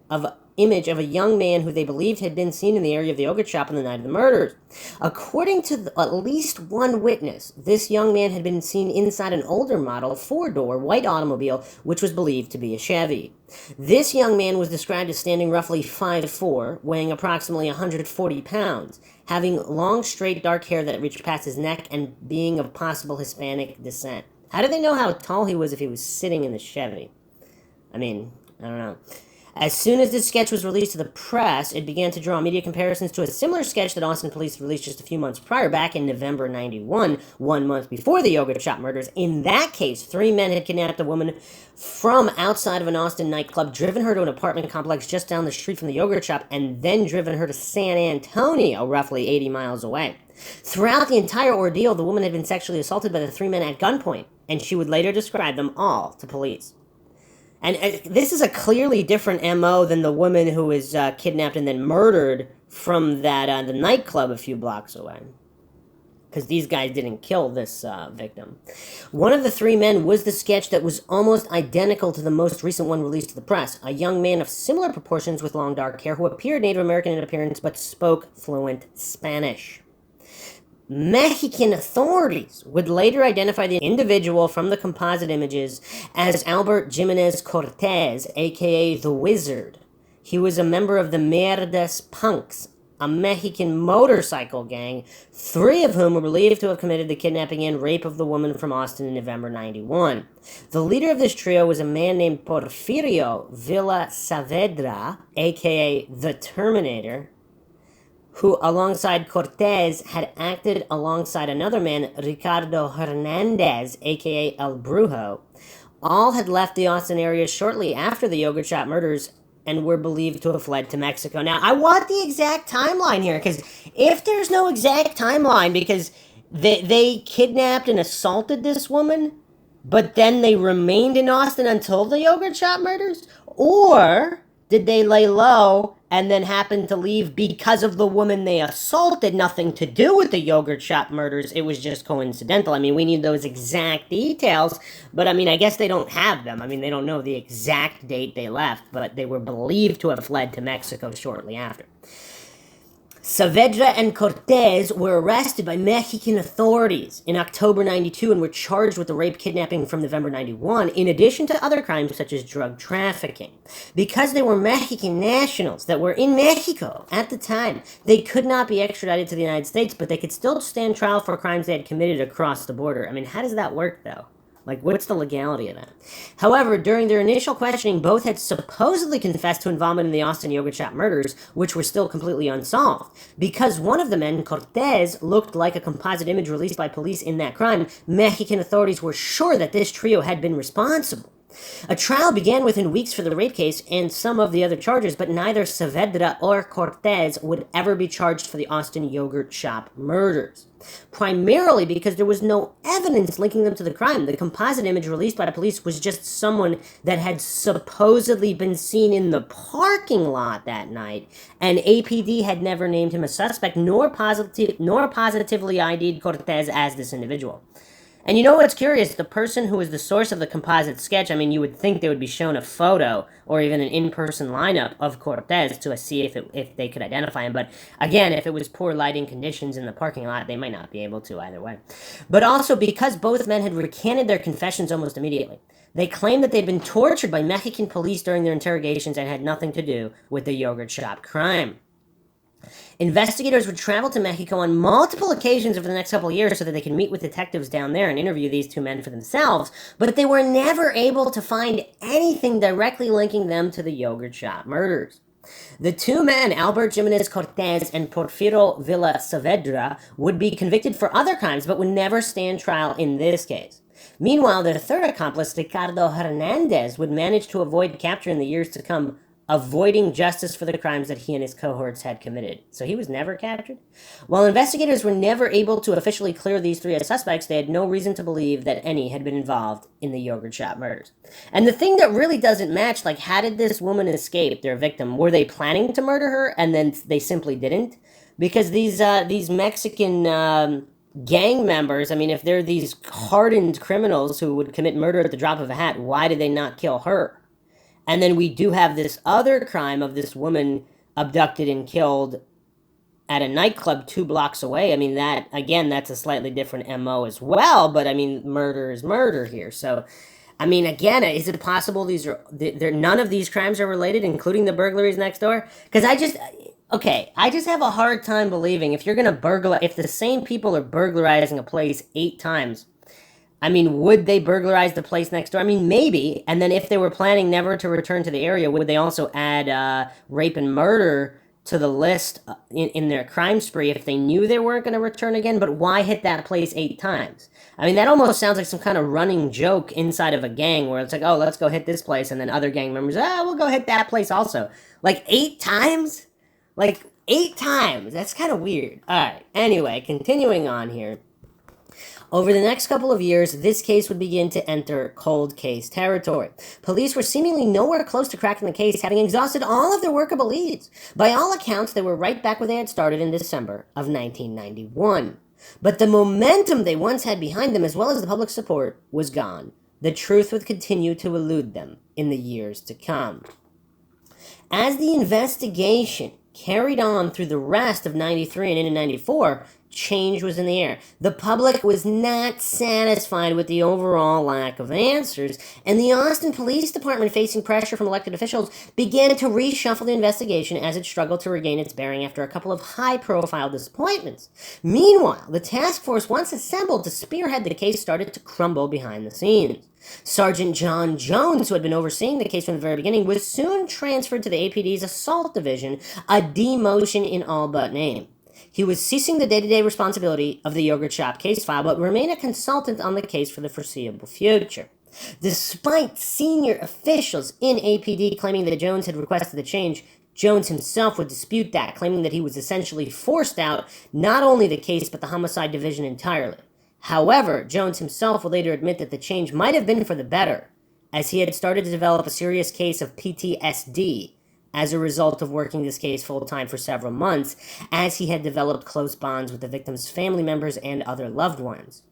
image of a young man who they believed had been seen in the area of the yogurt shop on the night of the murders. According to at least one witness, this young man had been seen inside an older model 4-door white automobile, which was believed to be a Chevy. This young man was described as standing roughly 5'4", weighing approximately 140 pounds, having long, straight, dark hair that reached past his neck, and being of possible Hispanic descent. How did they know how tall he was if he was sitting in the Chevy? I mean, I don't know. As soon as this sketch was released to the press, it began to draw media comparisons to a similar sketch that Austin police released just a few months prior, back in November '91, 1 month before the yogurt shop murders. In that case, 3 men had kidnapped a woman from outside of an Austin nightclub, driven her to an apartment complex just down the street from the yogurt shop, and then driven her to San Antonio, roughly 80 miles away. Throughout the entire ordeal, the woman had been sexually assaulted by the 3 men at gunpoint, and she would later describe them all to police. And this is a clearly different MO than the woman who was kidnapped and then murdered from that the nightclub a few blocks away. Because these guys didn't kill this victim. One of the 3 men was the sketch that was almost identical to the most recent one released to the press. A young man of similar proportions with long dark hair who appeared Native American in appearance but spoke fluent Spanish. Mexican authorities would later identify the individual from the composite images as Albert Jimenez Cortez, aka the Wizard. He was a member of the Mierdas Punks, a Mexican motorcycle gang, 3 of whom were believed to have committed the kidnapping and rape of the woman from Austin in November '91. The leader of this trio was a man named Porfirio Villa Saavedra, aka the Terminator, who, alongside Cortez, had acted alongside another man, Ricardo Hernandez, a.k.a. El Brujo. All had left the Austin area shortly after the yogurt shop murders and were believed to have fled to Mexico. Now, I want the exact timeline here, because if there's no exact timeline, because they kidnapped and assaulted this woman, but then they remained in Austin until the yogurt shop murders, or did they lay low and then happen to leave because of the woman they assaulted? Nothing to do with the yogurt shop murders. It was just coincidental. I mean, we need those exact details, but I mean, I guess they don't have them. I mean, they don't know the exact date they left, but they were believed to have fled to Mexico shortly after. Saavedra and Cortez were arrested by Mexican authorities in October 92 and were charged with the rape kidnapping from November 91, in addition to other crimes such as drug trafficking. Because they were Mexican nationals that were in Mexico at the time, they could not be extradited to the United States, but they could still stand trial for crimes they had committed across the border. I mean, how does that work, though? Like, what's the legality of that? However, during their initial questioning, both had supposedly confessed to involvement in the Austin yogurt shop murders, which were still completely unsolved. Because one of the men, Cortez, looked like a composite image released by police in that crime, Mexican authorities were sure that this trio had been responsible. A trial began within weeks for the rape case and some of the other charges, but neither Saavedra or Cortez would ever be charged for the Austin yogurt shop murders. Primarily because there was no evidence linking them to the crime. The composite image released by the police was just someone that had supposedly been seen in the parking lot that night, and APD had never named him a suspect, nor positively ID'd Cortez as this individual. And you know what's curious? The person who was the source of the composite sketch, I mean, you would think they would be shown a photo or even an in-person lineup of Cortez to see if they could identify him. But again, if it was poor lighting conditions in the parking lot, they might not be able to either way. But also because both men had recanted their confessions almost immediately. They claimed that they'd been tortured by Mexican police during their interrogations and had nothing to do with the yogurt shop crime. Investigators would travel to Mexico on multiple occasions over the next couple of years so that they could meet with detectives down there and interview these two men for themselves, but they were never able to find anything directly linking them to the yogurt shop murders. The two men, Albert Jimenez Cortez and Porfirio Villa Saavedra, would be convicted for other crimes but would never stand trial in this case. Meanwhile, their third accomplice, Ricardo Hernandez, would manage to avoid capture in the years to come, avoiding justice for the crimes that he and his cohorts had committed. So he was never captured? While investigators were never able to officially clear these three as suspects, they had no reason to believe that any had been involved in the yogurt shop murders. And the thing that really doesn't match, like, how did this woman escape, their victim? Were they planning to murder her and then they simply didn't? Because these Mexican gang members, I mean, if they're these hardened criminals who would commit murder at the drop of a hat, why did they not kill her? And then we do have this other crime of this woman abducted and killed at a nightclub 2 blocks away. I mean, that, again, that's a slightly different MO as well, but I mean, murder is murder here. So, I mean, again, is it possible none of these crimes are related, including the burglaries next door? Because I just have a hard time believing if the same people are burglarizing a place 8 times, I mean, would they burglarize the place next door? I mean, maybe. And then if they were planning never to return to the area, would they also add rape and murder to the list in their crime spree if they knew they weren't going to return again? But why hit that place 8 times? I mean, that almost sounds like some kind of running joke inside of a gang where it's like, oh, let's go hit this place. And then other gang members, we'll go hit that place also. Like 8 times? Like 8 times. That's kind of weird. All right. Anyway, continuing on here. Over the next couple of years, this case would begin to enter cold case territory. Police were seemingly nowhere close to cracking the case, having exhausted all of their workable leads. By all accounts, they were right back where they had started in December of 1991. But the momentum they once had behind them, as well as the public support, was gone. The truth would continue to elude them in the years to come. As the investigation carried on through the rest of 93 and into 94, change was in the air. The public was not satisfied with the overall lack of answers, and the Austin Police Department, facing pressure from elected officials, began to reshuffle the investigation as it struggled to regain its bearing after a couple of high-profile disappointments. Meanwhile, the task force, once assembled to spearhead the case, started to crumble behind the scenes. Sergeant John Jones, who had been overseeing the case from the very beginning, was soon transferred to the APD's Assault Division, a demotion in all but name. He was ceasing the day-to-day responsibility of the yogurt shop case file, but remained a consultant on the case for the foreseeable future. Despite senior officials in APD claiming that Jones had requested the change, Jones himself would dispute that, claiming that he was essentially forced out not only the case but the homicide division entirely. However, Jones himself would later admit that the change might have been for the better, as he had started to develop a serious case of PTSD as a result of working this case full-time for several months, as he had developed close bonds with the victim's family members and other loved ones.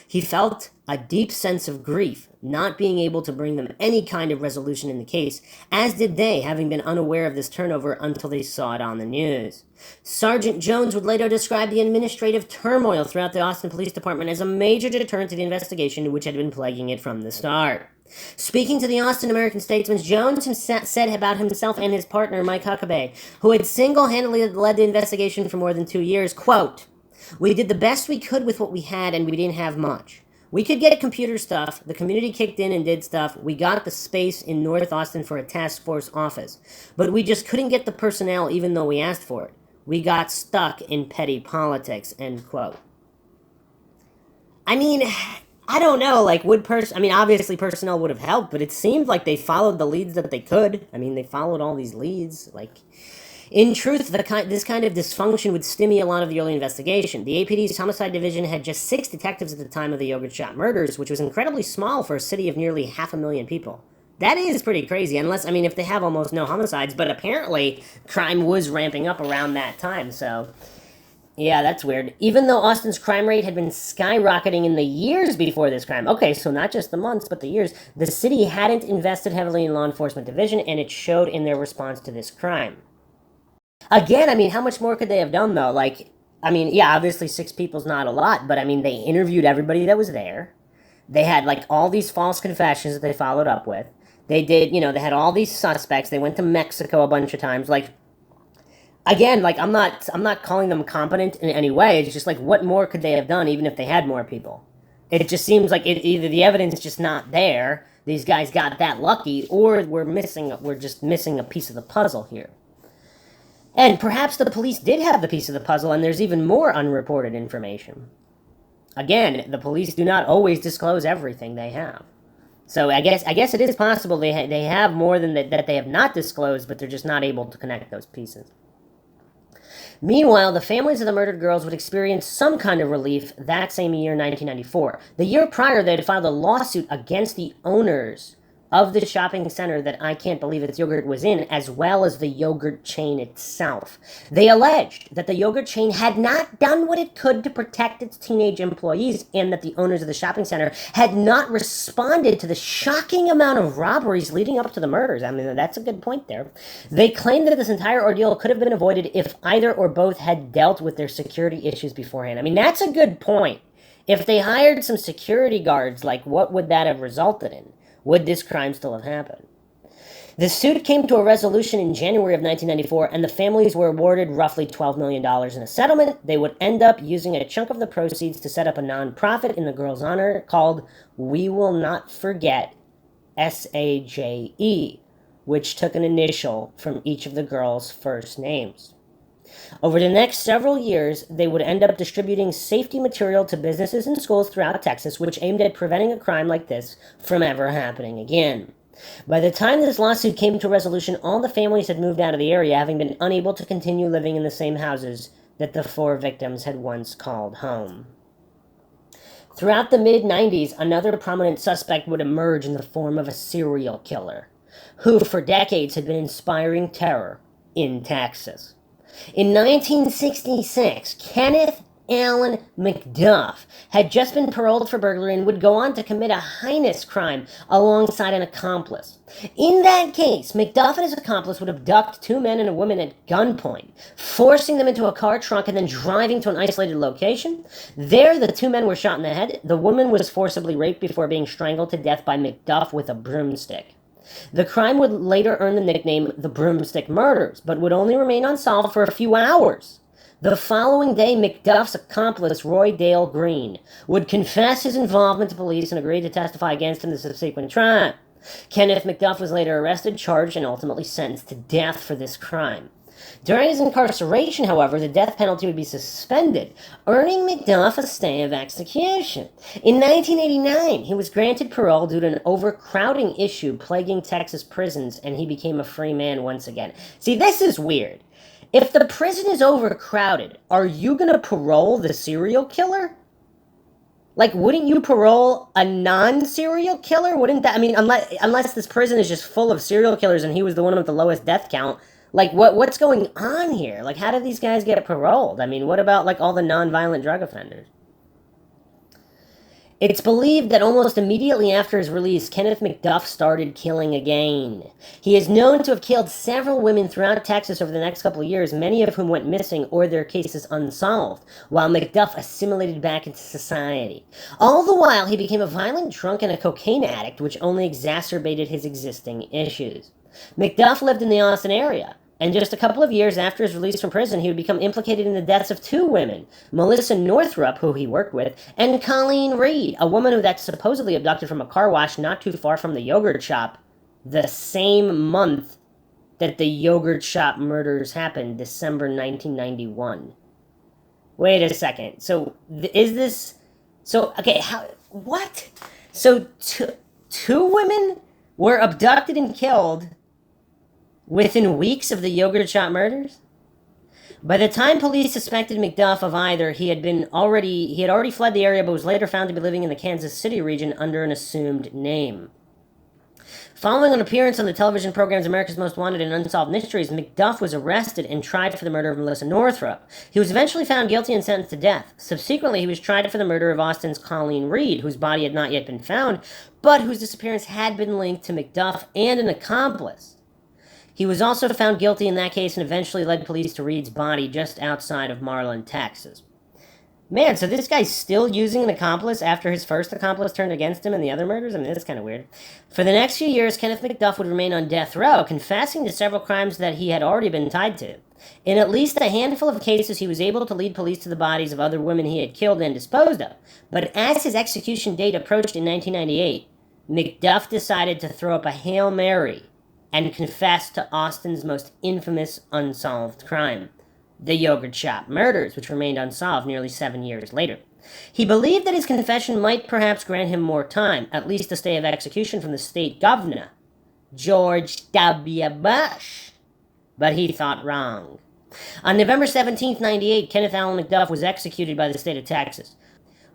He felt a deep sense of grief, not being able to bring them any kind of resolution in the case, as did they, having been unaware of this turnover until they saw it on the news. Sergeant Jones would later describe the administrative turmoil throughout the Austin Police Department as a major deterrent to the investigation, which had been plaguing it from the start. Speaking to the Austin American-Statesman, Jones said about himself and his partner, Mike Huckabee, who had single-handedly led the investigation for more than 2 years, quote, "We did the best we could with what we had, and we didn't have much. We could get computer stuff, the community kicked in and did stuff, we got the space in North Austin for a task force office, but we just couldn't get the personnel even though we asked for it. We got stuck in petty politics," end quote. I mean, I don't know, like, obviously personnel would have helped, but it seemed like they followed the leads that they could. I mean, they followed all these leads, like... In truth, this kind of dysfunction would stymie a lot of the early investigation. The APD's Homicide Division had just 6 detectives at the time of the yogurt shop murders, which was incredibly small for a city of nearly 500,000 people. That is pretty crazy, if they have almost no homicides, but apparently crime was ramping up around that time, so... Yeah, that's weird. Even though Austin's crime rate had been skyrocketing in the years before this crime, okay, so not just the months, but the years, the city hadn't invested heavily in law enforcement division, and it showed in their response to this crime. Again, how much more could they have done, though? Obviously 6 people's not a lot, but, they interviewed everybody that was there. They had, all these false confessions that they followed up with. They did, they had all these suspects. They went to Mexico a bunch of times. I'm not calling them competent in any way. It's just, what more could they have done, even if they had more people? It just seems like either the evidence is just not there, these guys got that lucky, or we're just missing a piece of the puzzle here. And perhaps the police did have the piece of the puzzle, and there's even more unreported information. Again, the police do not always disclose everything they have. So I guess it is possible they have more than that they have not disclosed, but they're just not able to connect those pieces. Meanwhile, the families of the murdered girls would experience some kind of relief that same year, 1994. The year prior, they had filed a lawsuit against the owners of the shopping center that I Can't Believe It's Yogurt was in, as well as the yogurt chain itself. They alleged that the yogurt chain had not done what it could to protect its teenage employees, and that the owners of the shopping center had not responded to the shocking amount of robberies leading up to the murders. That's a good point there. They claimed that this entire ordeal could have been avoided if either or both had dealt with their security issues beforehand. That's a good point. If they hired some security guards, what would that have resulted in? Would this crime still have happened? The suit came to a resolution in January of 1994, and the families were awarded roughly $12 million in a settlement. They would end up using a chunk of the proceeds to set up a nonprofit in the girls' honor called We Will Not Forget, SAJE, which took an initial from each of the girls' first names. Over the next several years, they would end up distributing safety material to businesses and schools throughout Texas, which aimed at preventing a crime like this from ever happening again. By the time this lawsuit came to resolution, all the families had moved out of the area, having been unable to continue living in the same houses that the 4 victims had once called home. Throughout the mid-90s, another prominent suspect would emerge in the form of a serial killer, who for decades had been inspiring terror in Texas. In 1966, Kenneth Allen McDuff had just been paroled for burglary and would go on to commit a heinous crime alongside an accomplice. In that case, McDuff and his accomplice would abduct 2 men and a woman at gunpoint, forcing them into a car trunk and then driving to an isolated location. There, the 2 men were shot in the head. The woman was forcibly raped before being strangled to death by McDuff with a broomstick. The crime would later earn the nickname the Broomstick Murders, but would only remain unsolved for a few hours. The following day, McDuff's accomplice, Roy Dale Green, would confess his involvement to police and agree to testify against him in the subsequent trial. Kenneth McDuff was later arrested, charged, and ultimately sentenced to death for this crime. During his incarceration, however, the death penalty would be suspended, earning McDuff a stay of execution. In 1989, he was granted parole due to an overcrowding issue plaguing Texas prisons, and he became a free man once again. See, this is weird. If the prison is overcrowded, are you going to parole the serial killer? Wouldn't you parole a non-serial killer? Wouldn't that, unless this prison is just full of serial killers and he was the one with the lowest death count, what's going on here? How do these guys get paroled? What about, all the non-violent drug offenders? It's believed that almost immediately after his release, Kenneth McDuff started killing again. He is known to have killed several women throughout Texas over the next couple of years, many of whom went missing or their cases unsolved, while McDuff assimilated back into society. All the while, he became a violent drunk and a cocaine addict, which only exacerbated his existing issues. McDuff lived in the Austin area, and just a couple of years after his release from prison, he would become implicated in the deaths of two women, Melissa Northrup, who he worked with, and Colleen Reed, a woman who that supposedly abducted from a car wash not too far from the yogurt shop, the same month that the yogurt shop murders happened, December 1991. Wait a second. So, is this... So, okay, how... What? So, two women were abducted and killed within weeks of the yogurt shop murders? By the time police suspected McDuff of either, he had already fled the area, but was later found to be living in the Kansas City region under an assumed name. Following an appearance on the television programs America's Most Wanted and Unsolved Mysteries, McDuff was arrested and tried for the murder of Melissa Northrup. He was eventually found guilty and sentenced to death. Subsequently, he was tried for the murder of Austin's Colleen Reed, whose body had not yet been found, but whose disappearance had been linked to McDuff and an accomplice. He was also found guilty in that case and eventually led police to Reed's body just outside of Marlin, Texas. Man, so this guy's still using an accomplice after his first accomplice turned against him in the other murders? I mean, that's kind of weird. For the next few years, Kenneth McDuff would remain on death row, confessing to several crimes that he had already been tied to. In at least a handful of cases, he was able to lead police to the bodies of other women he had killed and disposed of. But as his execution date approached in 1998, McDuff decided to throw up a Hail Mary and confess to Austin's most infamous unsolved crime, the yogurt shop murders, which remained unsolved nearly 7 years later. He believed that his confession might perhaps grant him more time, at least a stay of execution from the state governor, George W. Bush. But he thought wrong. On November 17, 1998, Kenneth Allen McDuff was executed by the state of Texas.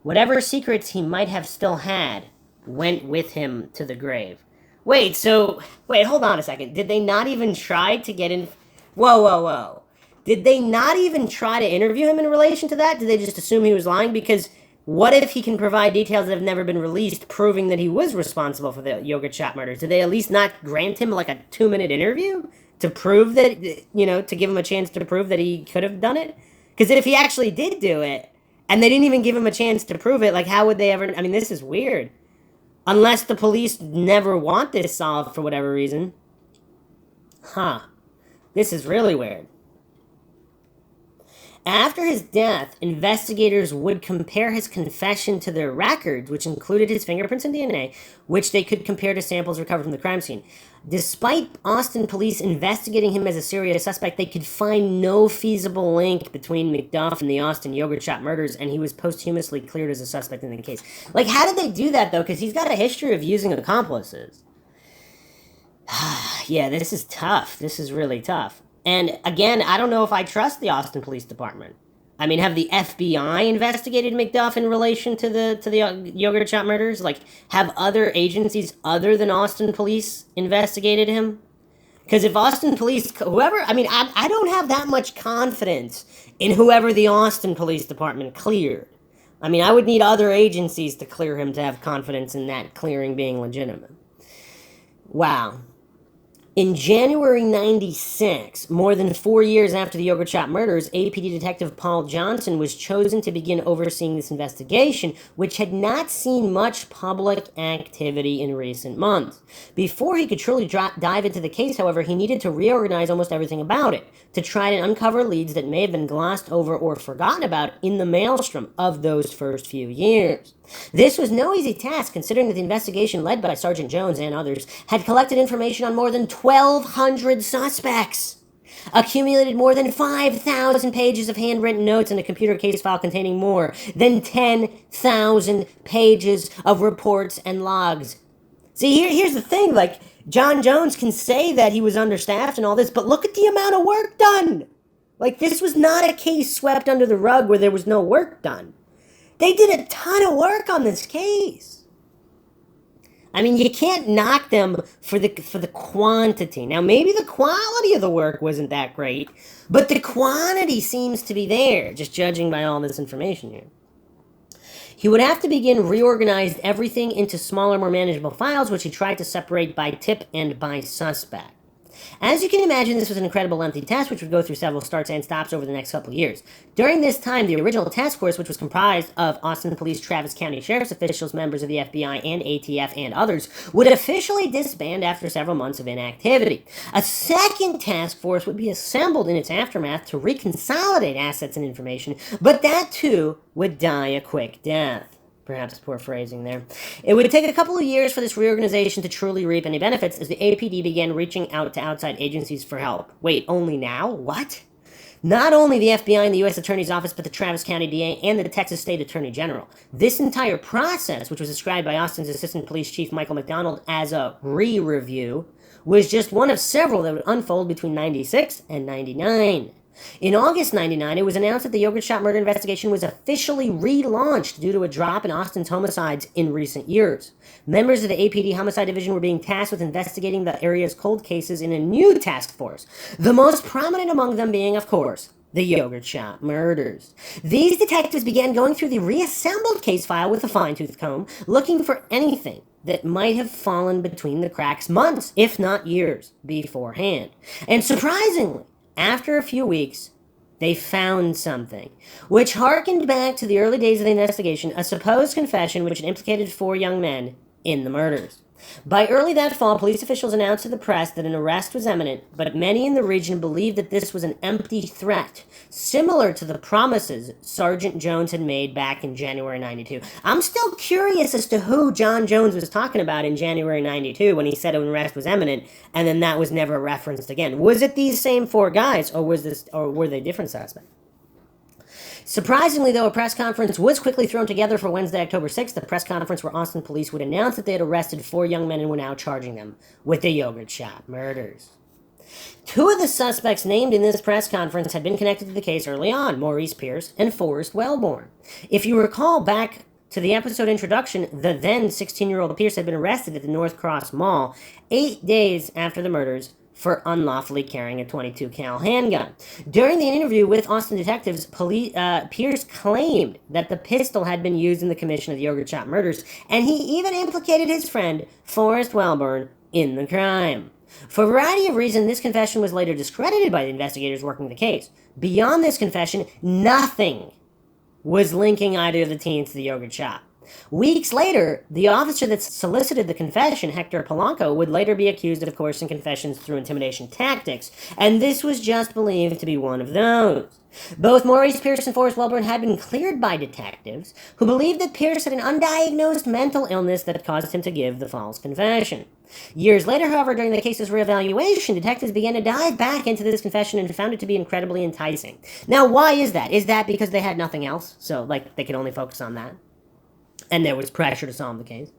Whatever secrets he might have still had went with him to the grave. Wait, hold on a second. Did they not even try to get in... Whoa. Did they not even try to interview him in relation to that? Did they just assume he was lying? Because what if he can provide details that have never been released proving that he was responsible for the yogurt shop murders? Did they at least not grant him like a 2-minute interview to prove that, to give him a chance to prove that he could have done it? Because if he actually did do it, and they didn't even give him a chance to prove it, like how would they ever... I mean, this is weird. Unless the police never want this solved for whatever reason. This is really weird. After his death, investigators would compare his confession to their records, which included his fingerprints and DNA, which they could compare to samples recovered from the crime scene. Despite Austin police investigating him as a serious suspect, they could find no feasible link between McDuff and the Austin yogurt shop murders, and he was posthumously cleared as a suspect in the case. Like, how did they do that, though? Because he's got a history of using accomplices. Yeah, this is tough. This is really tough. And again, I don't know if I trust the Austin Police Department. I mean, have the FBI investigated McDuff in relation to the yogurt shop murders? Like, have other agencies other than Austin Police investigated him? Because if Austin Police, whoever, I mean, I don't have that much confidence in whoever the Austin Police Department cleared. I mean, I would need other agencies to clear him to have confidence in that clearing being legitimate. Wow. In January 96, more than 4 years after the yogurt shop murders, APD Detective Paul Johnson was chosen to begin overseeing this investigation, which had not seen much public activity in recent months. Before he could truly dive into the case, however, he needed to reorganize almost everything about it, to try to uncover leads that may have been glossed over or forgotten about in the maelstrom of those first few years. This was no easy task, considering that the investigation led by Sergeant Jones and others had collected information on more than 1,200 suspects, accumulated more than 5,000 pages of handwritten notes in a computer case file containing more than 10,000 pages of reports and logs. See, here's the thing, like, John Jones can say that he was understaffed and all this, but look at the amount of work done! Like, this was not a case swept under the rug where there was no work done. They did a ton of work on this case. I mean, you can't knock them for the quantity. Now, maybe the quality of the work wasn't that great, but the quantity seems to be there, just judging by all this information here. He would have to begin reorganize everything into smaller, more manageable files, which he tried to separate by tip and by suspect. As you can imagine, this was an incredible lengthy task which would go through several starts and stops over the next couple of years. During this time, the original task force, which was comprised of Austin Police, Travis County Sheriff's officials, members of the FBI and ATF, and others, would officially disband after several months of inactivity. A second task force would be assembled in its aftermath to reconsolidate assets and information, but that too would die a quick death. Perhaps poor phrasing there. It would take a couple of years for this reorganization to truly reap any benefits as the APD began reaching out to outside agencies for help. Wait, only now? What? Not only the FBI and the U.S. Attorney's Office, but the Travis County DA and the Texas State Attorney General. This entire process, which was described by Austin's Assistant Police Chief Michael McDonald as a re-review, was just one of several that would unfold between 96 and 99. In August 99, it was announced that the yogurt shop murder investigation was officially relaunched due to a drop in Austin's homicides in recent years. Members of the APD Homicide Division were being tasked with investigating the area's cold cases in a new task force, the most prominent among them being, of course, the yogurt shop murders. These detectives began going through the reassembled case file with a fine-tooth comb, looking for anything that might have fallen between the cracks months, if not years, beforehand. And surprisingly, after a few weeks, they found something, which harkened back to the early days of the investigation, a supposed confession which had implicated 4 young men in the murders. By early that fall, police officials announced to the press that an arrest was imminent, but many in the region believed that this was an empty threat, similar to the promises Sergeant Jones had made back in January 92. I'm still curious as to who John Jones was talking about in January 92 when he said an arrest was imminent, and then that was never referenced again. Was it these same 4 guys, or were they different suspects? Surprisingly, though, a press conference was quickly thrown together for Wednesday, October 6th, the press conference where Austin police would announce that they had arrested 4 young men and were now charging them with the yogurt shop murders. 2 of the suspects named in this press conference had been connected to the case early on, Maurice Pierce and Forrest Wellborn. If you recall back to the episode introduction, the then 16-year-old Pierce had been arrested at the North Cross Mall 8 days after the murders for unlawfully carrying a .22 cal handgun. During the interview with Austin detectives, Pierce claimed that the pistol had been used in the commission of the yogurt shop murders, and he even implicated his friend, Forrest Wellborn, in the crime. For a variety of reasons, this confession was later discredited by the investigators working the case. Beyond this confession, nothing was linking either of the teens to the yogurt shop. Weeks later, the officer that solicited the confession, Hector Polanco, would later be accused of coercing confessions through intimidation tactics, and this was just believed to be one of those. Both Maurice Pierce and Forrest Wellborn had been cleared by detectives, who believed that Pierce had an undiagnosed mental illness that caused him to give the false confession. Years later, however, during the case's reevaluation, detectives began to dive back into this confession and found it to be incredibly enticing. Now, why is that? Is that because they had nothing else? So, they could only focus on that? And there was pressure to solve the case.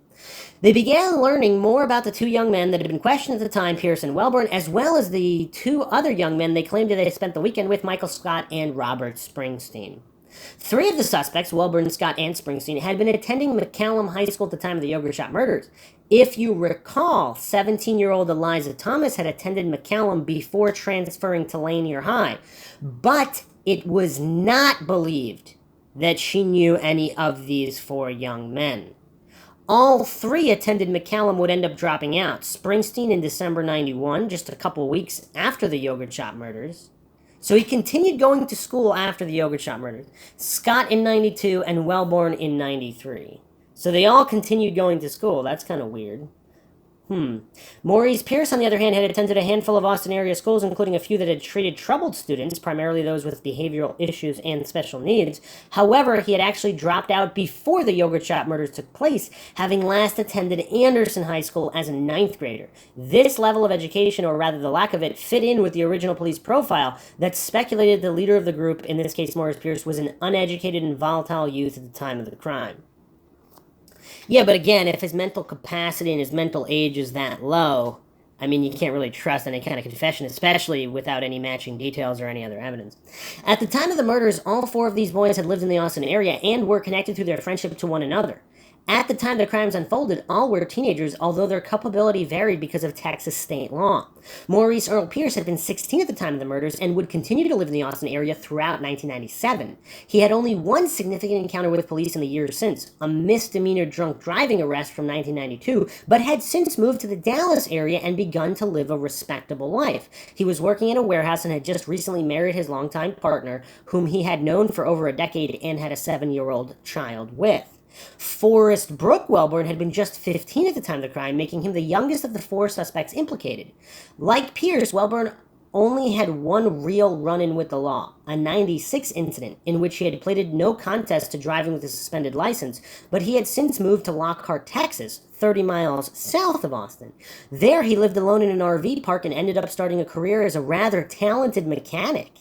They began learning more about the 2 young men that had been questioned at the time, Pierce and Wellborn, as well as the 2 other young men they claimed that they had spent the weekend with, Michael Scott and Robert Springsteen. 3 of the suspects, Wellborn, Scott, and Springsteen, had been attending McCallum High School at the time of the yogurt shop murders. If you recall, 17-year-old Eliza Thomas had attended McCallum before transferring to Lanier High, but it was not believed that she knew any of these 4 young men. All 3 attended McCallum would end up dropping out. Springsteen in December 91, just a couple weeks after the yogurt shop murders. So he continued going to school after the yogurt shop murders. Scott in 92 and Wellborn in 93. So they all continued going to school. That's kind of weird. Maurice Pierce, on the other hand, had attended a handful of Austin area schools, including a few that had treated troubled students, primarily those with behavioral issues and special needs. However, he had actually dropped out before the yogurt shop murders took place, having last attended Anderson High School as a 9th grader. This level of education, or rather the lack of it, fit in with the original police profile that speculated the leader of the group, in this case Maurice Pierce, was an uneducated and volatile youth at the time of the crime. Yeah, but again, if his mental capacity and his mental age is that low, I mean, you can't really trust any kind of confession, especially without any matching details or any other evidence. At the time of the murders, all 4 of these boys had lived in the Austin area and were connected through their friendship to one another. At the time the crimes unfolded, all were teenagers, although their culpability varied because of Texas state law. Maurice Earl Pierce had been 16 at the time of the murders and would continue to live in the Austin area throughout 1997. He had only one significant encounter with police in the years since, a misdemeanor drunk driving arrest from 1992, but had since moved to the Dallas area and begun to live a respectable life. He was working in a warehouse and had just recently married his longtime partner, whom he had known for over a decade and had a 7-year-old child with. Forrest Brooke Wellborn had been just 15 at the time of the crime, making him the youngest of the 4 suspects implicated. Like Pierce, Wellborn only had one real run-in with the law, a 96 incident in which he had pleaded no contest to driving with a suspended license, but he had since moved to Lockhart, Texas, 30 miles south of Austin. There he lived alone in an RV park and ended up starting a career as a rather talented mechanic.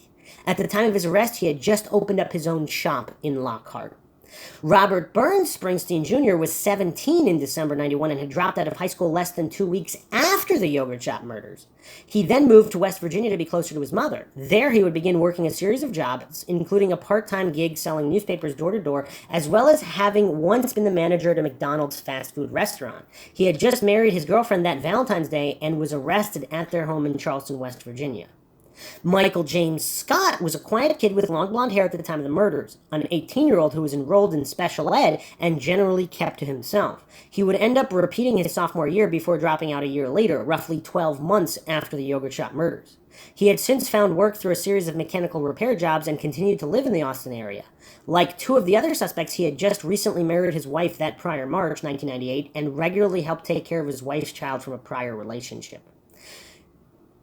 At the time of his arrest, he had just opened up his own shop in Lockhart. Robert Burns Springsteen Jr. was 17 in December 91 and had dropped out of high school less than 2 weeks after the yogurt shop murders. He then moved to West Virginia to be closer to his mother. There he would begin working a series of jobs, including a part-time gig selling newspapers door to door, as well as having once been the manager at a McDonald's fast food restaurant. He had just married his girlfriend that Valentine's Day and was arrested at their home in Charleston, West Virginia. Michael James Scott was a quiet kid with long blonde hair at the time of the murders, an 18-year-old who was enrolled in special ed and generally kept to himself. He would end up repeating his sophomore year before dropping out a year later, roughly 12 months after the yogurt shop murders. He had since found work through a series of mechanical repair jobs and continued to live in the Austin area. Like 2 of the other suspects, he had just recently married his wife that prior March 1998 and regularly helped take care of his wife's child from a prior relationship.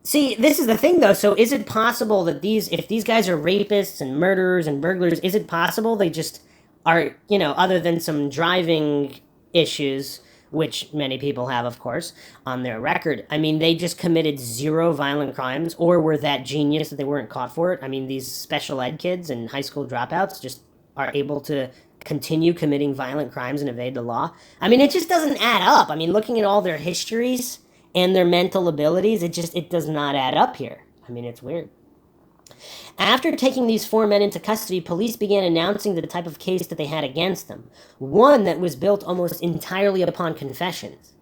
See, this is the thing, though. So is it possible that if these guys are rapists and murderers and burglars, is it possible they just are, other than some driving issues, which many people have, of course, on their record, they just committed 0 violent crimes, or were that genius that they weren't caught for it? These special ed kids and high school dropouts just are able to continue committing violent crimes and evade the law? It just doesn't add up. Looking at all their histories and their mental abilities, it does not add up here. It's weird. After taking these 4 men into custody, police began announcing the type of case that they had against them, one that was built almost entirely upon confessions.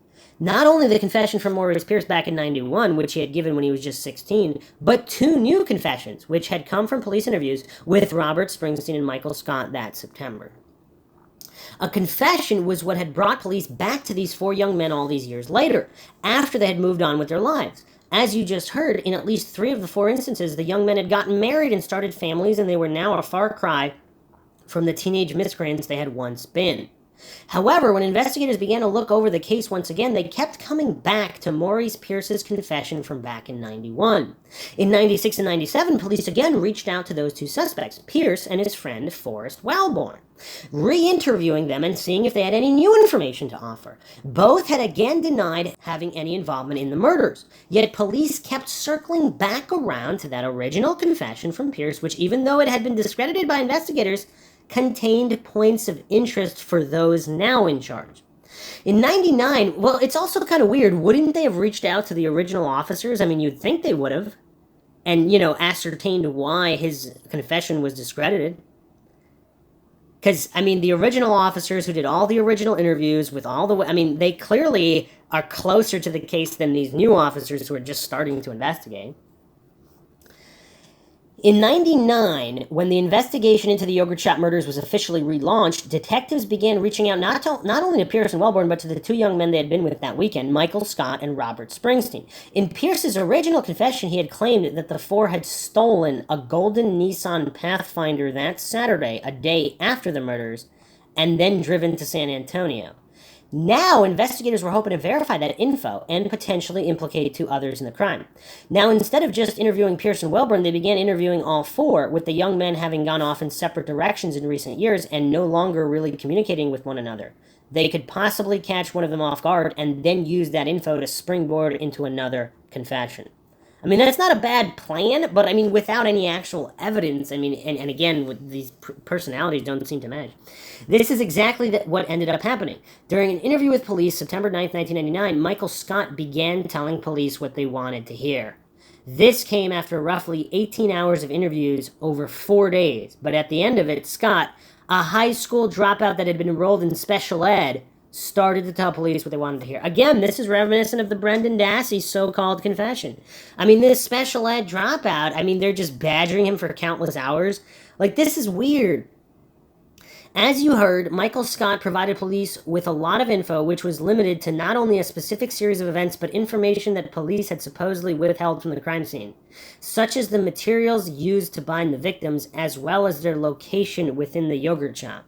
Not only the confession from Maurice Pierce back in 91, which he had given when he was just 16, but 2 new confessions, which had come from police interviews with Robert Springsteen and Michael Scott that September. A confession was what had brought police back to these 4 young men all these years later, after they had moved on with their lives. As you just heard, in at least 3 of the 4 instances, the young men had gotten married and started families, and they were now a far cry from the teenage miscreants they had once been. However, when investigators began to look over the case once again, they kept coming back to Maurice Pierce's confession from back in 91. In 96 and 97, police again reached out to those 2 suspects, Pierce and his friend Forrest Wellborn, re-interviewing them and seeing if they had any new information to offer. Both had again denied having any involvement in the murders, yet police kept circling back around to that original confession from Pierce, which, even though it had been discredited by investigators, contained points of interest for those now in charge. In 99, well, it's also kind of weird. Wouldn't they have reached out to the original officers? You'd think they would have. And, ascertained why his confession was discredited. Because, the original officers who did all the original interviews with all the... they clearly are closer to the case than these new officers who are just starting to investigate. In 99, when the investigation into the yogurt shop murders was officially relaunched, detectives began reaching out not only to Pierce and Wellborn, but to the 2 young men they had been with that weekend, Michael Scott and Robert Springsteen. In Pierce's original confession, he had claimed that the 4 had stolen a golden Nissan Pathfinder that Saturday, a day after the murders, and then driven to San Antonio. Now, investigators were hoping to verify that info and potentially implicate 2 others in the crime. Now, instead of just interviewing Pierce and Wellborn, they began interviewing all 4, with the young men having gone off in separate directions in recent years and no longer really communicating with one another. They could possibly catch one of them off guard and then use that info to springboard into another confession. That's not a bad plan, but without any actual evidence, and again, with these personalities don't seem to match. This is exactly what ended up happening. During an interview with police, September 9th, 1999, Michael Scott began telling police what they wanted to hear. This came after roughly 18 hours of interviews over 4 days, but at the end of it, Scott, a high school dropout that had been enrolled in special ed, started to tell police what they wanted to hear. Again, this is reminiscent of the Brendan Dassey so-called confession. I mean, this special ed dropout, I mean, they're just badgering him for countless hours. Like, this is weird. As you heard, Michael Scott provided police with a lot of info, which was limited to not only a specific series of events, but information that police had supposedly withheld from the crime scene, such as the materials used to bind the victims, as well as their location within the yogurt shop.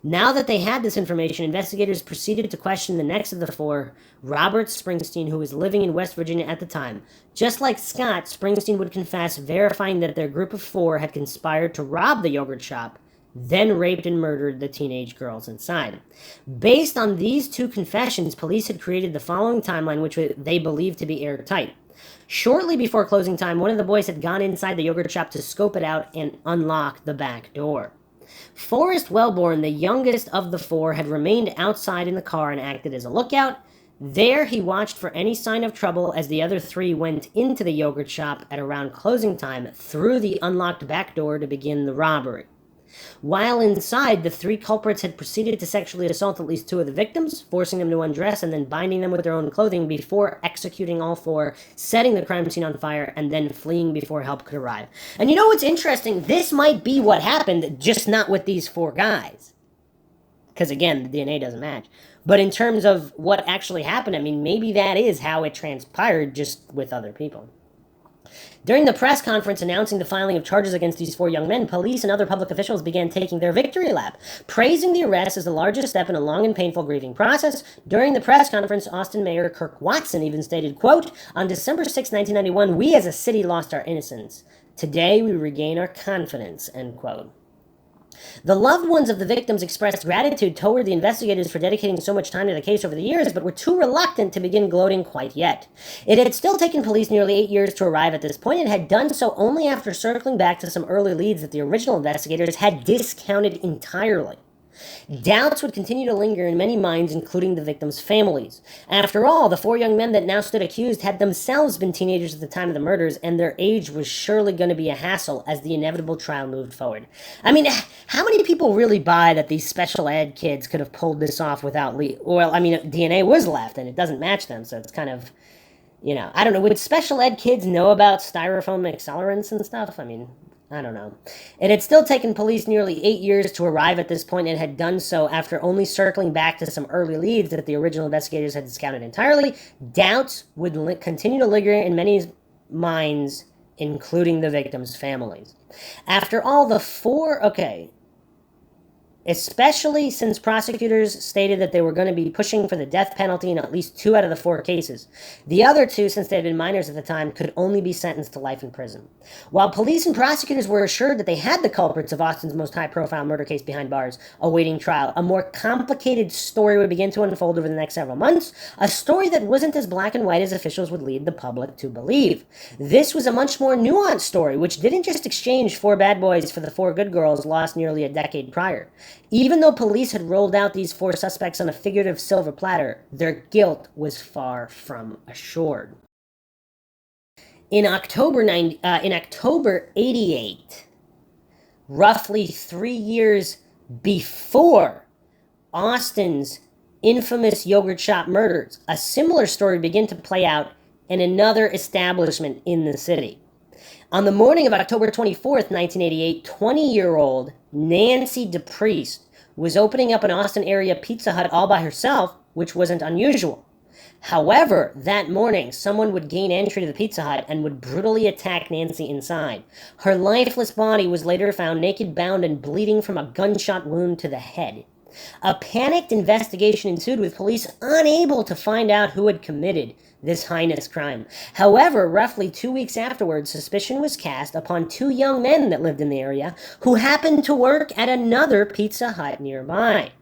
Now that they had this information, investigators proceeded to question the next of the four, Robert Springsteen, who was living in West Virginia at the time. Just like Scott, Springsteen would confess, verifying that their group of four had conspired to rob the yogurt shop, then raped and murdered the teenage girls inside. Based on these two confessions, police had created the following timeline, which they believed to be airtight. Shortly before closing time, one of the boys had gone inside the yogurt shop to scope it out and unlock the back door. Forrest Wellborn, the youngest of the four, had remained outside in the car and acted as a lookout. There, he watched for any sign of trouble as the other three went into the yogurt shop at around closing time through the unlocked back door to begin the robbery. While inside, the three culprits had proceeded to sexually assault at least two of the victims, forcing them to undress and then binding them with their own clothing before executing all four, setting the crime scene on fire, and then fleeing before help could arrive. And you know what's interesting? This might be what happened, just not with these four guys. Because again, the DNA doesn't match. But in terms of what actually happened, I mean, maybe that is how it transpired, just with other people. During the press conference announcing the filing of charges against these four young men, police and other public officials began taking their victory lap, praising the arrest as the largest step in a long and painful grieving process. During the press conference, Austin Mayor Kirk Watson even stated, quote, "On December 6, 1991, we as a city lost our innocence. Today we regain our confidence," end quote. The loved ones of the victims expressed gratitude toward the investigators for dedicating so much time to the case over the years, but were too reluctant to begin gloating quite yet. It had still taken police nearly 8 years to arrive at this point, and had done so only after circling back to some early leads that the original investigators had discounted entirely. Doubts would continue to linger in many minds, including the victims' families. After all, the four young men that now stood accused had themselves been teenagers at the time of the murders, and their age was surely going to be a hassle as the inevitable trial moved forward. I mean, how many people really buy that these special ed kids could have pulled this off without well, I mean, DNA was left, and it doesn't match them, so it's kind of, you know, I don't know, would special ed kids know about styrofoam accelerants and stuff? I mean, I don't know. It had still taken police nearly 8 years to arrive at this point, and had done so after only circling back to some early leads that the original investigators had discounted entirely. Doubts would continue to linger in many minds, including the victims' families. After all, the four, especially since prosecutors stated that they were going to be pushing for the death penalty in at least 2 out of the 4 cases. The other 2, since they had been minors at the time, could only be sentenced to life in prison. While police and prosecutors were assured that they had the culprits of Austin's most high-profile murder case behind bars, awaiting trial, a more complicated story would begin to unfold over the next several months, a story that wasn't as black and white as officials would lead the public to believe. This was a much more nuanced story, which didn't just exchange 4 bad boys for the 4 good girls lost nearly a decade prior. Even though police had rolled out these 4 suspects on a figurative silver platter, their guilt was far from assured. In October 88, roughly 3 years before Austin's infamous yogurt shop murders, a similar story began to play out in another establishment in the city. On the morning of October 24th, 1988, 20-year-old Nancy DePriest was opening up an Austin area Pizza Hut all by herself, which wasn't unusual. However, that morning, someone would gain entry to the Pizza Hut and would brutally attack Nancy inside. Her lifeless body was later found naked, bound, and bleeding from a gunshot wound to the head. A panicked investigation ensued, with police unable to find out who had committed this heinous crime. However, roughly 2 weeks afterwards, suspicion was cast upon 2 young men that lived in the area who happened to work at another Pizza Hut nearby.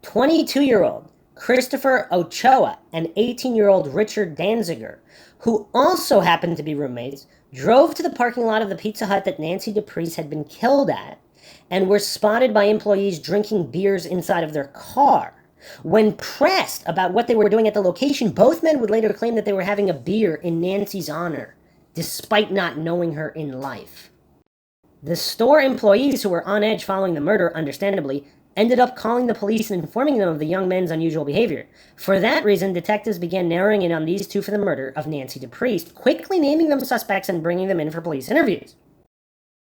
22-year-old Christopher Ochoa and 18-year-old Richard Danziger, who also happened to be roommates, drove to the parking lot of the Pizza Hut that Nancy DePriest had been killed at, and were spotted by employees drinking beers inside of their car. When pressed about what they were doing at the location, both men would later claim that they were having a beer in Nancy's honor, despite not knowing her in life. The store employees who were on edge following the murder, understandably, ended up calling the police and informing them of the young men's unusual behavior. For that reason, detectives began narrowing in on these two for the murder of Nancy DePriest, quickly naming them suspects and bringing them in for police interviews.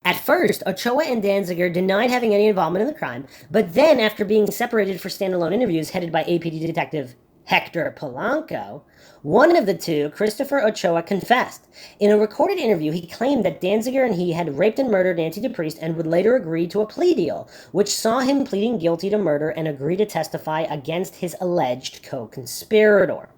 At first, Ochoa and Danziger denied having any involvement in the crime, but then, after being separated for standalone interviews headed by APD detective Hector Polanco, one of the two, Christopher Ochoa, confessed. In a recorded interview, he claimed that Danziger and he had raped and murdered Nancy DePriest and would later agree to a plea deal, which saw him pleading guilty to murder and agree to testify against his alleged co-conspirator.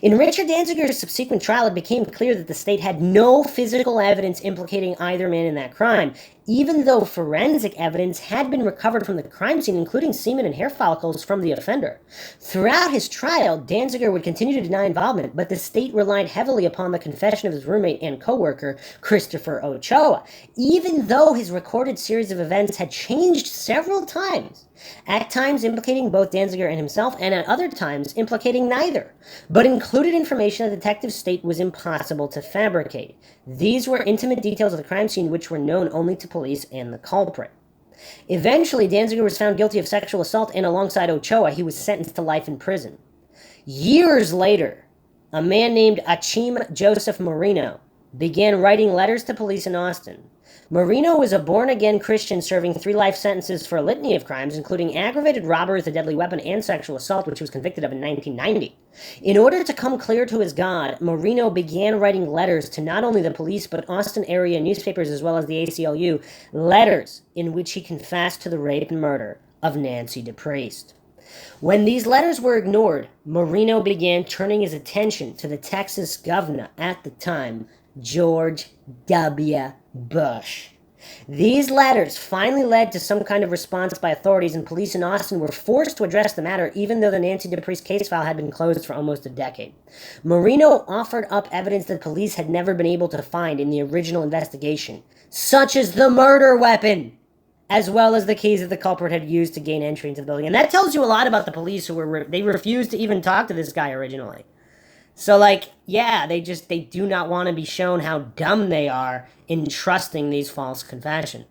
In Richard Danziger's subsequent trial, it became clear that the state had no physical evidence implicating either man in that crime, even though forensic evidence had been recovered from the crime scene, including semen and hair follicles from the offender. Throughout his trial, Danziger would continue to deny involvement, but the state relied heavily upon the confession of his roommate and co-worker, Christopher Ochoa, even though his recorded series of events had changed several times, at times implicating both Danziger and himself, and at other times implicating neither, but included information the detectives state was impossible to fabricate. These were intimate details of the crime scene which were known only to police and the culprit. Eventually, Danziger was found guilty of sexual assault, and alongside Ochoa, he was sentenced to life in prison. Years later, a man named Achim Joseph Marino began writing letters to police in Austin. Marino was a born-again Christian serving 3 life sentences for a litany of crimes, including aggravated robbery with a deadly weapon and sexual assault, which he was convicted of in 1990. In order to come clear to his God, Marino began writing letters to not only the police, but Austin area newspapers as well as the ACLU, letters in which he confessed to the rape and murder of Nancy DePriest. When these letters were ignored, Marino began turning his attention to the Texas governor at the time, George W. Bush. These letters finally led to some kind of response by authorities, and police in Austin were forced to address the matter, even though the Nancy DePriest case file had been closed for almost a decade. Marino offered up evidence that police had never been able to find in the original investigation, such as the murder weapon, as well as the keys that the culprit had used to gain entry into the building. And that tells you a lot about the police, they refused to even talk to this guy originally. So, they do not want to be shown how dumb they are in trusting these false confessions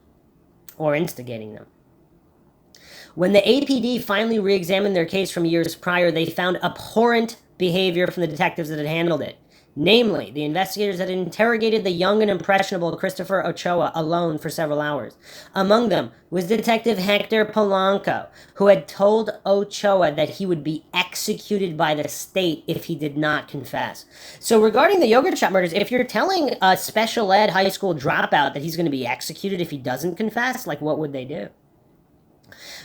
or instigating them. When the APD finally re-examined their case from years prior, they found abhorrent behavior from the detectives that had handled it. Namely, the investigators had interrogated the young and impressionable Christopher Ochoa alone for several hours. Among them was Detective Hector Polanco, who had told Ochoa that he would be executed by the state if he did not confess. So regarding the yogurt shop murders, if you're telling a special ed high school dropout that he's going to be executed if he doesn't confess, what would they do?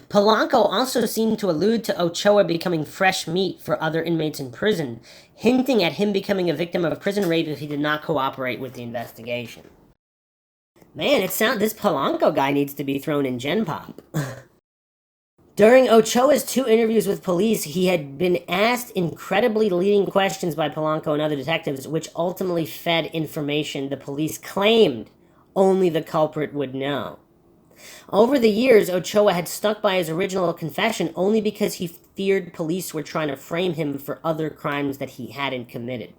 Polanco also seemed to allude to Ochoa becoming fresh meat for other inmates in prison, hinting at him becoming a victim of prison rape if he did not cooperate with the investigation. Man, this Polanco guy needs to be thrown in Gen Pop. During Ochoa's 2 interviews with police, he had been asked incredibly leading questions by Polanco and other detectives, which ultimately fed information the police claimed only the culprit would know. Over the years, Ochoa had stuck by his original confession only because he feared police were trying to frame him for other crimes that he hadn't committed.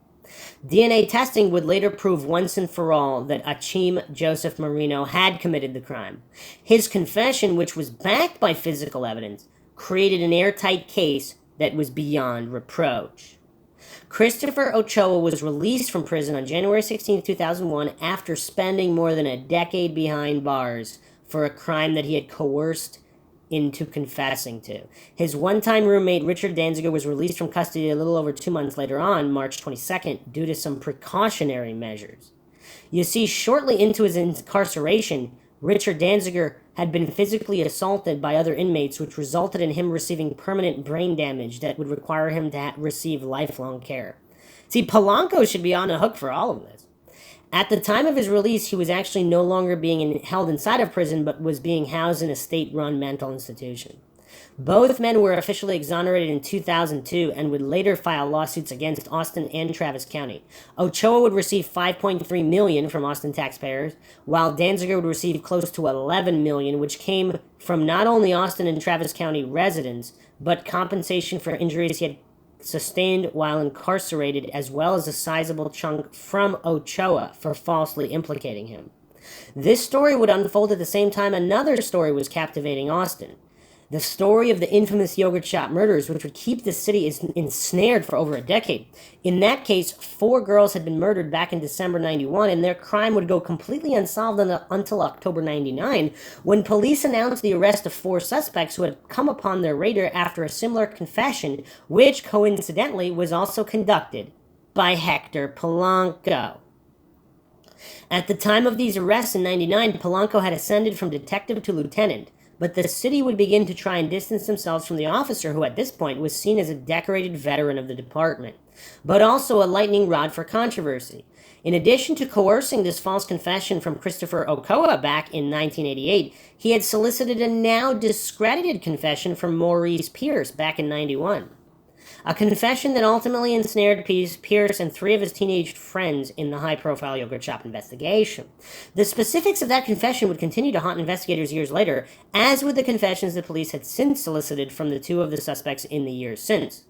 DNA testing would later prove once and for all that Achim Joseph Marino had committed the crime. His confession, which was backed by physical evidence, created an airtight case that was beyond reproach. Christopher Ochoa was released from prison on January 16, 2001, after spending more than a decade behind bars for a crime that he had coerced into confessing to. His one-time roommate, Richard Danziger, was released from custody a little over 2 months later on, March 22nd, due to some precautionary measures. You see, shortly into his incarceration, Richard Danziger had been physically assaulted by other inmates, which resulted in him receiving permanent brain damage that would require him to receive lifelong care. See, Polanco should be on the hook for all of this. At the time of his release, he was actually no longer being held inside of prison, but was being housed in a state-run mental institution. Both men were officially exonerated in 2002 and would later file lawsuits against Austin and Travis County. Ochoa would receive $5.3 million from Austin taxpayers, while Danziger would receive close to $11 million, which came from not only Austin and Travis County residents, but compensation for injuries he had sustained while incarcerated, as well as a sizable chunk from Ochoa for falsely implicating him. This story would unfold at the same time another story was captivating Austin. the story of the infamous yogurt shop murders, which would keep the city ensnared for over a decade. In that case, 4 girls had been murdered back in December 91, and their crime would go completely unsolved until October 99, when police announced the arrest of 4 suspects who had come upon their radar after a similar confession, which coincidentally was also conducted by Hector Polanco. At the time of these arrests in 99, Polanco had ascended from detective to lieutenant, but the city would begin to try and distance themselves from the officer who at this point was seen as a decorated veteran of the department, but also a lightning rod for controversy. In addition to coercing this false confession from Christopher Ochoa back in 1988, he had solicited a now discredited confession from Maurice Pierce back in 91. A confession that ultimately ensnared Pierce and 3 of his teenage friends in the high-profile yogurt shop investigation. The specifics of that confession would continue to haunt investigators years later, as would the confessions the police had since solicited from the 2 of the suspects in the years since.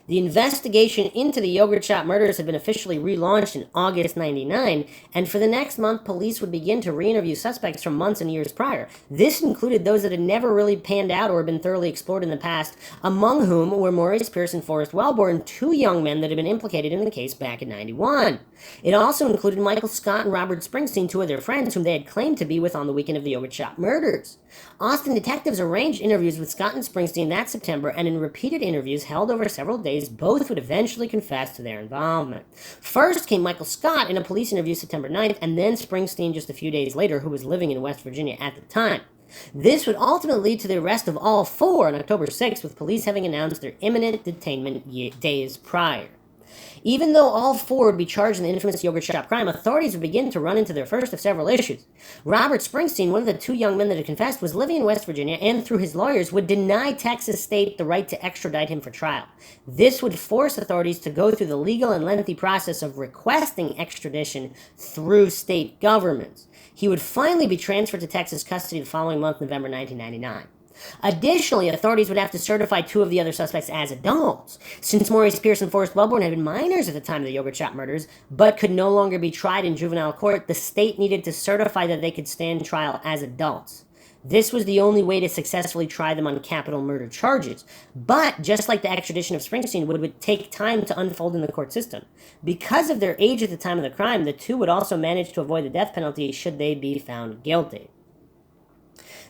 The investigation into the yogurt shop murders had been officially relaunched in August 99, and for the next month, police would begin to re-interview suspects from months and years prior. This included those that had never really panned out or been thoroughly explored in the past, among whom were Maurice Pierce and Forrest Wellborn, 2 young men that had been implicated in the case back in 91. It also included Michael Scott and Robert Springsteen, 2 of their friends whom they had claimed to be with on the weekend of the yogurt shop murders. Austin detectives arranged interviews with Scott and Springsteen that September, and in repeated interviews held over several days, both would eventually confess to their involvement. First came Michael Scott in a police interview September 9th, and then Springsteen just a few days later, who was living in West Virginia at the time. This would ultimately lead to the arrest of all 4 on October 6th, with police having announced their imminent detainment days prior. Even though all 4 would be charged in the infamous yogurt shop crime, authorities would begin to run into their first of several issues. Robert Springsteen, one of the 2 young men that had confessed, was living in West Virginia and, through his lawyers, would deny Texas state the right to extradite him for trial. This would force authorities to go through the legal and lengthy process of requesting extradition through state governments. He would finally be transferred to Texas custody the following month, November 1999. Additionally, authorities would have to certify 2 of the other suspects as adults. Since Maurice Pierce and Forrest Wellborn had been minors at the time of the yogurt shop murders, but could no longer be tried in juvenile court, the state needed to certify that they could stand trial as adults. This was the only way to successfully try them on capital murder charges. But, just like the extradition of Springsteen would take time to unfold in the court system. Because of their age at the time of the crime, the 2 would also manage to avoid the death penalty should they be found guilty.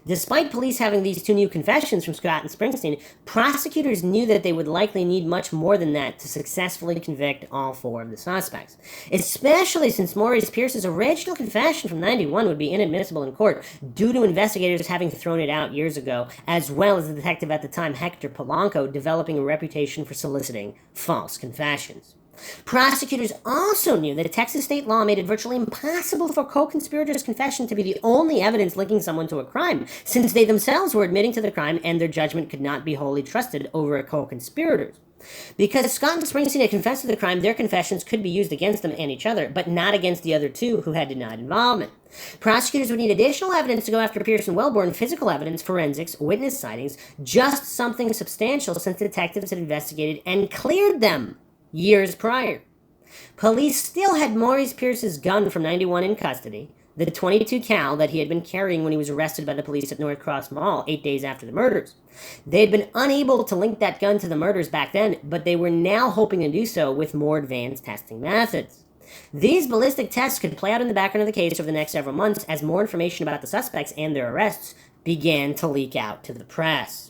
Despite police having these 2 new confessions from Scott and Springsteen, prosecutors knew that they would likely need much more than that to successfully convict all 4 of the suspects. Especially since Maurice Pierce's original confession from 91 would be inadmissible in court due to investigators having thrown it out years ago, as well as the detective at the time, Hector Polanco, developing a reputation for soliciting false confessions. Prosecutors also knew that Texas state law made it virtually impossible for co-conspirators' confession to be the only evidence linking someone to a crime, since they themselves were admitting to the crime and their judgment could not be wholly trusted over co-conspirators. Because Scott and Springsteen had confessed to the crime, their confessions could be used against them and each other, but not against the other 2 who had denied involvement. Prosecutors would need additional evidence to go after Pierce and Wellborn, physical evidence, forensics, witness sightings, just something substantial since detectives had investigated and cleared them years prior. Police still had Maurice Pierce's gun from 91 in custody, the .22 cal that he had been carrying when he was arrested by the police at North Cross Mall 8 days after the murders. They had been unable to link that gun to the murders back then, but they were now hoping to do so with more advanced testing methods. These ballistic tests could play out in the background of the case over the next several months as more information about the suspects and their arrests began to leak out to the press.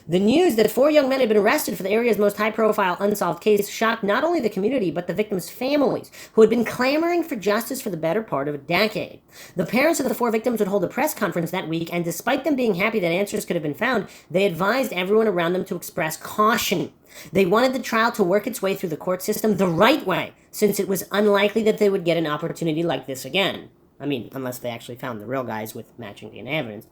The news that 4 young men had been arrested for the area's most high-profile unsolved case shocked not only the community, but the victims' families, who had been clamoring for justice for the better part of a decade. The parents of the 4 victims would hold a press conference that week, and despite them being happy that answers could have been found, they advised everyone around them to express caution. They wanted the trial to work its way through the court system the right way, since it was unlikely that they would get an opportunity like this again. I mean, unless they actually found the real guys with matching DNA evidence.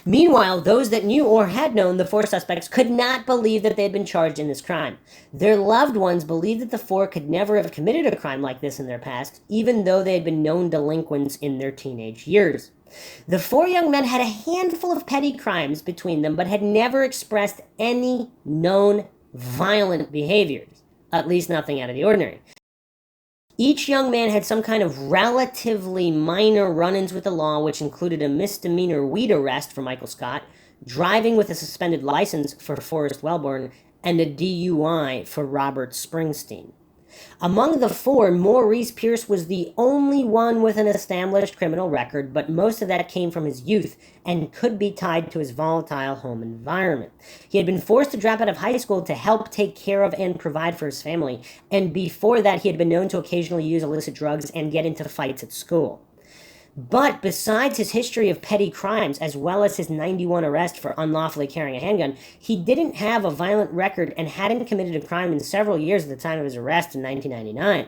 Meanwhile, those that knew or had known the 4 suspects could not believe that they had been charged in this crime. Their loved ones believed that the 4 could never have committed a crime like this in their past, even though they had been known delinquents in their teenage years. The 4 young men had a handful of petty crimes between them, but had never expressed any known violent behaviors, at least nothing out of the ordinary. Each young man had some kind of relatively minor run-ins with the law, which included a misdemeanor weed arrest for Michael Scott, driving with a suspended license for Forrest Wellborn, and a DUI for Robert Springsteen. Among the four, Maurice Pierce was the only one with an established criminal record, but most of that came from his youth and could be tied to his volatile home environment. He had been forced to drop out of high school to help take care of and provide for his family, and before that he had been known to occasionally use illicit drugs and get into fights at school. But besides his history of petty crimes, as well as his 91 arrest for unlawfully carrying a handgun, he didn't have a violent record and hadn't committed a crime in several years at the time of his arrest in 1999.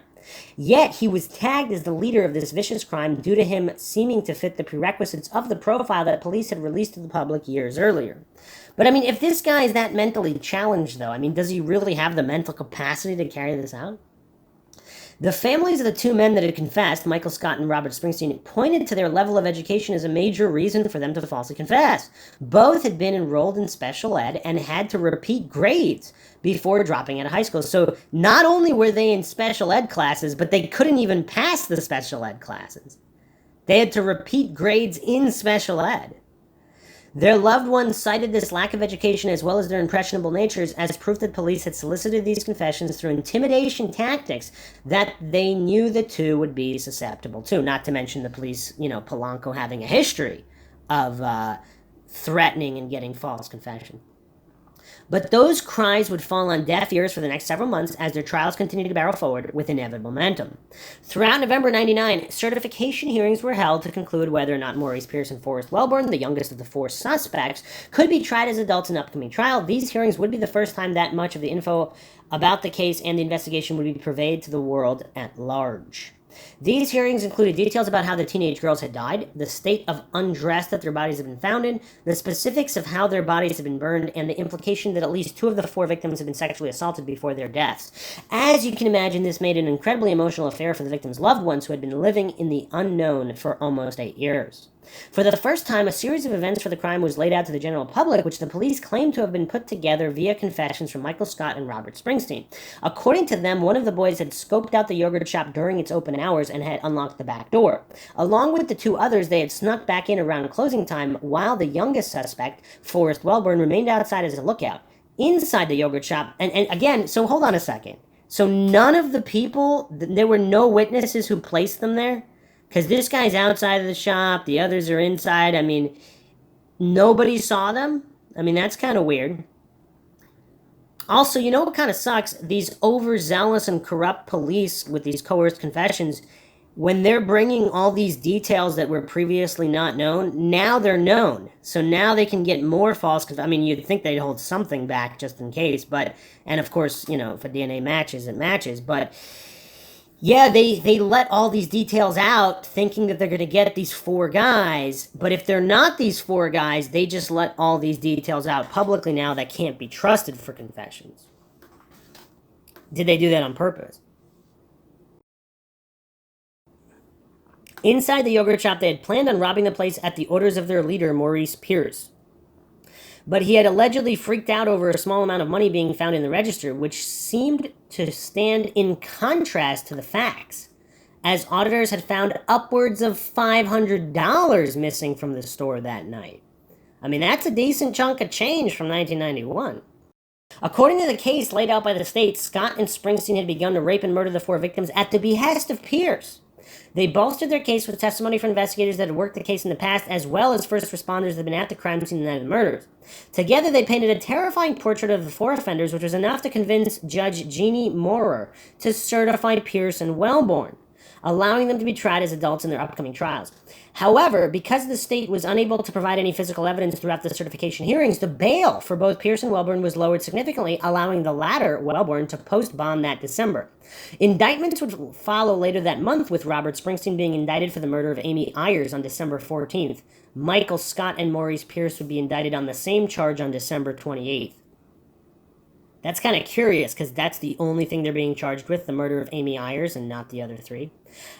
Yet he was tagged as the leader of this vicious crime due to him seeming to fit the prerequisites of the profile that police had released to the public years earlier. But I mean, if this guy is that mentally challenged, though, I mean, does he really have the mental capacity to carry this out? The families of the two men that had confessed, Michael Scott and Robert Springsteen, pointed to their level of education as a major reason for them to falsely confess. Both had been enrolled in special ed and had to repeat grades before dropping out of high school. So not only were they in special ed classes, but they couldn't even pass the special ed classes. They had to repeat grades in special ed. Their loved ones cited this lack of education as well as their impressionable natures as proof that police had solicited these confessions through intimidation tactics that they knew the two would be susceptible to. Not to mention the police, Polanco having a history of threatening and getting false confession. But those cries would fall on deaf ears for the next several months as their trials continued to barrel forward with inevitable momentum. Throughout November 99, certification hearings were held to conclude whether or not Maurice Pierce and Forrest Wellborn, the youngest of the four suspects, could be tried as adults in an upcoming trial. These hearings would be the first time that much of the info about the case and the investigation would be purveyed to the world at large. These hearings included details about how the teenage girls had died, the state of undress that their bodies had been found in, the specifics of how their bodies had been burned, and the implication that at least two of the four victims had been sexually assaulted before their deaths. As you can imagine, this made an incredibly emotional affair for the victims' loved ones who had been living in the unknown for almost 8 years. For the first time, a series of events for the crime was laid out to the general public, which the police claimed to have been put together via confessions from Michael Scott and Robert Springsteen. According to them, one of the boys had scoped out the yogurt shop during its open hours and had unlocked the back door. Along with the two others, they had snuck back in around closing time, while the youngest suspect, Forrest Wellborn, remained outside as a lookout. Inside the yogurt shop, and again, so hold on a second. So none of the people, there were no witnesses who placed them there? Because this guy's outside of the shop, the others are inside. I mean, nobody saw them? I mean, that's kind of weird. Also, you know what kind of sucks? These overzealous and corrupt police with these coerced confessions, when they're bringing all these details that were previously not known, now they're known. So now they can get more false confessions. I mean, you'd think they'd hold something back just in case, and of course, if a DNA matches, it matches, but yeah, they let all these details out thinking that they're going to get these four guys, but if they're not these four guys, they just let all these details out publicly now that can't be trusted for confessions. Did they do that on purpose? Inside the yogurt shop, they had planned on robbing the place at the orders of their leader, Maurice Pierce. But he had allegedly freaked out over a small amount of money being found in the register, which seemed to stand in contrast to the facts, as auditors had found upwards of $500 missing from the store that night. I mean, that's a decent chunk of change from 1991. According to the case laid out by the state, Scott and Springsteen had begun to rape and murder the four victims at the behest of Pierce. They bolstered their case with testimony from investigators that had worked the case in the past, as well as first responders that had been at the crime scene the night of the murders. Together, they painted a terrifying portrait of the four offenders, which was enough to convince Judge Jeannie Moorer to certify Pierce and Wellborn, allowing them to be tried as adults in their upcoming trials. However, because the state was unable to provide any physical evidence throughout the certification hearings, the bail for both Pierce and Wellborn was lowered significantly, allowing the latter, Wellborn, to post bond that December. Indictments would follow later that month, with Robert Springsteen being indicted for the murder of Amy Ayers on December 14th. Michael Scott and Maurice Pierce would be indicted on the same charge on December 28th. That's kind of curious, because that's the only thing they're being charged with, the murder of Amy Ayers, and not the other three.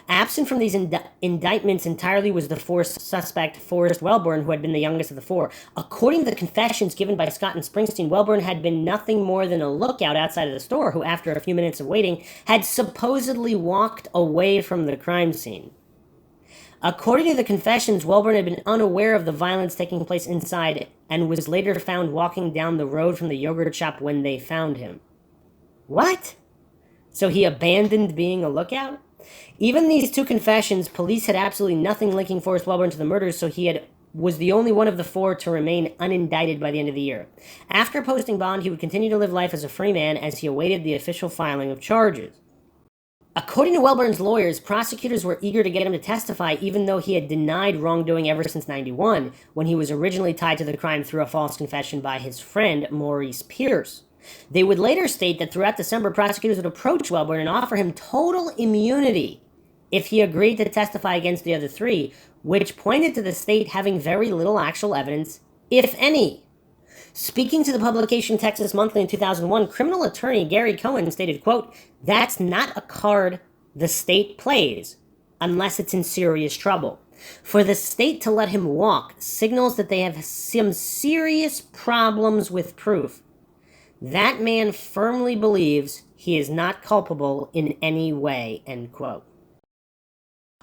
Absent from these indictments entirely was the fourth suspect, Forrest Wellborn, who had been the youngest of the four. According to the confessions given by Scott and Springsteen, Wellborn had been nothing more than a lookout outside of the store, who, after a few minutes of waiting, had supposedly walked away from the crime scene. According to the confessions, Welborn had been unaware of the violence taking place inside and was later found walking down the road from the yogurt shop when they found him. What? So he abandoned being a lookout? Even these two confessions, police had absolutely nothing linking Forrest Welborn to the murders, so he was the only one of the four to remain unindicted by the end of the year. After posting bond, he would continue to live life as a free man as he awaited the official filing of charges. According to Welborn's lawyers, prosecutors were eager to get him to testify even though he had denied wrongdoing ever since '91, when he was originally tied to the crime through a false confession by his friend Maurice Pierce. They would later state that throughout December, prosecutors would approach Welborn and offer him total immunity if he agreed to testify against the other three, which pointed to the state having very little actual evidence, if any. Speaking to the publication Texas Monthly in 2001, criminal attorney Gary Cohen stated, quote, "That's not a card the state plays unless it's in serious trouble. For the state to let him walk signals that they have some serious problems with proof. That man firmly believes he is not culpable in any way," end quote.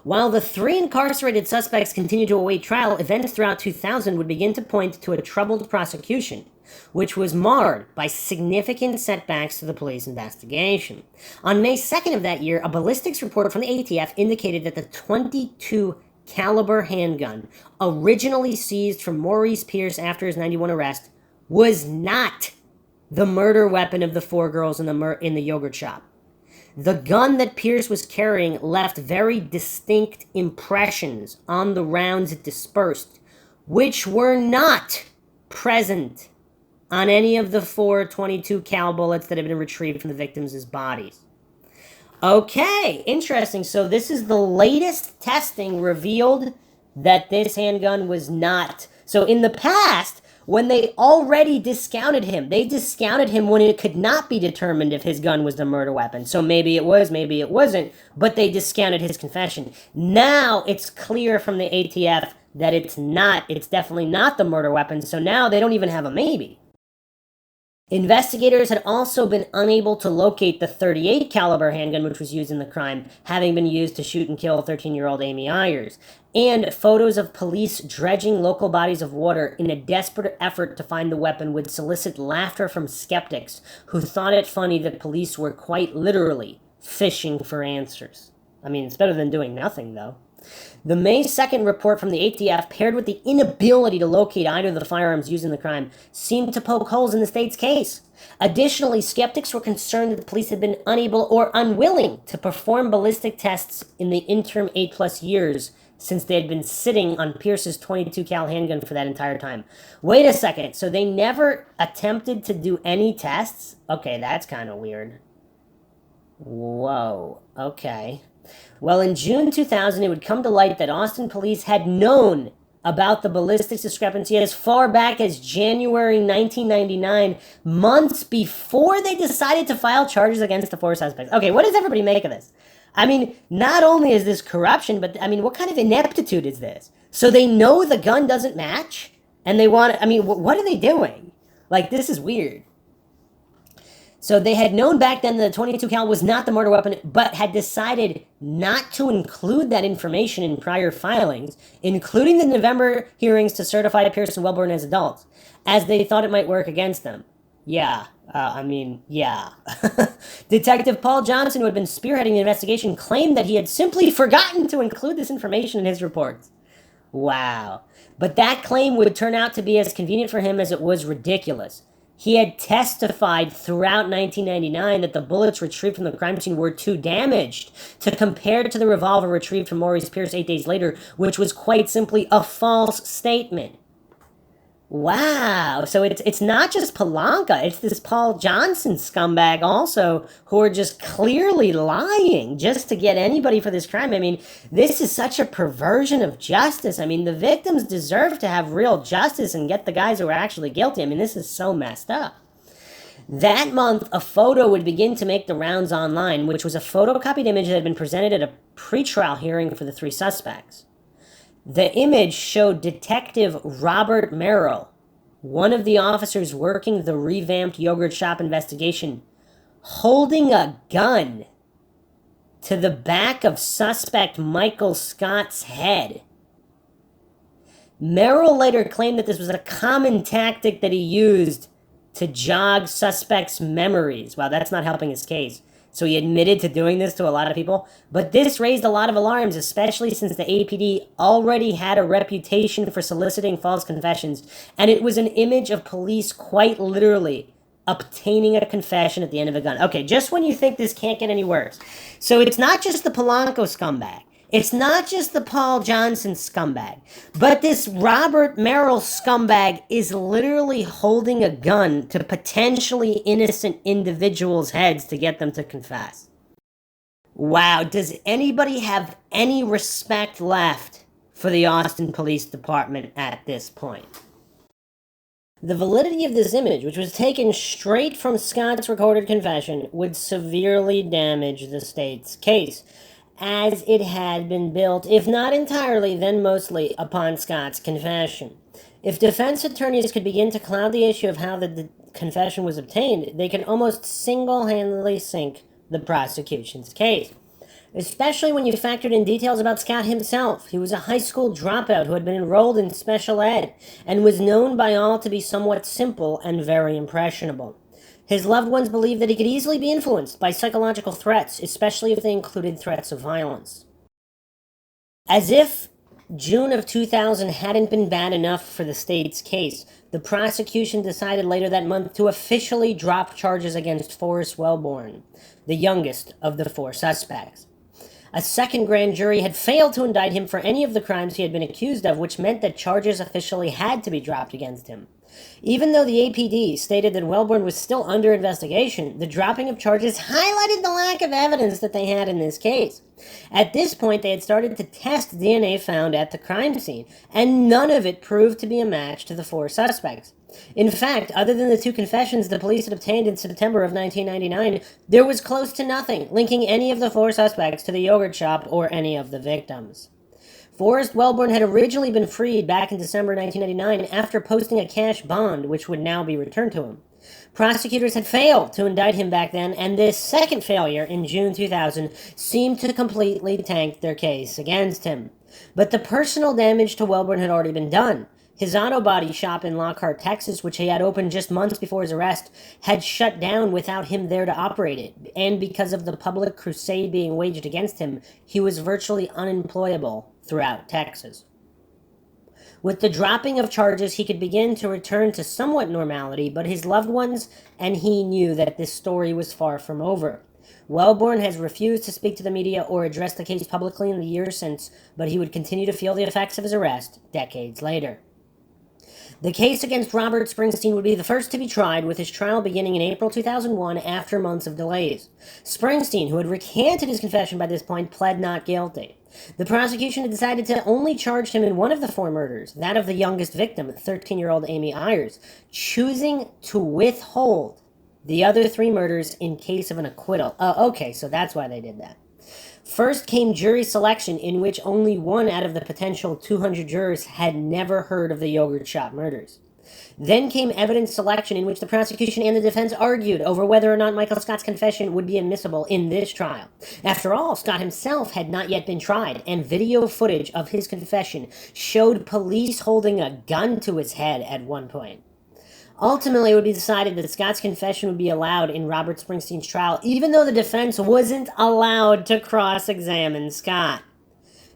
While the three incarcerated suspects continued to await trial, events throughout 2000 would begin to point to a troubled prosecution, which was marred by significant setbacks to the police investigation. On May 2nd of that year, a ballistics report from the ATF indicated that the .22 caliber handgun, originally seized from Maurice Pierce after his '91 arrest, was not the murder weapon of the four girls in the yogurt shop. The gun that Pierce was carrying left very distinct impressions on the rounds it dispersed, which were not present on any of the four .22 cal bullets that had been retrieved from the victims' bodies. Okay, interesting. So this is the latest testing revealed that this handgun was not. So in the past, when they already discounted him, they discounted him when it could not be determined if his gun was the murder weapon. So maybe it was, maybe it wasn't, but they discounted his confession. Now it's clear from the ATF that it's not, it's definitely not the murder weapon, so now they don't even have a maybe. Investigators had also been unable to locate the .38 caliber handgun which was used in the crime, having been used to shoot and kill 13-year-old Amy Ayers, and photos of police dredging local bodies of water in a desperate effort to find the weapon would solicit laughter from skeptics who thought it funny that police were quite literally fishing for answers. I mean, it's better than doing nothing, though. The May 2nd report from the ATF, paired with the inability to locate either of the firearms used in the crime, seemed to poke holes in the state's case. Additionally, skeptics were concerned that the police had been unable or unwilling to perform ballistic tests in the interim 8+ years since they had been sitting on Pierce's .22 cal handgun for that entire time. Wait a second, so they never attempted to do any tests? Okay, that's kind of weird. Whoa, okay. Well, in June 2000, it would come to light that Austin police had known about the ballistics discrepancy as far back as January 1999, months before they decided to file charges against the four suspects. Okay, what does everybody make of this? I mean, not only is this corruption, but I mean, what kind of ineptitude is this? So they know the gun doesn't match, and they want, I mean, what are they doing? Like, this is weird. So they had known back then that the .22 cal was not the murder weapon, but had decided not to include that information in prior filings, including the November hearings to certify Pierce and Welborn as adults, as they thought it might work against them. Yeah. Detective Paul Johnson, who had been spearheading the investigation, claimed that he had simply forgotten to include this information in his reports. Wow. But that claim would turn out to be as convenient for him as it was ridiculous. He had testified throughout 1999 that the bullets retrieved from the crime scene were too damaged to compare to the revolver retrieved from Maurice Pierce 8 days later, which was quite simply a false statement. Wow, so it's not just Palanca, it's this Paul Johnson scumbag also, who are just clearly lying just to get anybody for this crime. I mean, this is such a perversion of justice. I mean, the victims deserve to have real justice and get the guys who are actually guilty. I mean, this is so messed up. That month, a photo would begin to make the rounds online, which was a photocopied image that had been presented at a pretrial hearing for the three suspects. The image showed Detective Robert Merrill, one of the officers working the revamped yogurt shop investigation, holding a gun to the back of suspect Michael Scott's head. Merrill later claimed that this was a common tactic that he used to jog suspects' memories. Wow, that's not helping his case. So he admitted to doing this to a lot of people. But this raised a lot of alarms, especially since the APD already had a reputation for soliciting false confessions. And it was an image of police quite literally obtaining a confession at the end of a gun. Okay, just when you think this can't get any worse. So it's not just the Polanco scumbag. It's not just the Paul Johnson scumbag, but this Robert Merrill scumbag is literally holding a gun to potentially innocent individuals' heads to get them to confess. Wow, does anybody have any respect left for the Austin Police Department at this point? The validity of this image, which was taken straight from Scott's recorded confession, would severely damage the state's case, as it had been built, if not entirely, then mostly, upon Scott's confession. If defense attorneys could begin to cloud the issue of how the confession was obtained, they could almost single-handedly sink the prosecution's case. Especially when you factored in details about Scott himself. He was a high school dropout who had been enrolled in special ed, and was known by all to be somewhat simple and very impressionable. His loved ones believed that he could easily be influenced by psychological threats, especially if they included threats of violence. As if June of 2000 hadn't been bad enough for the state's case, the prosecution decided later that month to officially drop charges against Forrest Wellborn, the youngest of the four suspects. A second grand jury had failed to indict him for any of the crimes he had been accused of, which meant that charges officially had to be dropped against him. Even though the APD stated that Wellborn was still under investigation, the dropping of charges highlighted the lack of evidence that they had in this case. At this point, they had started to test DNA found at the crime scene, and none of it proved to be a match to the four suspects. In fact, other than the two confessions the police had obtained in September of 1999, there was close to nothing linking any of the four suspects to the yogurt shop or any of the victims. Forrest Wellborn had originally been freed back in December 1999 after posting a cash bond, which would now be returned to him. Prosecutors had failed to indict him back then, and this second failure in June 2000 seemed to completely tank their case against him. But the personal damage to Wellborn had already been done. His auto body shop in Lockhart, Texas, which he had opened just months before his arrest, had shut down without him there to operate it, and because of the public crusade being waged against him, he was virtually unemployable throughout Texas. With the dropping of charges, he could begin to return to somewhat normality, but his loved ones and he knew that this story was far from over. Wellborn has refused to speak to the media or address the case publicly in the years since, but he would continue to feel the effects of his arrest decades later. The case against Robert Springsteen would be the first to be tried, with his trial beginning in April 2001 after months of delays. Springsteen, who had recanted his confession by this point, pled not guilty. The prosecution had decided to only charge him in one of the four murders, that of the youngest victim, 13-year-old Amy Ayers, choosing to withhold the other three murders in case of an acquittal. Okay, so that's why they did that. First came jury selection, in which only one out of the potential 200 jurors had never heard of the yogurt shop murders. Then came evidence selection, in which the prosecution and the defense argued over whether or not Michael Scott's confession would be admissible in this trial. After all, Scott himself had not yet been tried, and video footage of his confession showed police holding a gun to his head at one point. Ultimately, it would be decided that Scott's confession would be allowed in Robert Springsteen's trial, even though the defense wasn't allowed to cross-examine Scott.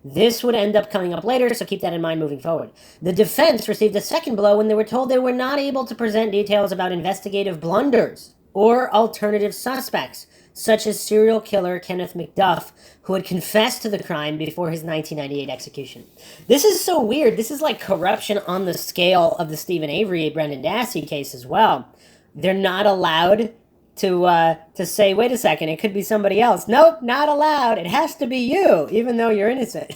This would end up coming up later, so keep that in mind moving forward. The defense received a second blow when they were told they were not able to present details about investigative blunders or alternative suspects, such as serial killer Kenneth McDuff, who had confessed to the crime before his 1998 execution. This is so weird. This is like corruption on the scale of the Stephen Avery, Brendan Dassey case as well. They're not allowed to say, wait a second, it could be somebody else. Nope, not allowed. It has to be you, even though you're innocent.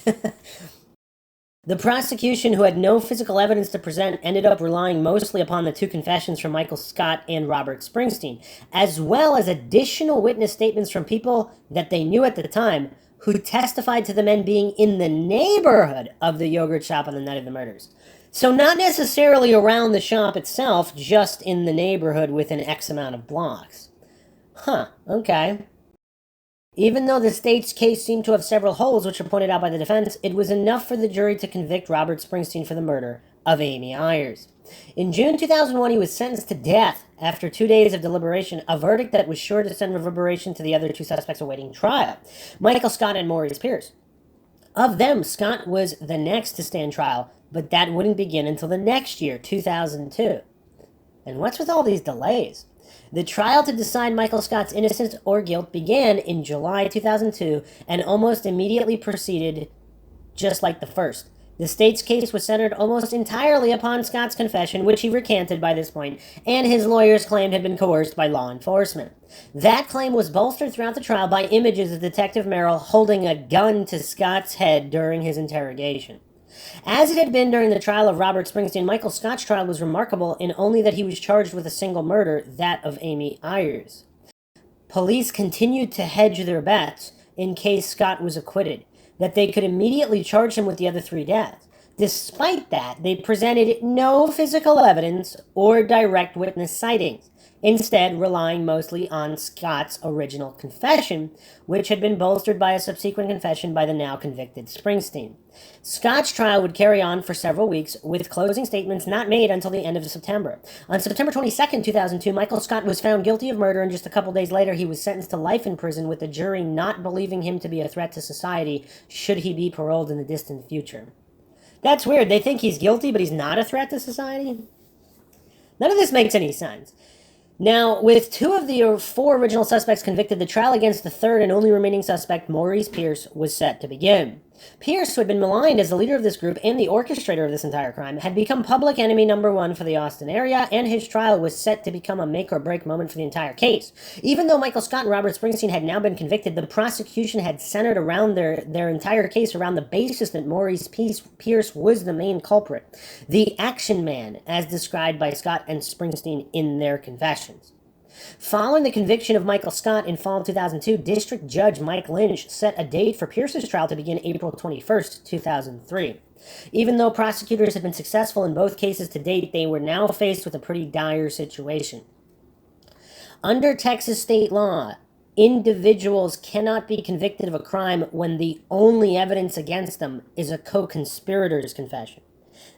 The prosecution, who had no physical evidence to present, ended up relying mostly upon the two confessions from Michael Scott and Robert Springsteen, as well as additional witness statements from people that they knew at the time who testified to the men being in the neighborhood of the yogurt shop on the night of the murders. So not necessarily around the shop itself, just in the neighborhood within X amount of blocks. Okay. Even though the state's case seemed to have several holes, which were pointed out by the defense, it was enough for the jury to convict Robert Springsteen for the murder of Amy Ayers. In June 2001, he was sentenced to death after 2 days of deliberation, a verdict that was sure to send reverberation to the other two suspects awaiting trial, Michael Scott and Maurice Pierce. Of them, Scott was the next to stand trial, but that wouldn't begin until the next year, 2002. And what's with all these delays? The trial to decide Michael Scott's innocence or guilt began in July 2002 and almost immediately proceeded just like the first. The state's case was centered almost entirely upon Scott's confession, which he recanted by this point, and his lawyers claimed had been coerced by law enforcement. That claim was bolstered throughout the trial by images of Detective Merrill holding a gun to Scott's head during his interrogation. As it had been during the trial of Robert Springsteen, Michael Scott's trial was remarkable in only that he was charged with a single murder, that of Amy Ayers. Police continued to hedge their bets in case Scott was acquitted, that they could immediately charge him with the other three deaths. Despite that, they presented no physical evidence or direct witness sightings, instead relying mostly on Scott's original confession, which had been bolstered by a subsequent confession by the now convicted Springsteen. Scott's trial would carry on for several weeks, with closing statements not made until the end of September. On September 22, 2002, Michael Scott was found guilty of murder, and just a couple days later he was sentenced to life in prison, with the jury not believing him to be a threat to society should he be paroled in the distant future. That's weird. They think he's guilty, but he's not a threat to society? None of this makes any sense. Now, with two of the four original suspects convicted, the trial against the third and only remaining suspect, Maurice Pierce, was set to begin. Pierce, who had been maligned as the leader of this group and the orchestrator of this entire crime, had become public enemy number one for the Austin area, and his trial was set to become a make-or-break moment for the entire case. Even though Michael Scott and Robert Springsteen had now been convicted, the prosecution had centered around their entire case around the basis that Maurice Pierce was the main culprit, the action man, as described by Scott and Springsteen in their confessions. Following the conviction of Michael Scott in fall of 2002, District Judge Mike Lynch set a date for Pierce's trial to begin April 21st, 2003. Even though prosecutors had been successful in both cases to date, they were now faced with a pretty dire situation. Under Texas state law, individuals cannot be convicted of a crime when the only evidence against them is a co-conspirator's confession.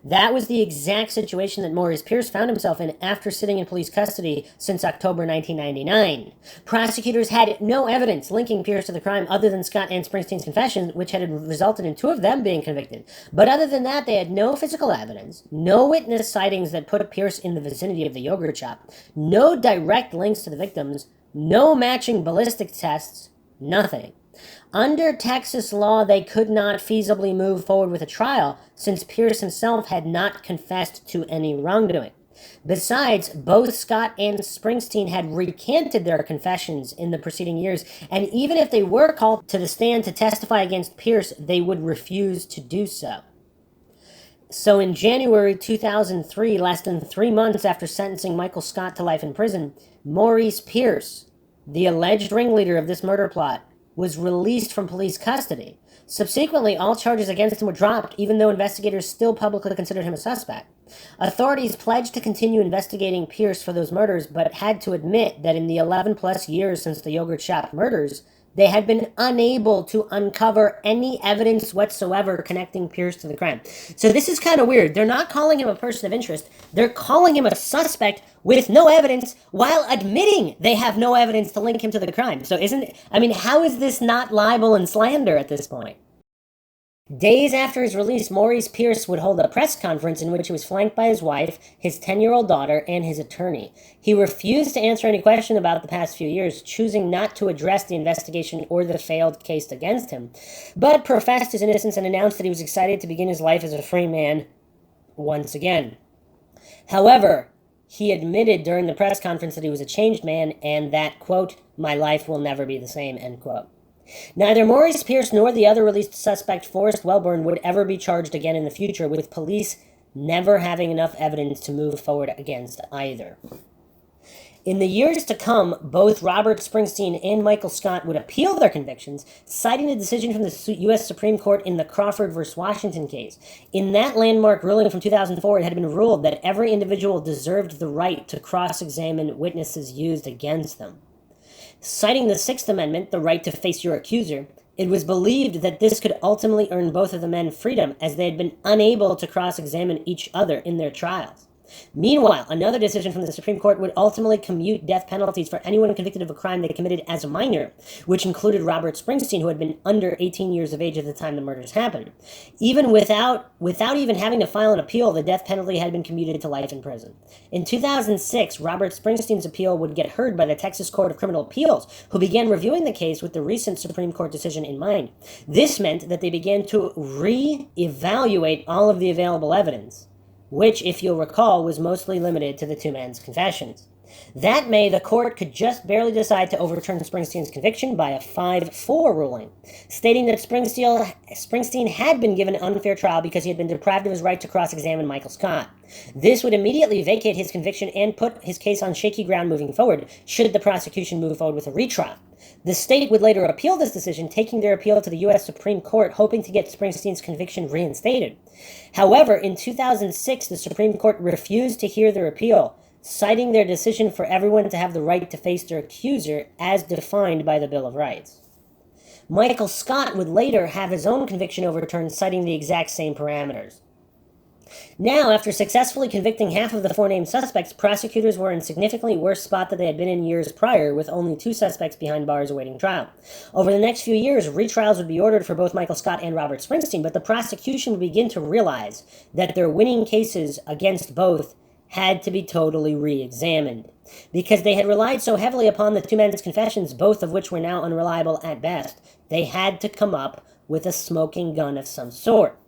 That was the exact situation that Maurice Pierce found himself in after sitting in police custody since October 1999. Prosecutors had no evidence linking Pierce to the crime other than Scott and Springsteen's confession, which had resulted in two of them being convicted. But other than that, they had no physical evidence, no witness sightings that put Pierce in the vicinity of the yogurt shop, no direct links to the victims, no matching ballistic tests, nothing. Under Texas law, they could not feasibly move forward with a trial since Pierce himself had not confessed to any wrongdoing. Besides, both Scott and Springsteen had recanted their confessions in the preceding years, and even if they were called to the stand to testify against Pierce, they would refuse to do so. So in January 2003, less than 3 months after sentencing Michael Scott to life in prison, Maurice Pierce, the alleged ringleader of this murder plot, was released from police custody. Subsequently, all charges against him were dropped, even though investigators still publicly considered him a suspect. Authorities pledged to continue investigating Pierce for those murders, but had to admit that in the 11-plus years since the yogurt shop murders, they had been unable to uncover any evidence whatsoever connecting Pierce to the crime. So this is kind of weird. They're not calling him a person of interest. They're calling him a suspect with no evidence while admitting they have no evidence to link him to the crime. So how is this not libel and slander at this point? Days after his release, Maurice Pierce would hold a press conference in which he was flanked by his wife, his 10-year-old daughter, and his attorney. He refused to answer any question about the past few years, choosing not to address the investigation or the failed case against him, but professed his innocence and announced that he was excited to begin his life as a free man once again. However, he admitted during the press conference that he was a changed man and that, quote, "my life will never be the same," end quote. Neither Maurice Pierce nor the other released suspect, Forrest Welborn, would ever be charged again in the future, with police never having enough evidence to move forward against either. In the years to come, both Robert Springsteen and Michael Scott would appeal their convictions, citing the decision from the U.S. Supreme Court in the Crawford v. Washington case. In that landmark ruling from 2004, it had been ruled that every individual deserved the right to cross-examine witnesses used against them. Citing the Sixth Amendment, the right to face your accuser, it was believed that this could ultimately earn both of the men freedom, as they had been unable to cross-examine each other in their trials. Meanwhile, another decision from the Supreme Court would ultimately commute death penalties for anyone convicted of a crime they committed as a minor, which included Robert Springsteen, who had been under 18 years of age at the time the murders happened. Even without even having to file an appeal, the death penalty had been commuted to life in prison. In 2006, Robert Springsteen's appeal would get heard by the Texas Court of Criminal Appeals, who began reviewing the case with the recent Supreme Court decision in mind. This meant that they began to re-evaluate all of the available evidence, which, if you'll recall, was mostly limited to the two men's confessions. That May, the court could just barely decide to overturn Springsteen's conviction by a 5-4 ruling, stating that Springsteen had been given an unfair trial because he had been deprived of his right to cross-examine Michael Scott. This would immediately vacate his conviction and put his case on shaky ground moving forward, should the prosecution move forward with a retrial. The state would later appeal this decision, taking their appeal to the U.S. Supreme Court, hoping to get Springsteen's conviction reinstated. However, in 2006, the Supreme Court refused to hear their appeal, citing their decision for everyone to have the right to face their accuser as defined by the Bill of Rights. Michael Scott would later have his own conviction overturned, citing the exact same parameters. Now, after successfully convicting half of the four named suspects, prosecutors were in a significantly worse spot than they had been in years prior, with only 2 suspects behind bars awaiting trial. Over the next few years, retrials would be ordered for both Michael Scott and Robert Springsteen, but the prosecution would begin to realize that their winning cases against both had to be totally re-examined. Because they had relied so heavily upon the two men's confessions, both of which were now unreliable at best, they had to come up with a smoking gun of some sort.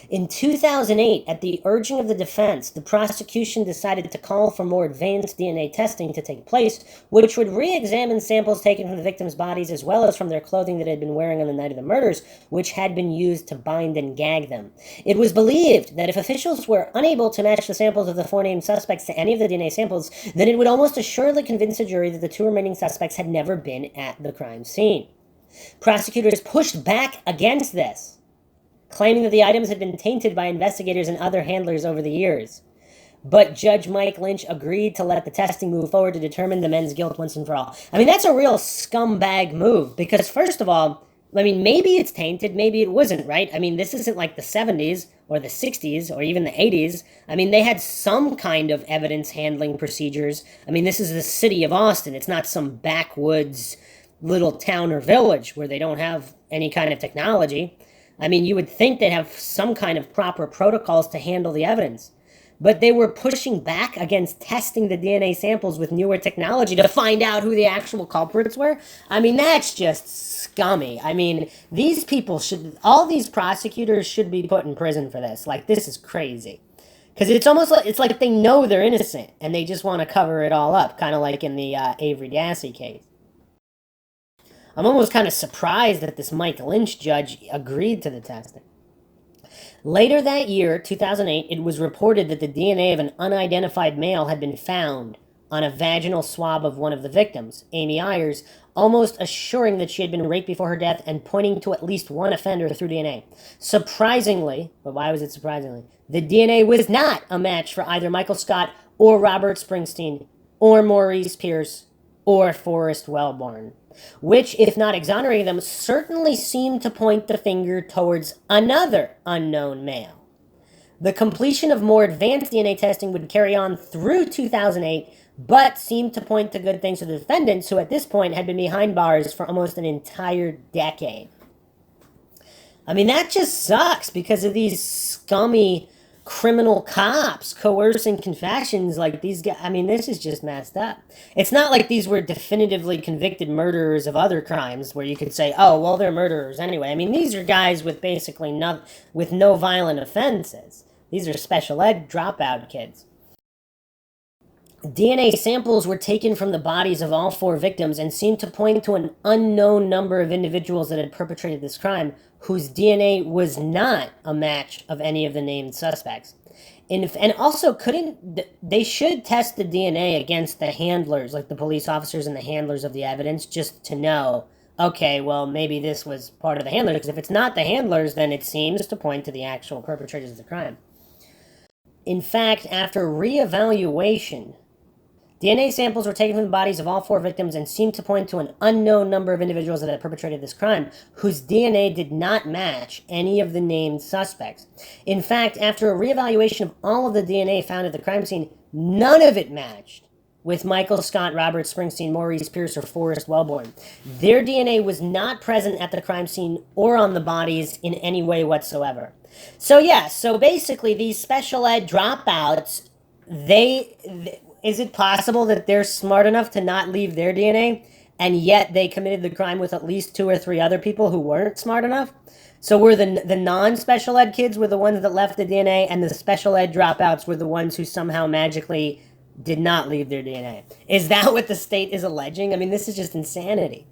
In 2008, at the urging of the defense, the prosecution decided to call for more advanced DNA testing to take place, which would re-examine samples taken from the victims' bodies as well as from their clothing that they had been wearing on the night of the murders, which had been used to bind and gag them. It was believed that if officials were unable to match the samples of the four named suspects to any of the DNA samples, then it would almost assuredly convince a jury that the 2 remaining suspects had never been at the crime scene. Prosecutors pushed back against this, claiming that the items had been tainted by investigators and other handlers over the years. But Judge Mike Lynch agreed to let the testing move forward to determine the men's guilt once and for all. I mean, that's a real scumbag move, because first of all, I mean, maybe it's tainted, maybe it wasn't, right? I mean, this isn't like the 70s or the 60s or even the 80s. I mean, they had some kind of evidence handling procedures. I mean, this is the city of Austin. It's not some backwoods little town or village where they don't have any kind of technology. I mean, you would think they'd have some kind of proper protocols to handle the evidence. But they were pushing back against testing the DNA samples with newer technology to find out who the actual culprits were. I mean, that's just scummy. I mean, these people all these prosecutors should be put in prison for this. Like, this is crazy. Because it's like they know they're innocent, and they just want to cover it all up, kind of like in the Avery Dassey case. I'm almost kind of surprised that this Mike Lynch judge agreed to the testing. Later that year, 2008, it was reported that the DNA of an unidentified male had been found on a vaginal swab of one of the victims, Amy Ayers, almost assuring that she had been raped before her death and pointing to at least one offender through DNA. Surprisingly, but why was it surprisingly? The DNA was not a match for either Michael Scott or Robert Springsteen or Maurice Pierce or Forrest Wellborn, which, if not exonerating them, certainly seemed to point the finger towards another unknown male. The completion of more advanced DNA testing would carry on through 2008, but seemed to point to good things for the defendants, who at this point had been behind bars for almost an entire decade. I mean, that just sucks because of these scummy criminal cops coercing confessions like these guys. I mean, this is just messed up. It's not like these were definitively convicted murderers of other crimes where you could say, oh, well, they're murderers anyway. I mean, these are guys with basically no violent offenses. These are special ed dropout kids. DNA samples were taken from the bodies of all 4 victims and seemed to point to an unknown number of individuals that had perpetrated this crime, whose DNA was not a match of any of the named suspects. And also, they should test the DNA against the handlers, like the police officers and the handlers of the evidence, just to know, okay, well, maybe this was part of the handlers, because if it's not the handlers, then it seems to point to the actual perpetrators of the crime. In fact, after reevaluation, DNA samples were taken from the bodies of all 4 victims and seemed to point to an unknown number of individuals that had perpetrated this crime, whose DNA did not match any of the named suspects. In fact, after a reevaluation of all of the DNA found at the crime scene, none of it matched with Michael Scott, Robert Springsteen, Maurice Pierce, or Forrest Wellborn. Their DNA was not present at the crime scene or on the bodies in any way whatsoever. So basically these special ed dropouts, is it possible that they're smart enough to not leave their DNA, and yet they committed the crime with at least 2 or 3 other people who weren't smart enough? So were the non-special ed kids were the ones that left the DNA, and the special ed dropouts were the ones who somehow magically did not leave their DNA? Is that what the state is alleging? I mean, this is just insanity.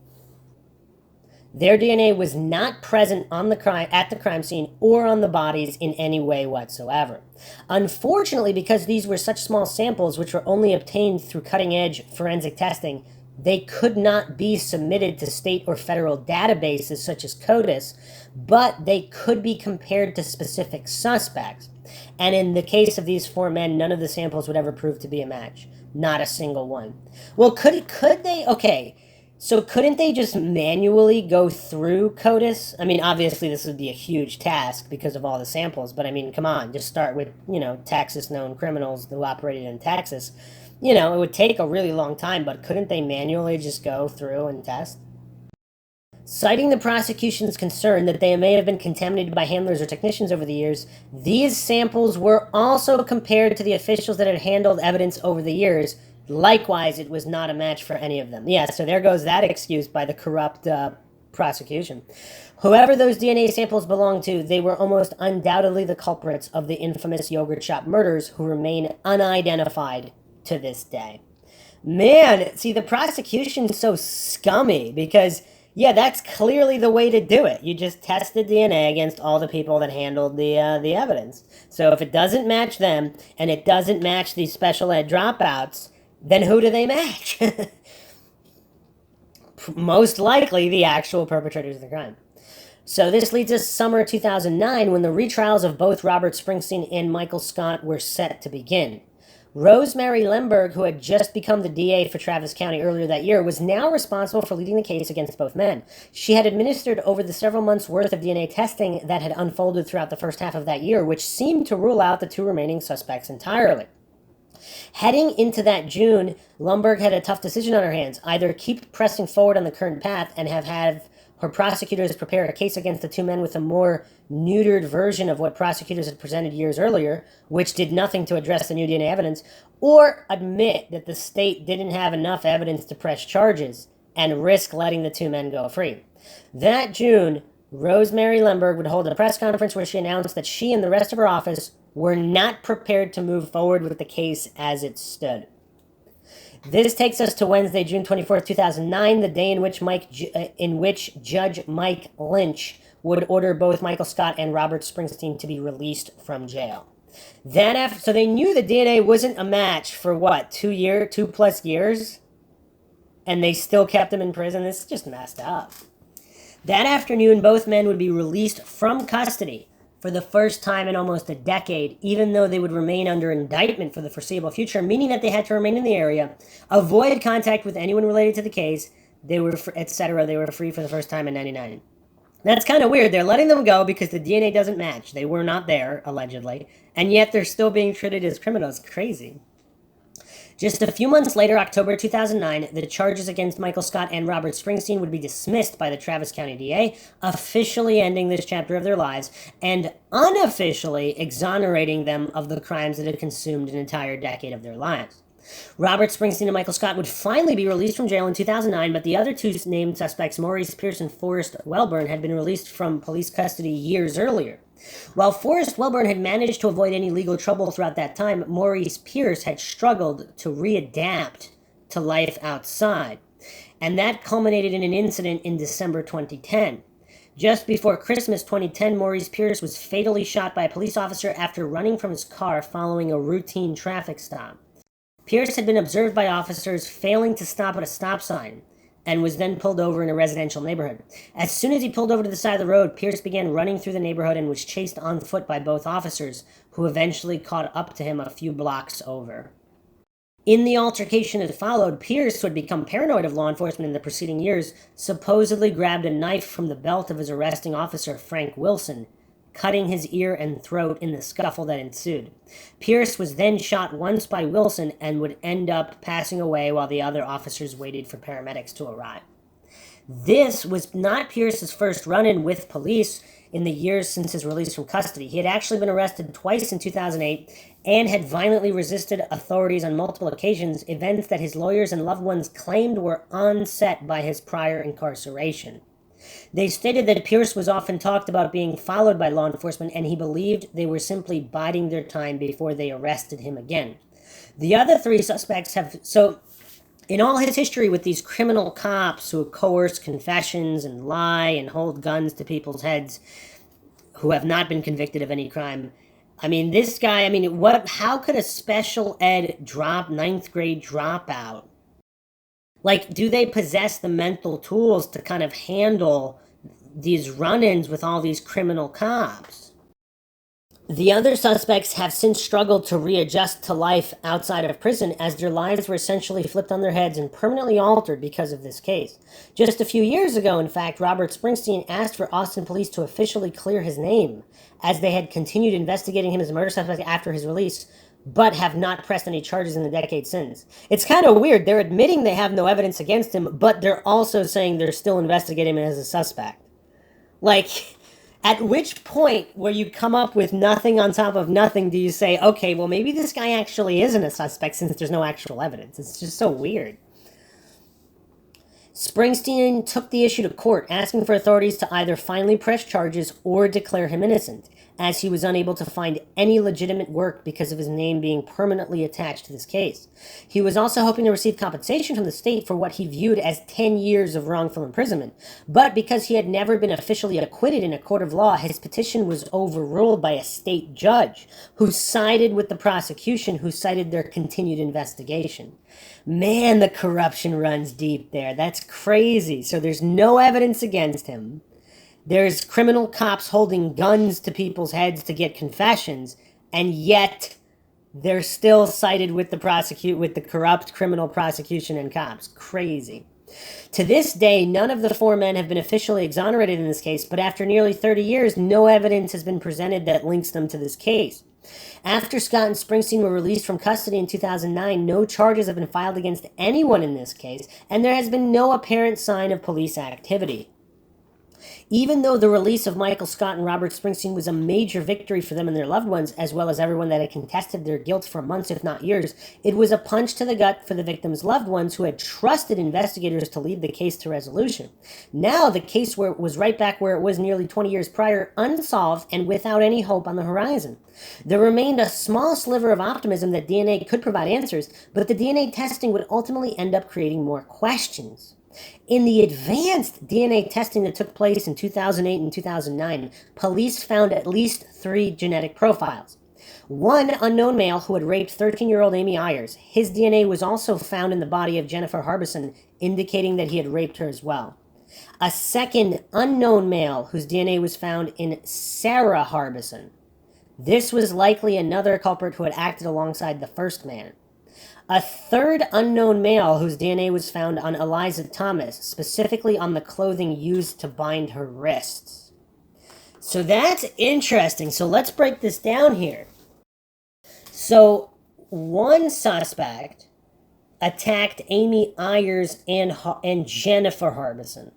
Their DNA was not present at the crime scene or on the bodies in any way whatsoever. Unfortunately, because these were such small samples which were only obtained through cutting-edge forensic testing, they could not be submitted to state or federal databases such as CODIS, but they could be compared to specific suspects. And in the case of these 4 men, none of the samples would ever prove to be a match. Not a single one. Well, could they? Okay. So couldn't they just manually go through CODIS? I mean, obviously this would be a huge task because of all the samples, but I mean, come on, just start with, Texas known criminals who operated in Texas. It would take a really long time, but couldn't they manually just go through and test? Citing the prosecution's concern that they may have been contaminated by handlers or technicians over the years, these samples were also compared to the officials that had handled evidence over the years. Likewise, it was not a match for any of them. Yeah, so there goes that excuse by the corrupt prosecution. Whoever those DNA samples belonged to, they were almost undoubtedly the culprits of the infamous yogurt shop murders, who remain unidentified to this day. Man, see, the prosecution's so scummy because, that's clearly the way to do it. You just test the DNA against all the people that handled the evidence. So if it doesn't match them, and it doesn't match these special ed dropouts, then who do they match? Most likely the actual perpetrators of the crime. So this leads us to summer 2009, when the retrials of both Robert Springsteen and Michael Scott were set to begin. Rosemary Lemberg, who had just become the DA for Travis County earlier that year, was now responsible for leading the case against both men. She had administered over the several months' worth of DNA testing that had unfolded throughout the first half of that year, which seemed to rule out the 2 remaining suspects entirely. Heading into that June, Lumberg had a tough decision on her hands. Either keep pressing forward on the current path and have her prosecutors prepare a case against the 2 men with a more neutered version of what prosecutors had presented years earlier, which did nothing to address the new DNA evidence, or admit that the state didn't have enough evidence to press charges and risk letting the 2 men go free. That June, Rosemary Lemberg would hold a press conference where she announced that she and the rest of her office were not prepared to move forward with the case as it stood. This takes us to Wednesday, June 24th, 2009, the day in which Judge Mike Lynch would order both Michael Scott and Robert Springsteen to be released from jail. So they knew the DNA wasn't a match for 2+ years? And they still kept them in prison? This is just messed up. That afternoon, both men would be released from custody for the first time in almost a decade, even though they would remain under indictment for the foreseeable future, meaning that they had to remain in the area, avoid contact with anyone related to the case, etc. They were free for the first time in 1999. That's kind of weird. They're letting them go because the DNA doesn't match. They were not there, allegedly, and yet they're still being treated as criminals. Crazy. Just a few months later, October 2009, the charges against Michael Scott and Robert Springsteen would be dismissed by the Travis County DA, officially ending this chapter of their lives, and unofficially exonerating them of the crimes that had consumed an entire decade of their lives. Robert Springsteen and Michael Scott would finally be released from jail in 2009, but the other 2 named suspects, Maurice Pierce and Forrest Wellborn, had been released from police custody years earlier. While Forrest Wellborn had managed to avoid any legal trouble throughout that time, Maurice Pierce had struggled to readapt to life outside, and that culminated in an incident in December 2010. Just before Christmas 2010, Maurice Pierce was fatally shot by a police officer after running from his car following a routine traffic stop. Pierce had been observed by officers failing to stop at a stop sign, and was then pulled over in a residential neighborhood. As soon as he pulled over to the side of the road, Pierce began running through the neighborhood and was chased on foot by both officers, who eventually caught up to him a few blocks over. In the altercation that followed, Pierce, who had become paranoid of law enforcement in the preceding years, supposedly grabbed a knife from the belt of his arresting officer, Frank Wilson, cutting his ear and throat in the scuffle that ensued. Pierce was then shot once by Wilson and would end up passing away while the other officers waited for paramedics to arrive. This was not Pierce's first run-in with police in the years since his release from custody. He had actually been arrested twice in 2008 and had violently resisted authorities on multiple occasions, events that his lawyers and loved ones claimed were onset by his prior incarceration. They stated that Pierce was often talked about being followed by law enforcement, and he believed they were simply biding their time before they arrested him again. The other three suspects in all his history with these criminal cops who coerce confessions and lie and hold guns to people's heads who have not been convicted of any crime, this guy, how could a special ed ninth grade dropout, do they possess the mental tools to kind of handle these run-ins with all these criminal cops? The other suspects have since struggled to readjust to life outside of prison, as their lives were essentially flipped on their heads and permanently altered because of this case. Just a few years ago, in fact, Robert Springsteen asked for Austin police to officially clear his name, as they had continued investigating him as a murder suspect after his release, but have not pressed any charges in the decade since. It's kind of weird. They're admitting they have no evidence against him, but they're also saying they're still investigating him as a suspect. At which point, where you come up with nothing on top of nothing, do you say, okay, well, maybe this guy actually isn't a suspect since there's no actual evidence? It's just so weird. Springsteen took the issue to court, asking for authorities to either finally press charges or declare him innocent, as he was unable to find any legitimate work because of his name being permanently attached to this case. He was also hoping to receive compensation from the state for what he viewed as 10 years of wrongful imprisonment, but because he had never been officially acquitted in a court of law, his petition was overruled by a state judge who sided with the prosecution, who cited their continued investigation. Man, the corruption runs deep there. That's crazy. So there's no evidence against him. There's criminal cops holding guns to people's heads to get confessions, and yet they're still cited with the corrupt criminal prosecution and cops. Crazy. To this day, none of the four men have been officially exonerated in this case, but after nearly 30 years, no evidence has been presented that links them to this case. After Scott and Springsteen were released from custody in 2009, no charges have been filed against anyone in this case, and there has been no apparent sign of police activity. Even though the release of Michael Scott and Robert Springsteen was a major victory for them and their loved ones, as well as everyone that had contested their guilt for months, if not years, it was a punch to the gut for the victims' loved ones who had trusted investigators to lead the case to resolution. Now the case was right back where it was nearly 20 years prior, unsolved and without any hope on the horizon. There remained a small sliver of optimism that DNA could provide answers, but the DNA testing would ultimately end up creating more questions. In the advanced DNA testing that took place in 2008 and 2009, police found at least 3 genetic profiles. One unknown male who had raped 13-year-old Amy Ayers. His DNA was also found in the body of Jennifer Harbison, indicating that he had raped her as well. A second unknown male whose DNA was found in Sarah Harbison. This was likely another culprit who had acted alongside the first man. A third unknown male whose DNA was found on Eliza Thomas, specifically on the clothing used to bind her wrists. So that's interesting. So let's break this down here. So one suspect attacked Amy Ayers and Jennifer Harbison.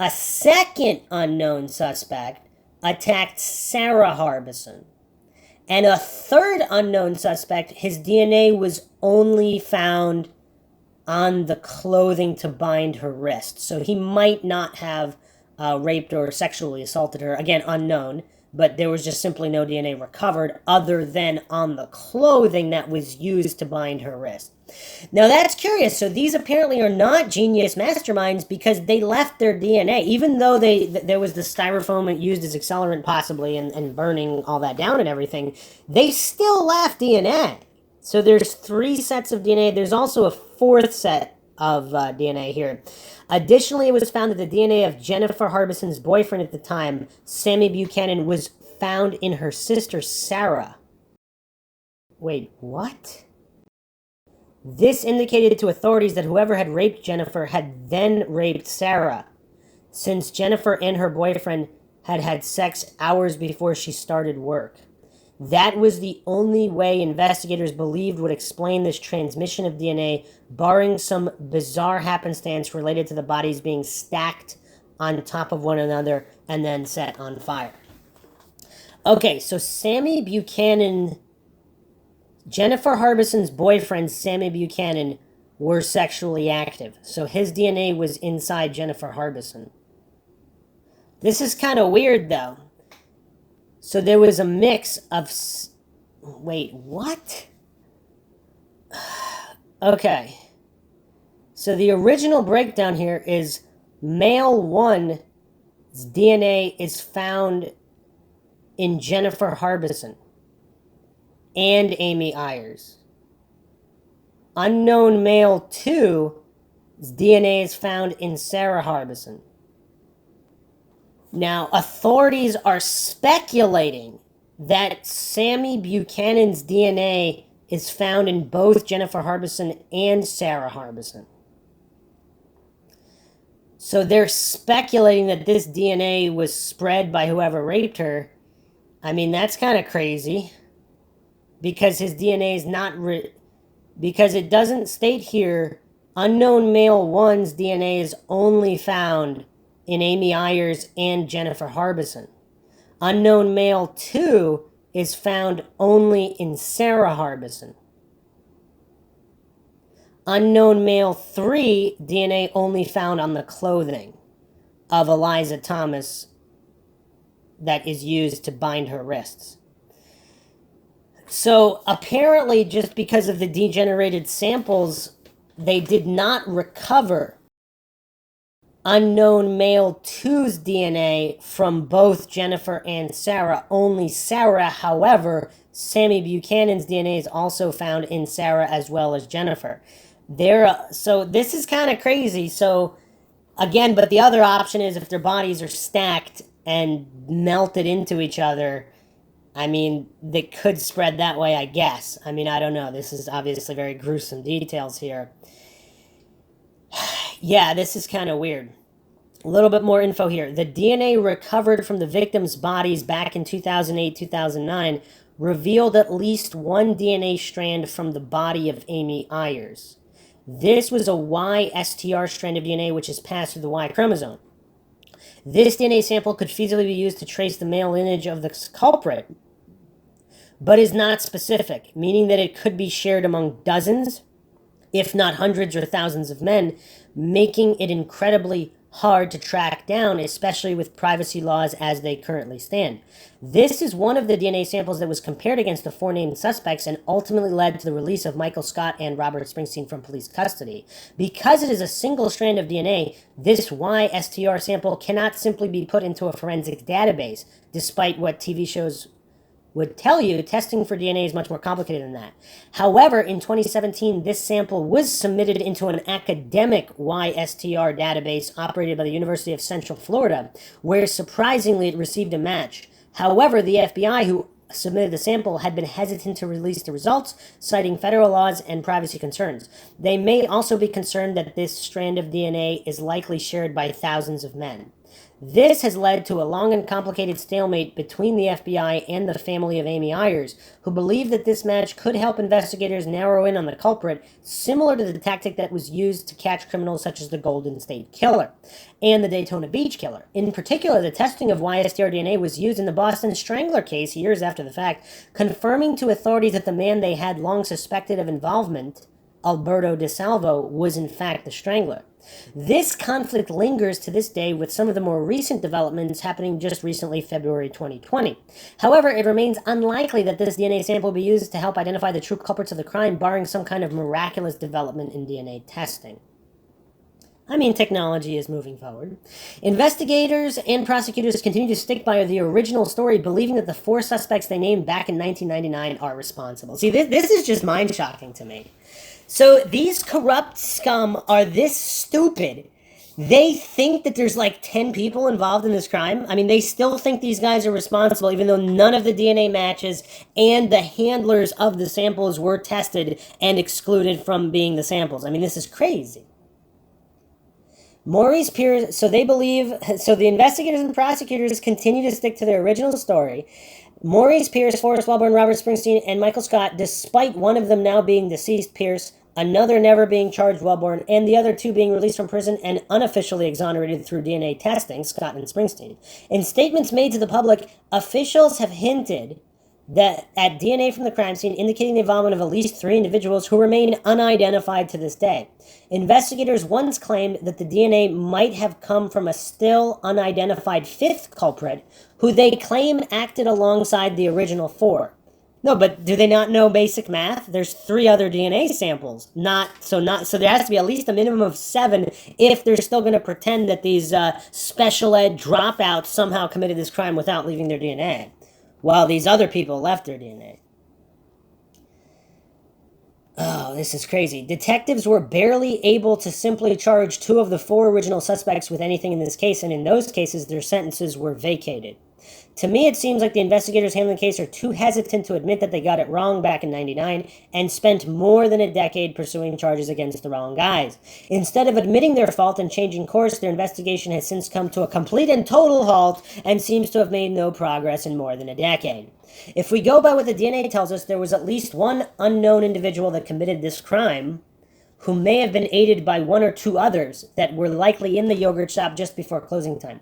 A second unknown suspect attacked Sarah Harbison. And a third unknown suspect, his DNA was only found on the clothing to bind her wrist. So he might not have raped or sexually assaulted her. Again, unknown. But there was just simply no DNA recovered other than on the clothing that was used to bind her wrist. Now that's curious. So these apparently are not genius masterminds because they left their DNA. Even though there was the styrofoam used as accelerant possibly and burning all that down and everything, they still left DNA. So there's 3 sets of DNA. There's also a 4th set of DNA here. Additionally, it was found that the DNA of Jennifer Harbison's boyfriend at the time, Sammy Buchanan, was found in her sister Sarah. Wait, what? This indicated to authorities that whoever had raped Jennifer had then raped Sarah, since Jennifer and her boyfriend had had sex hours before she started work. That was the only way investigators believed would explain this transmission of DNA, barring some bizarre happenstance related to the bodies being stacked on top of one another and then set on fire. Okay, so Sammy Buchanan, Jennifer Harbison's boyfriend, Sammy Buchanan, were sexually active. So his DNA was inside Jennifer Harbison. This is kind of weird, though. So there was a mix of... Wait, what? Okay. So the original breakdown here is male 1's DNA is found in Jennifer Harbison and Amy Ayers. Unknown male 2's DNA is found in Sarah Harbison. Now, authorities are speculating that Sammy Buchanan's DNA is found in both Jennifer Harbison and Sarah Harbison. So they're speculating that this DNA was spread by whoever raped her. I mean, that's kind of crazy. Because his DNA is not... because it doesn't state here, unknown male 1's DNA is only found in Amy Ayers and Jennifer Harbison. Unknown male 2 is found only in Sarah Harbison. Unknown male 3 DNA only found on the clothing of Eliza Thomas that is used to bind her wrists. So apparently, just because of the degenerated samples, they did not recover unknown male 2's DNA from both Jennifer and Sarah, only Sarah. However, Sammy Buchanan's DNA is also found in Sarah as well as Jennifer. So this is kind of crazy. So again, but the other option is if their bodies are stacked and melted into each other, I mean, they could spread that way, I guess. I mean, I don't know. This is obviously very gruesome details here. Yeah, this is kind of weird. A little bit more info here. The DNA recovered from the victims' bodies back in 2008-2009 revealed at least one DNA strand from the body of Amy Ayers. This was a Y STR strand of DNA which is passed through the Y chromosome. This DNA sample could feasibly be used to trace the male lineage of the culprit, but is not specific, meaning that it could be shared among dozens, if not hundreds or thousands of men, making it incredibly hard to track down, especially with privacy laws as they currently stand. This is one of the DNA samples that was compared against the 4 named suspects and ultimately led to the release of Michael Scott and Robert Springsteen from police custody. Because it is a single strand of DNA, this YSTR sample cannot simply be put into a forensic database, despite what TV shows would tell you. Testing for DNA is much more complicated than that. However, in 2017, this sample was submitted into an academic YSTR database operated by the University of Central Florida, where surprisingly it received a match. However, the FBI, who submitted the sample, had been hesitant to release the results, citing federal laws and privacy concerns. They may also be concerned that this strand of DNA is likely shared by thousands of men. This has led to a long and complicated stalemate between the FBI and the family of Amy Ayers, who believe that this match could help investigators narrow in on the culprit, similar to the tactic that was used to catch criminals such as the Golden State Killer and the Daytona Beach Killer. In particular, the testing of YSTR DNA was used in the Boston Strangler case years after the fact, confirming to authorities that the man they had long suspected of involvement, Alberto DeSalvo, was in fact the Strangler. This conflict lingers to this day, with some of the more recent developments happening just recently, February 2020. However, it remains unlikely that this DNA sample will be used to help identify the true culprits of the crime, barring some kind of miraculous development in DNA testing. I mean, technology is moving forward. Investigators and prosecutors continue to stick by the original story, believing that the 4 suspects they named back in 1999 are responsible. See, this is just mind-shocking to me. So these corrupt scum are this stupid They think that there's like 10 people involved in this crime. I mean, they still think these guys are responsible, even though none of the DNA matches and the handlers of the samples were tested and excluded from being the samples. I mean, this is crazy. Maurice Pierce, so the investigators and prosecutors continue to stick to their original story. Maurice Pierce, Forrest Wellborn, Robert Springsteen, and Michael Scott, despite one of them now being deceased, Pierce, another never being charged, Wellborn, and the other two being released from prison and unofficially exonerated through DNA testing, Scott and Springsteen. In statements made to the public, officials have hinted that at DNA from the crime scene indicating the involvement of at least 3 individuals who remain unidentified to this day. Investigators once claimed that the DNA might have come from a still unidentified 5th culprit, who they claim acted alongside the original 4. No, but do they not know basic math? There's 3 other DNA samples. So there has to be at least a minimum of 7 if they're still going to pretend that these special ed dropouts somehow committed this crime without leaving their DNA, while these other people left their DNA. Oh, this is crazy. Detectives were barely able to simply charge 2 of the 4 original suspects with anything in this case, and in those cases, their sentences were vacated. To me, it seems like the investigators handling the case are too hesitant to admit that they got it wrong back in '99 and spent more than a decade pursuing charges against the wrong guys. Instead of admitting their fault and changing course, their investigation has since come to a complete and total halt and seems to have made no progress in more than a decade. If we go by what the DNA tells us, there was at least one unknown individual that committed this crime, who may have been aided by 1 or 2 others that were likely in the yogurt shop just before closing time.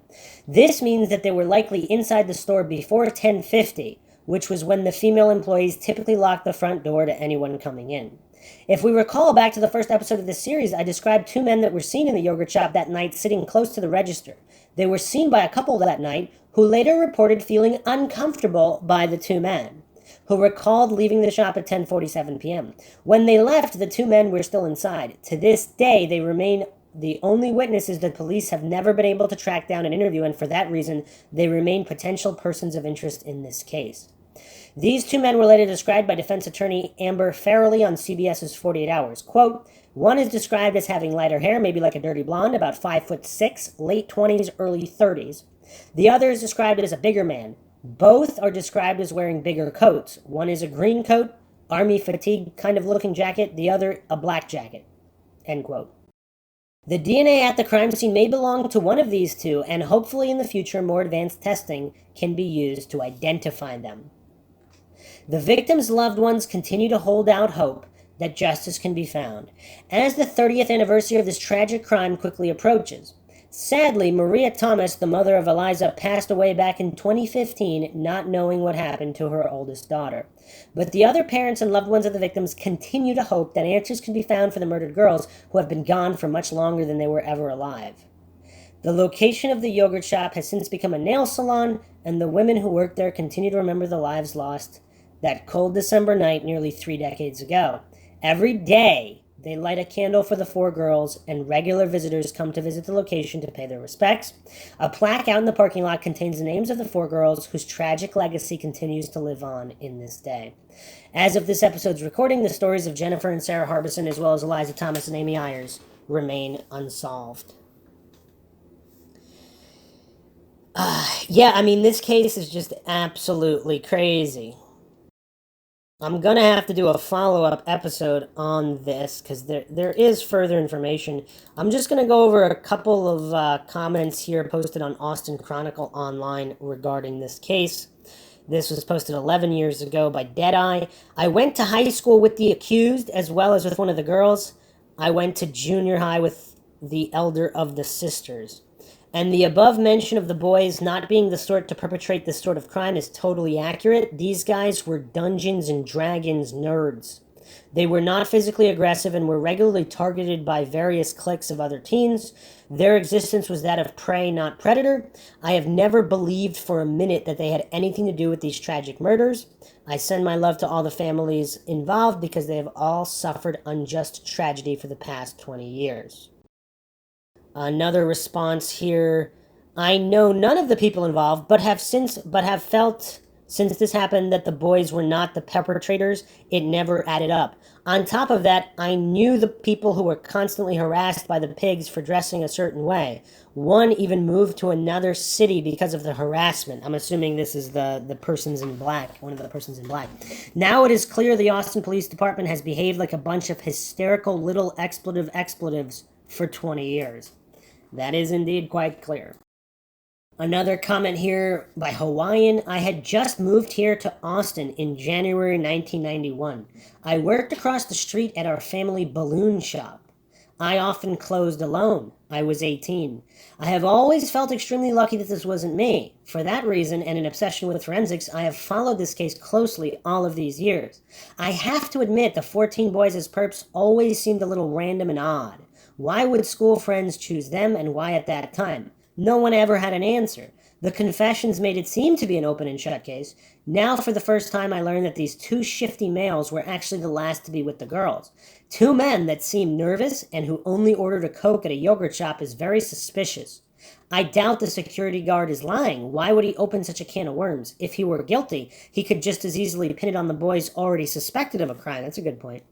This means that they were likely inside the store before 10:50, which was when the female employees typically locked the front door to anyone coming in. If we recall back to the first episode of this series, I described 2 men that were seen in the yogurt shop that night sitting close to the register. They were seen by a couple that night who later reported feeling uncomfortable by the 2 men, who recalled leaving the shop at 10:47 p.m. When they left, the 2 men were still inside. To this day, they remain the only witnesses that police have never been able to track down and interview, and for that reason, they remain potential persons of interest in this case. These 2 men were later described by defense attorney Amber Farrelly on CBS's 48 Hours. Quote, one is described as having lighter hair, maybe like a dirty blonde, about 5'6", late 20s, early 30s. The other is described as a bigger man. Both are described as wearing bigger coats. One is a green coat, army fatigue kind of looking jacket, the other a black jacket. End quote. The DNA at the crime scene may belong to one of these 2, and hopefully in the future more advanced testing can be used to identify them. The victims' loved ones continue to hold out hope that justice can be found, as the 30th anniversary of this tragic crime quickly approaches. Sadly, Maria Thomas, the mother of Eliza, passed away back in 2015, not knowing what happened to her oldest daughter. But the other parents and loved ones of the victims continue to hope that answers can be found for the murdered girls who have been gone for much longer than they were ever alive. The location of the yogurt shop has since become a nail salon, and the women who work there continue to remember the lives lost that cold December night nearly 3 decades ago. Every day, they light a candle for the 4 girls, and regular visitors come to visit the location to pay their respects. A plaque out in the parking lot contains the names of the 4 girls whose tragic legacy continues to live on in this day. As of this episode's recording, the stories of Jennifer and Sarah Harbison, as well as Eliza Thomas and Amy Ayers, remain unsolved. Yeah, I mean, this case is just absolutely crazy. I'm going to have to do a follow-up episode on this because there is further information. I'm just going to go over a couple of comments here posted on Austin Chronicle Online regarding this case. This was posted 11 years ago by Deadeye. I went to high school with the accused as well as with one of the girls. I went to junior high with the elder of the sisters. And the above mention of the boys not being the sort to perpetrate this sort of crime is totally accurate. These guys were Dungeons and Dragons nerds. They were not physically aggressive and were regularly targeted by various cliques of other teens. Their existence was that of prey, not predator. I have never believed for a minute that they had anything to do with these tragic murders. I send my love to all the families involved because they have all suffered unjust tragedy for the past 20 years. Another response here. I know none of the people involved, but have felt Since this happened that the boys were not the perpetrators, it never added up. On top of that, I knew the people who were constantly harassed by the pigs for dressing a certain way. One even moved to another city because of the harassment. I'm assuming this is the persons in black, one of the persons in black. Now it is clear the Austin Police Department has behaved like a bunch of hysterical little expletives for 20 years. That is indeed quite clear. Another comment here by Hawaiian. I had just moved here to Austin in January 1991. I worked across the street at our family balloon shop. I often closed alone. I was 18. I have always felt extremely lucky that this wasn't me. For that reason and an obsession with forensics, I have followed this case closely all of these years. I have to admit the 14 boys as perps always seemed a little random and odd. Why would school friends choose them and why at that time? No one ever had an answer. The confessions made it seem to be an open and shut case. Now, for the first time, I learned that these two shifty males were actually the last to be with the girls. Two men that seemed nervous and who only ordered a Coke at a yogurt shop is very suspicious. I doubt the security guard is lying. Why would he open such a can of worms? If he were guilty, he could just as easily pin it on the boys already suspected of a crime. That's a good point.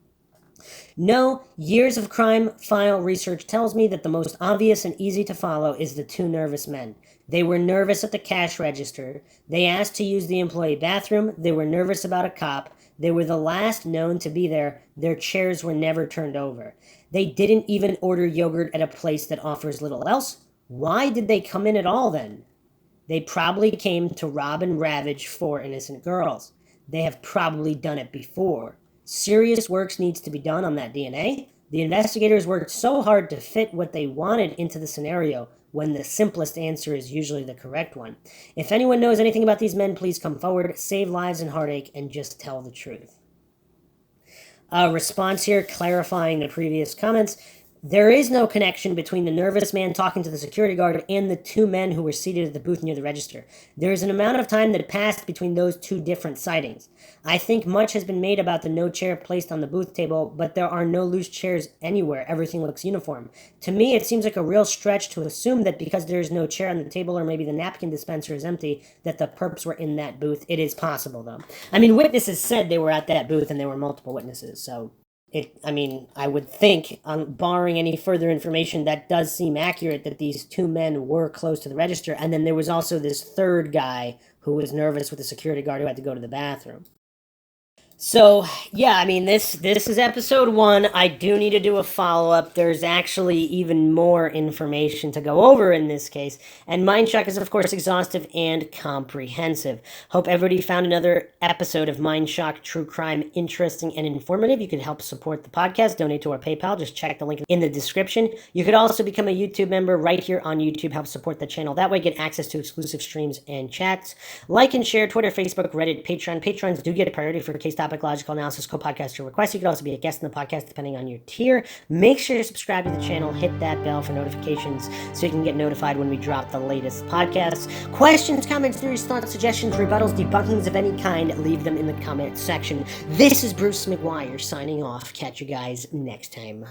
No, years of crime file research tells me that the most obvious and easy to follow is the two nervous men. They were nervous at the cash register. They asked to use the employee bathroom. They were nervous about a cop. They were the last known to be there. Their chairs were never turned over. They didn't even order yogurt at a place that offers little else. Why did they come in at all then? They probably came to rob and ravage 4 innocent girls. They have probably done it before. Serious work needs to be done on that DNA. The investigators worked so hard to fit what they wanted into the scenario when the simplest answer is usually the correct one. If anyone knows anything about these men, please come forward, save lives and heartache, and just tell the truth. A response here clarifying the previous comments. There is no connection between the nervous man talking to the security guard and the two men who were seated at the booth near the register. There is an amount of time that passed between those two different sightings. I think much has been made about the no chair placed on the booth table, but there are no loose chairs anywhere. Everything looks uniform. To me, it seems like a real stretch to assume that because there is no chair on the table or maybe the napkin dispenser is empty, that the perps were in that booth. It is possible, though. I mean, witnesses said they were at that booth and there were multiple witnesses, so... I would think, barring any further information, that does seem accurate that these two men were close to the register. And then there was also this third guy who was nervous with the security guard who had to go to the bathroom. So, yeah, this is episode 1. I do need to do a follow-up. There's actually even more information to go over in this case. And Mindshock is, of course, exhaustive and comprehensive. Hope everybody found another episode of Mindshock True Crime interesting and informative. You can help support the podcast. Donate to our PayPal. Just check the link in the description. You could also become a YouTube member right here on YouTube. Help support the channel. That way, get access to exclusive streams and chats. Like and share Twitter, Facebook, Reddit, Patreon. Patrons do get a priority for case topic, logical analysis, co-podcast, your requests. You could also be a guest in the podcast depending on your tier. Make sure to subscribe to the channel, hit that bell for notifications so you can get notified when we drop the latest podcasts. Questions, comments, theories, thoughts, suggestions, rebuttals, debunkings of any kind, leave them in the comment section. This is Bruce McGuire signing off. Catch you guys next time.